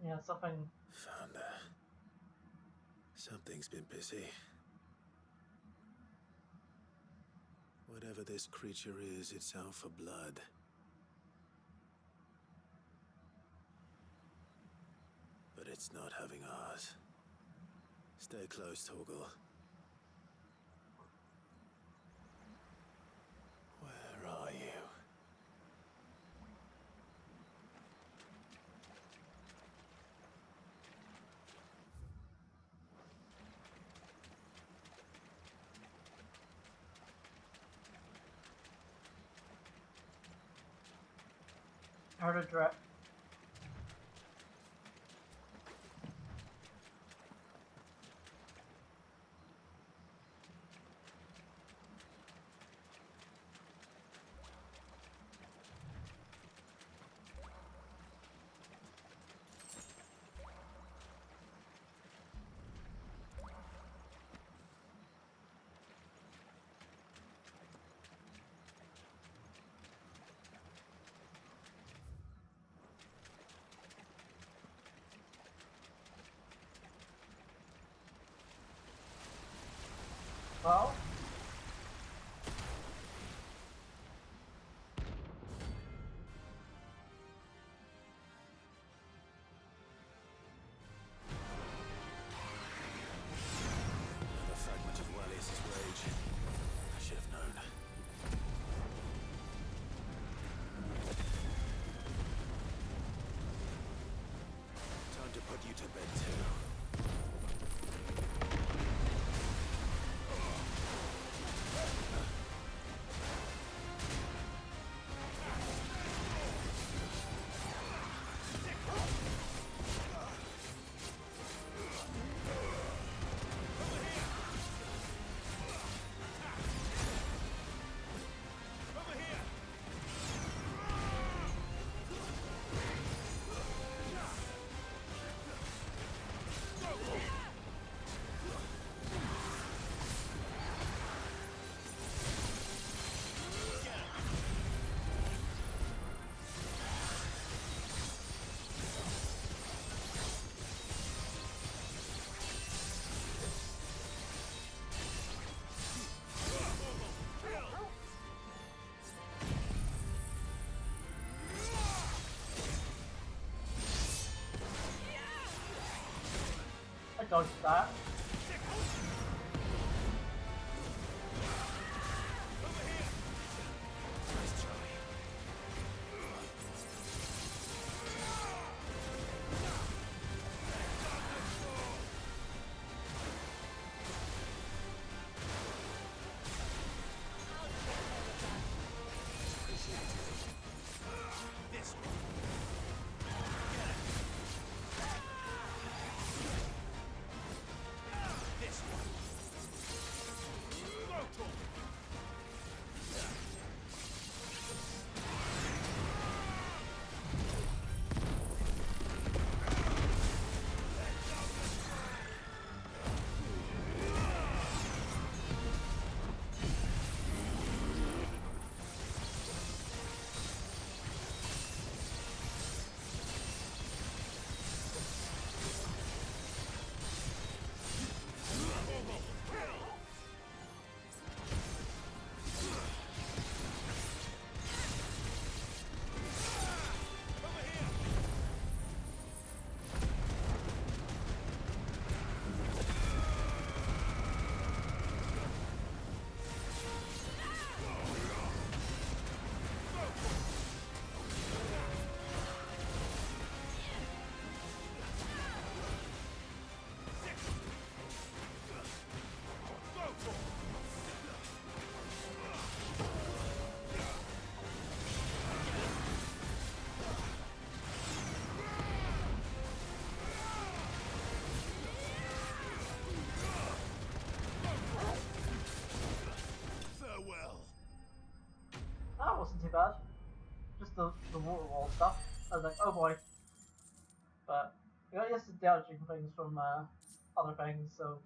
S1: Yeah, something.
S2: Found her. Something's been busy. Whatever this creature is, it's out for blood. But it's not having ours. Stay close, Torgal. Where are you?
S1: Heard a drip. Well,
S2: Another fragment of Wallius' rage. I should have known. Time to put you to bed too.
S1: I dodged that.
S2: Nice try. This one. Get it.
S1: bad. Just the water wall stuff. I was like, oh boy. But you got used to dodging things from other things, so.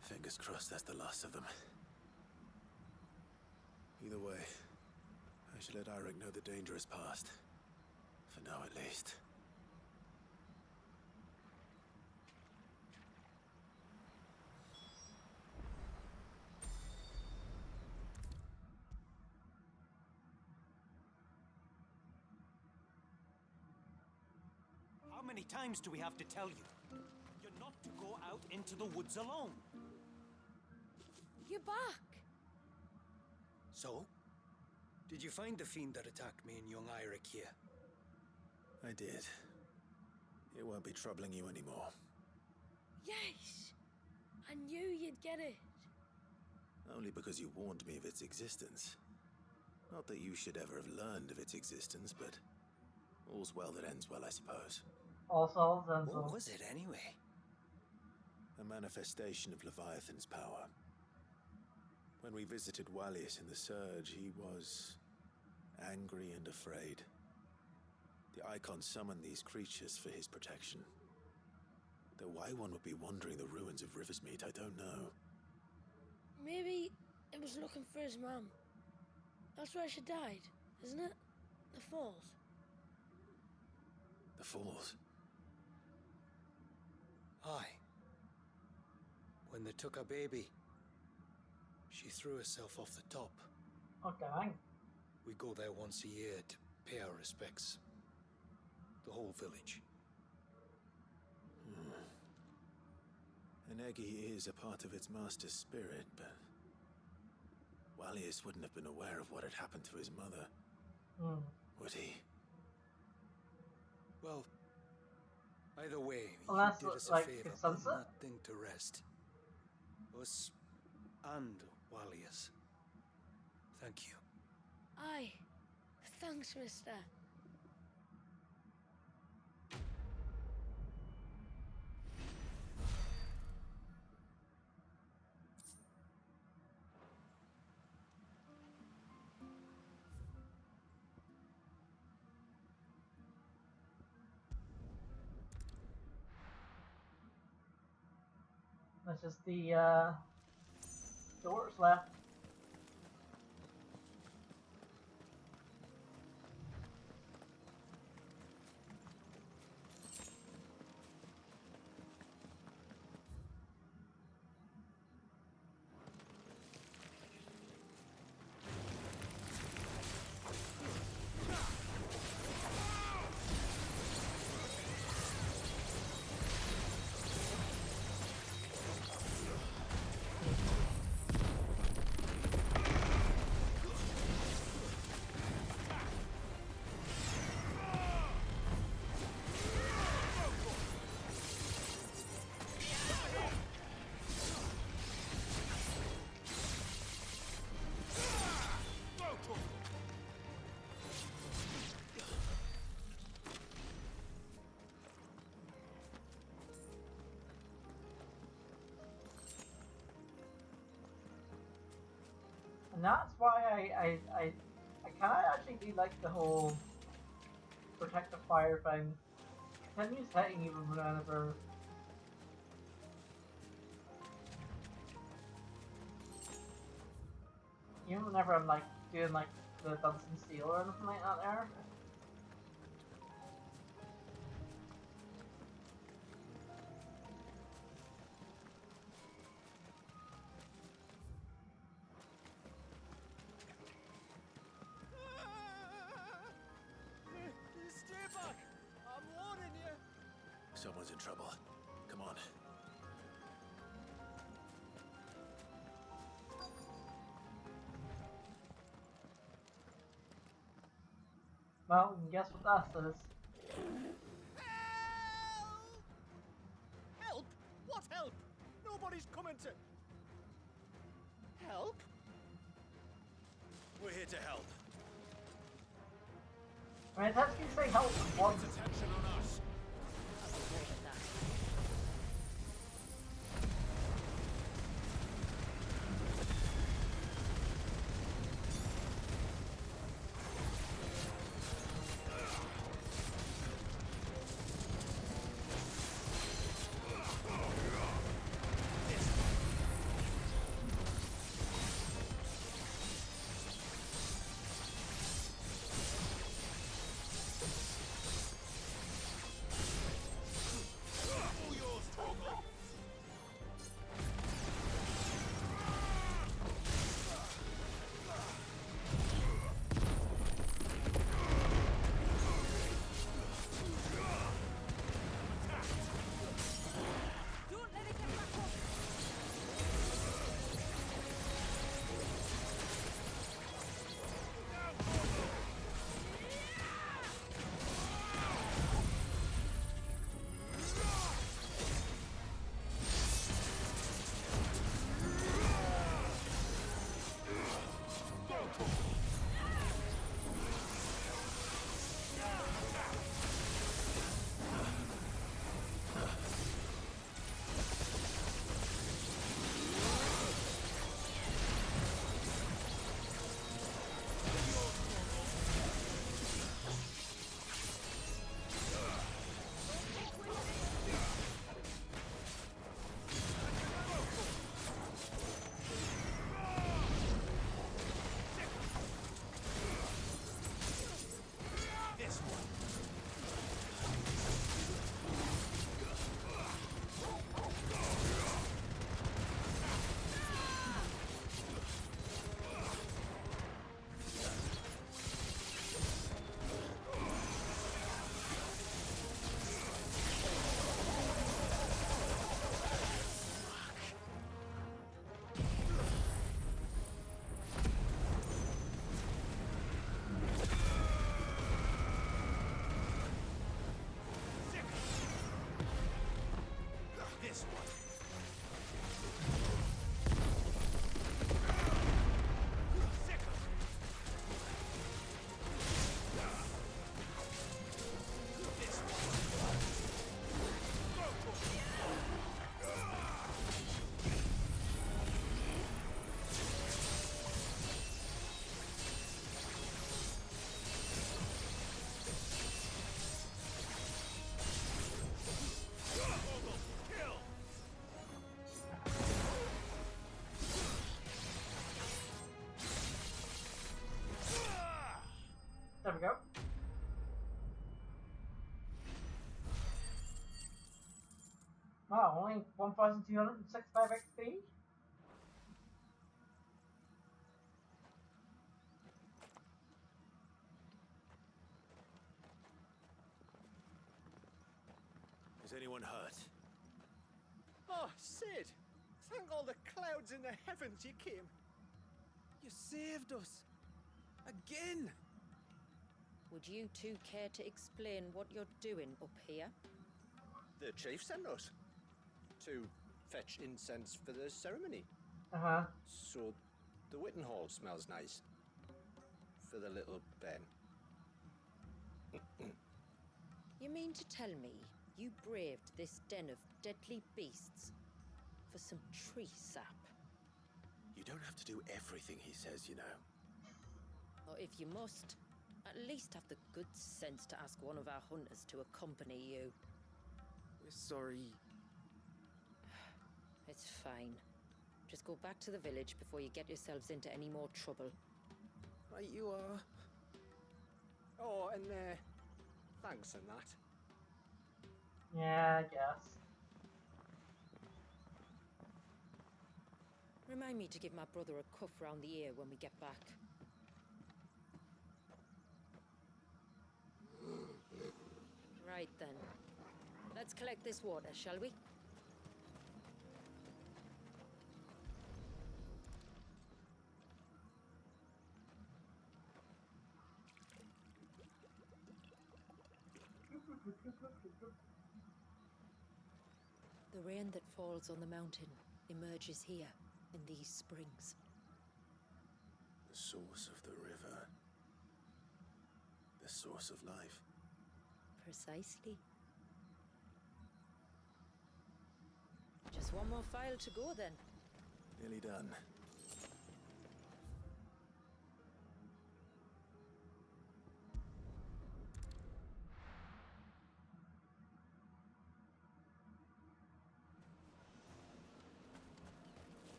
S2: Fingers crossed that's the last of them. Either way, I should let Eirik know the danger is past. For now, at least.
S5: How many times do we have to tell you? You're not to go out into the woods alone.
S12: You're back.
S5: So? Did you find the fiend that attacked me and young Eirik here?
S2: I did. It won't be troubling you anymore.
S12: Yes! I knew you'd get it.
S2: Only because you warned me of its existence. Not that you should ever have learned of its existence, but all's well that ends well, I suppose.
S1: Also, then
S5: what was it anyway?
S2: A manifestation of Leviathan's power. When we visited Wallius in the Surge, he was angry and afraid. The Icon summoned these creatures for his protection. Though why one would be wandering the ruins of Riversmeet, I don't know.
S12: Maybe it was looking for his mum. That's where she died, isn't it? The Falls.
S2: The Falls?
S5: Aye. When they took her baby, she threw herself off the top.
S1: Okay.
S5: We go there once a year to pay our respects. The whole village.
S2: An Eggy is a part of its master's spirit, but Wallius wouldn't have been aware of what had happened to his mother. Would he?
S5: Well, either way,
S1: well,
S5: you did us a
S1: like
S5: favor putting that thing to rest. Us and Wallius. Thank you.
S12: Aye. Thanks, mister.
S1: That's just the doors left. And that's why I kind of actually do like the whole protect the fire thing. Continues hitting even whenever. Even whenever I'm like doing like the Dunstan Steel or anything like that there.
S5: Stay back! I'm warning you!
S2: Someone's in trouble. Come on.
S1: Well, guess what that says?
S5: Help! What help? Nobody's coming to... Help?
S2: We're here to help.
S1: I mean, it's actually say help once.
S2: Attention on us.
S1: only 1,265 XP?
S2: Is anyone hurt?
S5: Oh, Sid! Thank all the clouds in the heavens you came. You saved us. Again!
S13: Would you two care to explain what you're doing up here?
S5: The chief sent us to fetch incense for the ceremony.
S1: Uh-huh.
S5: So the Witten Hall smells nice. For the little Ben.
S13: You mean to tell me you braved this den of deadly beasts for some tree sap?
S2: You don't have to do everything he says, you know.
S13: Or if you must, at least have the good sense to ask one of our hunters to accompany you.
S5: We're sorry.
S13: It's fine. Just go back to the village before you get yourselves into any more trouble.
S5: Right you are. Oh, and thanks and that.
S1: Yeah, I guess.
S13: Remind me to give my brother a cuff round the ear when we get back. Right then. Let's collect this water, shall we? The rain that falls on the mountain emerges here, in these springs.
S2: The source of the river. The source of life.
S13: Precisely. Just one more file to go then.
S2: Nearly done.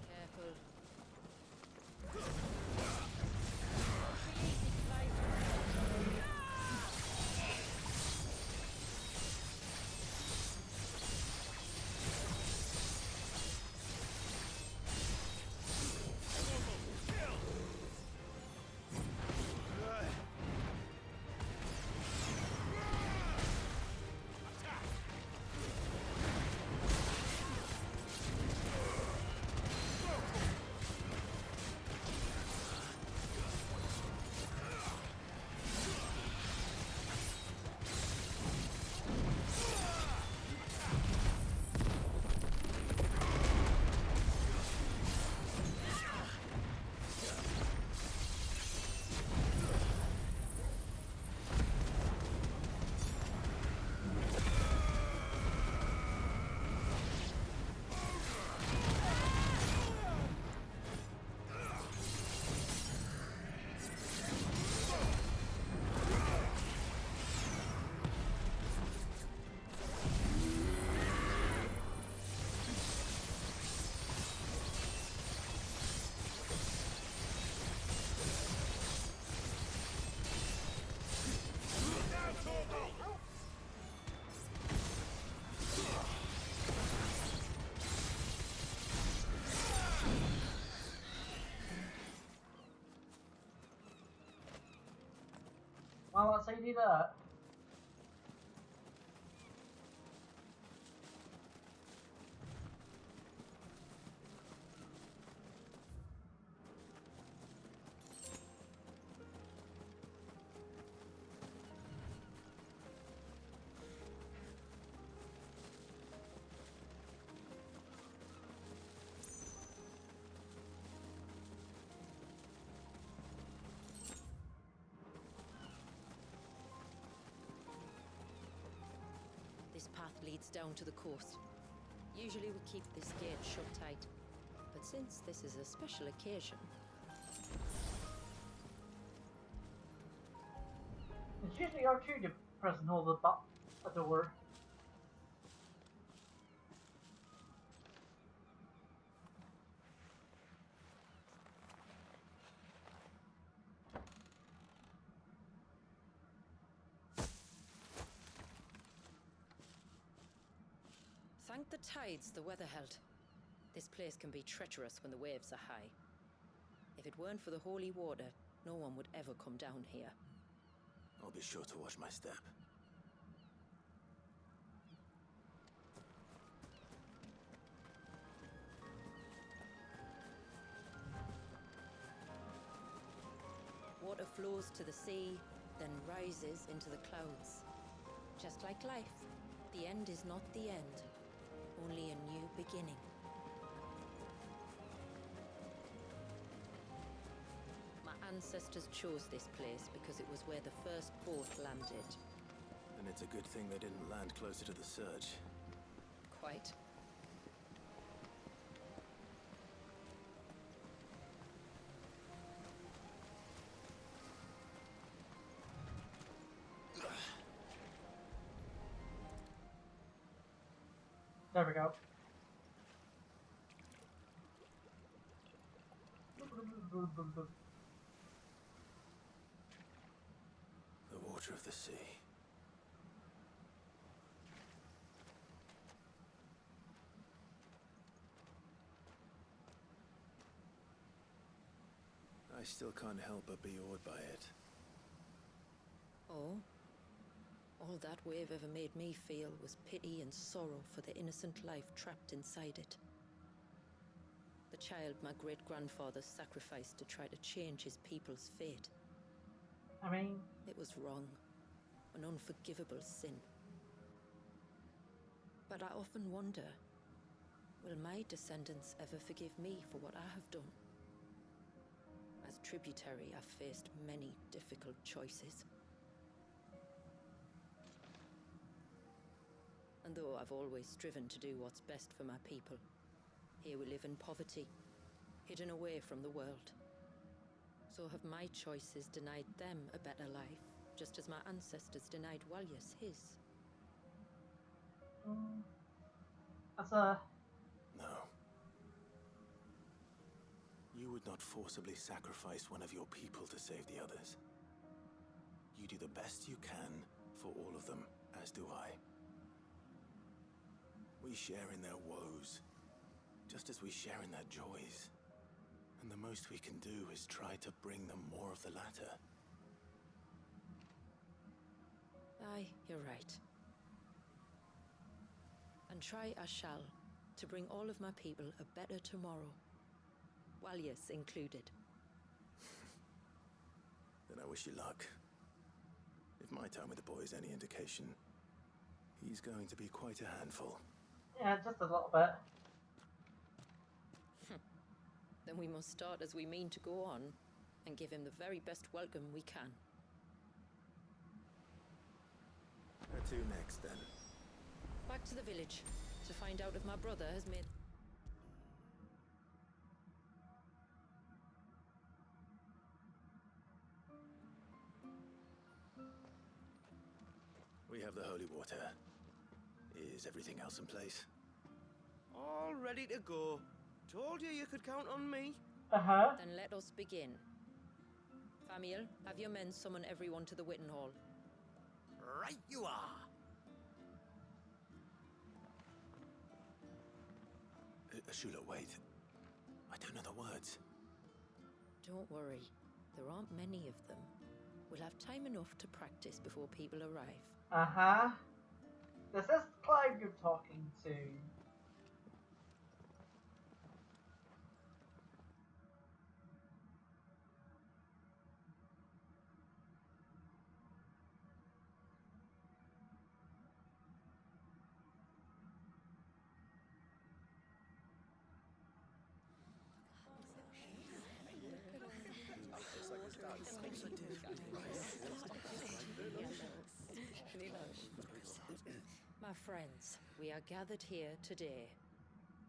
S13: Careful.
S1: Well, let's say you do that.
S13: This path leads down to the coast. Usually we keep this gate shut tight, but since this is a special occasion...
S1: It's usually R2 to press and hold the door.
S13: the tides the weather held. This place can be treacherous when the waves are high. If it weren't for the holy water, no one would ever come down here.
S2: I'll be sure to watch my step.
S13: Water flows to the sea, then rises into the clouds. Just like life, the end is not the end, only a new beginning. My ancestors chose this place because it was where the first boat landed.
S2: And it's a good thing they didn't land closer to the surge.
S13: Quite.
S1: There we go.
S2: The water of the sea. I still can't help but be awed by it.
S13: Oh? All that wave ever made me feel was pity and sorrow for the innocent life trapped inside it. The child my great-grandfather sacrificed to try to change his people's fate.
S1: I mean...
S13: It was wrong. An unforgivable sin. But I often wonder, will my descendants ever forgive me for what I have done? As tributary, I've faced many difficult choices. And though I've always striven to do what's best for my people, here we live in poverty, hidden away from the world. So have my choices denied them a better life, just as my ancestors denied Walyas his?
S1: That's a...
S2: No. You would not forcibly sacrifice one of your people to save the others. You do the best you can for all of them, as do I. We share in their woes, just as we share in their joys. And the most we can do is try to bring them more of the latter.
S13: Aye, you're right. And try I shall, to bring all of my people a better tomorrow. Walyas included.
S2: Then I wish you luck. If my time with the boy is any indication, he's going to be quite a handful.
S1: Yeah, just a little bit.
S13: Then we must start as we mean to go on, and give him the very best welcome we can.
S2: Where to next, then?
S13: Back to the village, to find out if my brother has made...
S2: We have the holy water. Is everything else in place?
S11: All ready to go. Told you could count on me.
S1: Uh-huh.
S13: Then let us begin. Famiel, have your men summon everyone to the Witten Hall.
S11: Right you are.
S2: Ashula, wait. I don't know the words.
S13: Don't worry. There aren't many of them. We'll have time enough to practice before people arrive.
S1: Uh-huh. This is Clive you're talking to.
S13: My friends, we are gathered here today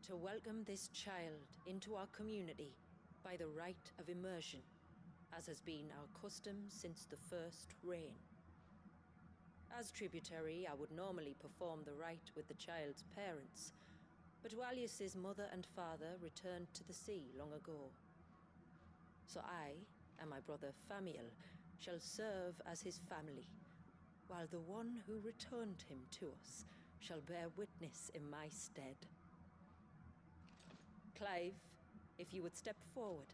S13: to welcome this child into our community by the rite of immersion, as has been our custom since the first reign. As tributary, I would normally perform the rite with the child's parents, but Walyas's mother and father returned to the sea long ago. So I and my brother Famiel shall serve as his family, while the one who returned him to us shall bear witness in my stead. Clive, if you would step forward.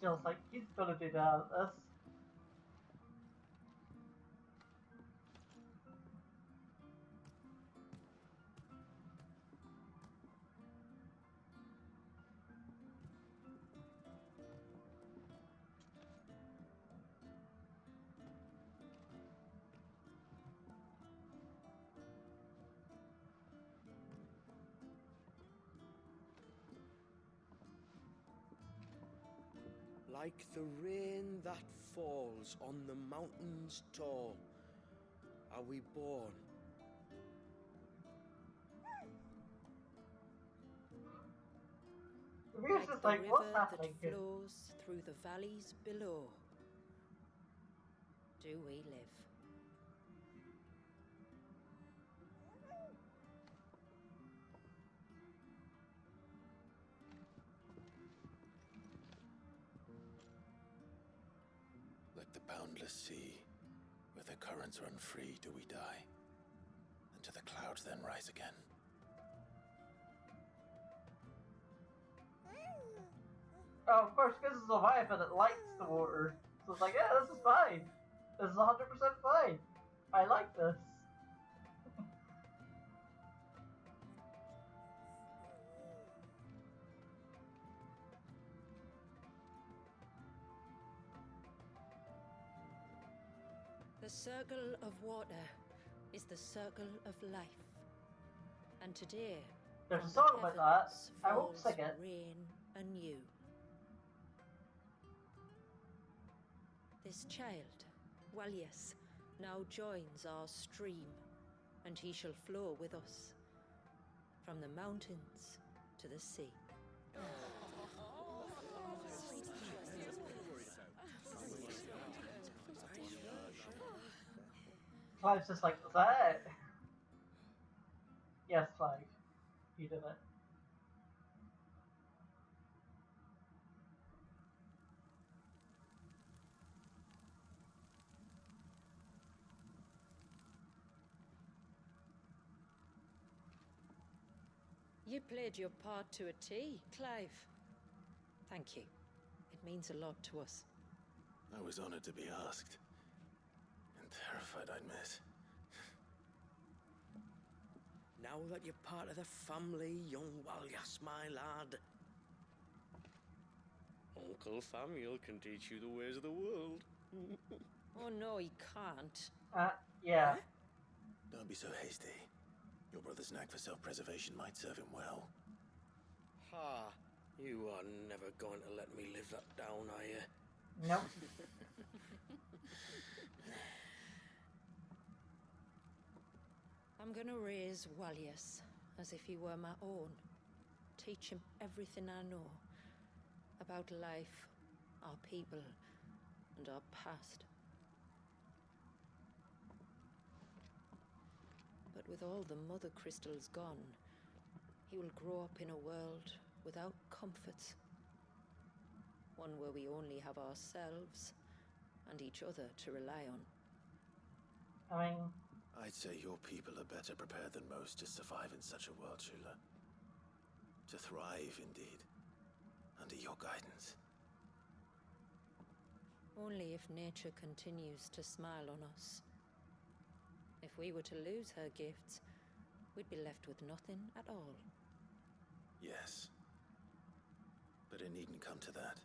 S1: Feels like he's gonna do that. This.
S11: Like the rain that falls on the mountains tall, are we born.
S1: We're
S13: Like
S1: just
S13: the
S1: like,
S13: river
S1: what's
S13: that
S1: happening here?
S13: flows through the valleys below, do we live.
S2: Like the boundless sea, where the currents run free, do we die, and to the clouds then rise again.
S1: Oh, of course, because it's a vibe and it likes the water. So it's like, yeah, this is fine. This is 100% fine. I like this.
S13: The circle of water is the circle of life. And today,
S1: There's a
S13: from
S1: song
S13: the
S1: about that.
S13: heavens
S1: I won't
S13: falls
S1: sing it.
S13: rain anew. This child, Walias, now joins our stream, and he shall flow with us from the mountains to the sea.
S1: Clive's just like, is that it? Yes, Clive. You did it.
S13: You played your part to a T, Clive. Thank you. It means a lot to us.
S2: I was honored to be asked, and terrified I'd miss.
S11: Now that you're part of the family, young Walyas, my lad. Uncle Samuel can teach you the ways of the world.
S13: Oh no, he can't.
S1: Yeah.
S2: Don't be so hasty. Your brother's knack for self-preservation might serve him well.
S11: Ha! You are never going to let me live that down, are you?
S1: Nope.
S13: I'm gonna raise Walias as if he were my own. Teach him everything I know about life, our people, and our past. But with all the mother crystals gone, he will grow up in a world without comforts. One where we only have ourselves and each other to rely on.
S1: I mean,
S2: I'd say your people are better prepared than most to survive in such a world, Shula. To thrive, indeed, under your guidance.
S13: Only if nature continues to smile on us. If we were to lose her gifts, we'd be left with nothing at all.
S2: Yes. But it needn't come to that.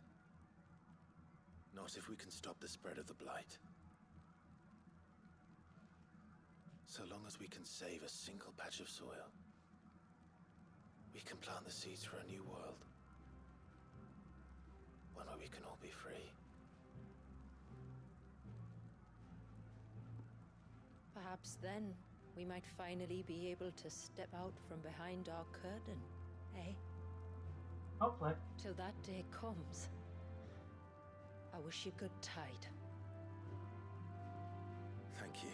S2: Not if we can stop the spread of the Blight. So long as we can save a single patch of soil, we can plant the seeds for a new world. One where we can all be free.
S13: Perhaps then we might finally be able to step out from behind our curtain, eh?
S1: hopefully.
S13: Till that day comes, I wish you good tide.
S2: Thank you.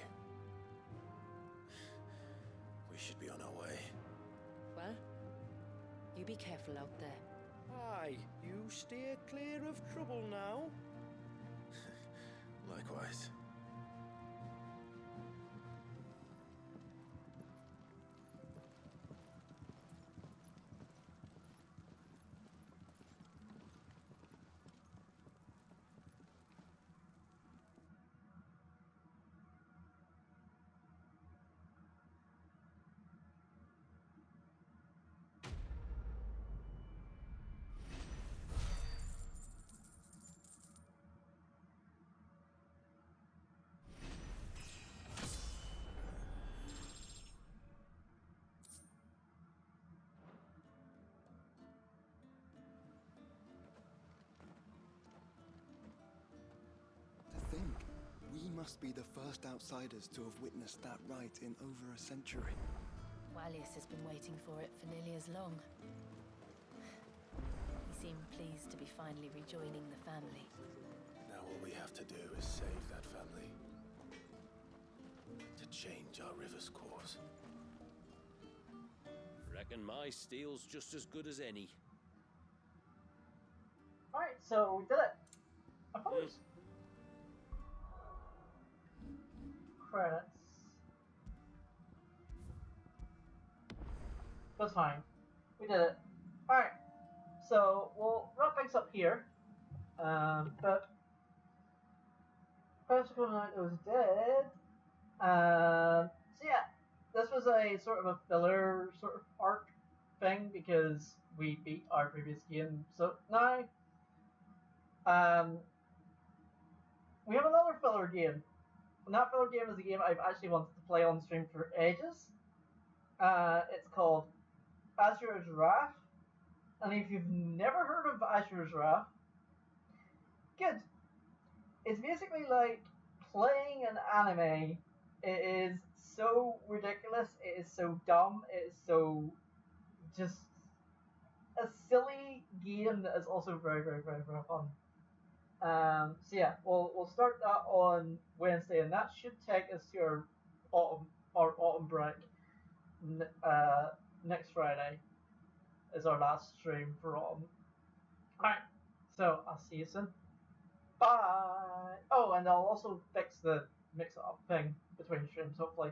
S2: We should be on our way.
S13: Well, you be careful out there.
S11: Aye, you steer clear of trouble now.
S2: Likewise.
S10: must be the first outsiders to have witnessed that rite in over a century.
S8: Wallius has been waiting for it for nearly as long. He seemed pleased to be finally rejoining the family.
S2: Now all we have to do is save that family. To change our river's course.
S4: Reckon my steel's just as good as any.
S1: Alright, so we did it. I thought it was credits. That's fine. We did it. Alright, so we'll wrap things up here. But Practical Night was dead. So yeah, this was a sort of a filler sort of arc thing because we beat our previous game. So now, we have another filler game. And that filler game is a game I've actually wanted to play on stream for ages. It's called Azura's Wrath. And if you've never heard of Azura's Wrath, good. It's basically like playing an anime. It is so ridiculous, it is so dumb, it is so just a silly game that is also very, very, very, very fun. So yeah, we'll start that on Wednesday, and that should take us to our autumn break. Next Friday is our last stream for autumn. Alright, so I'll see you soon. Bye! Oh, and I'll also fix the mix-up thing between streams, hopefully.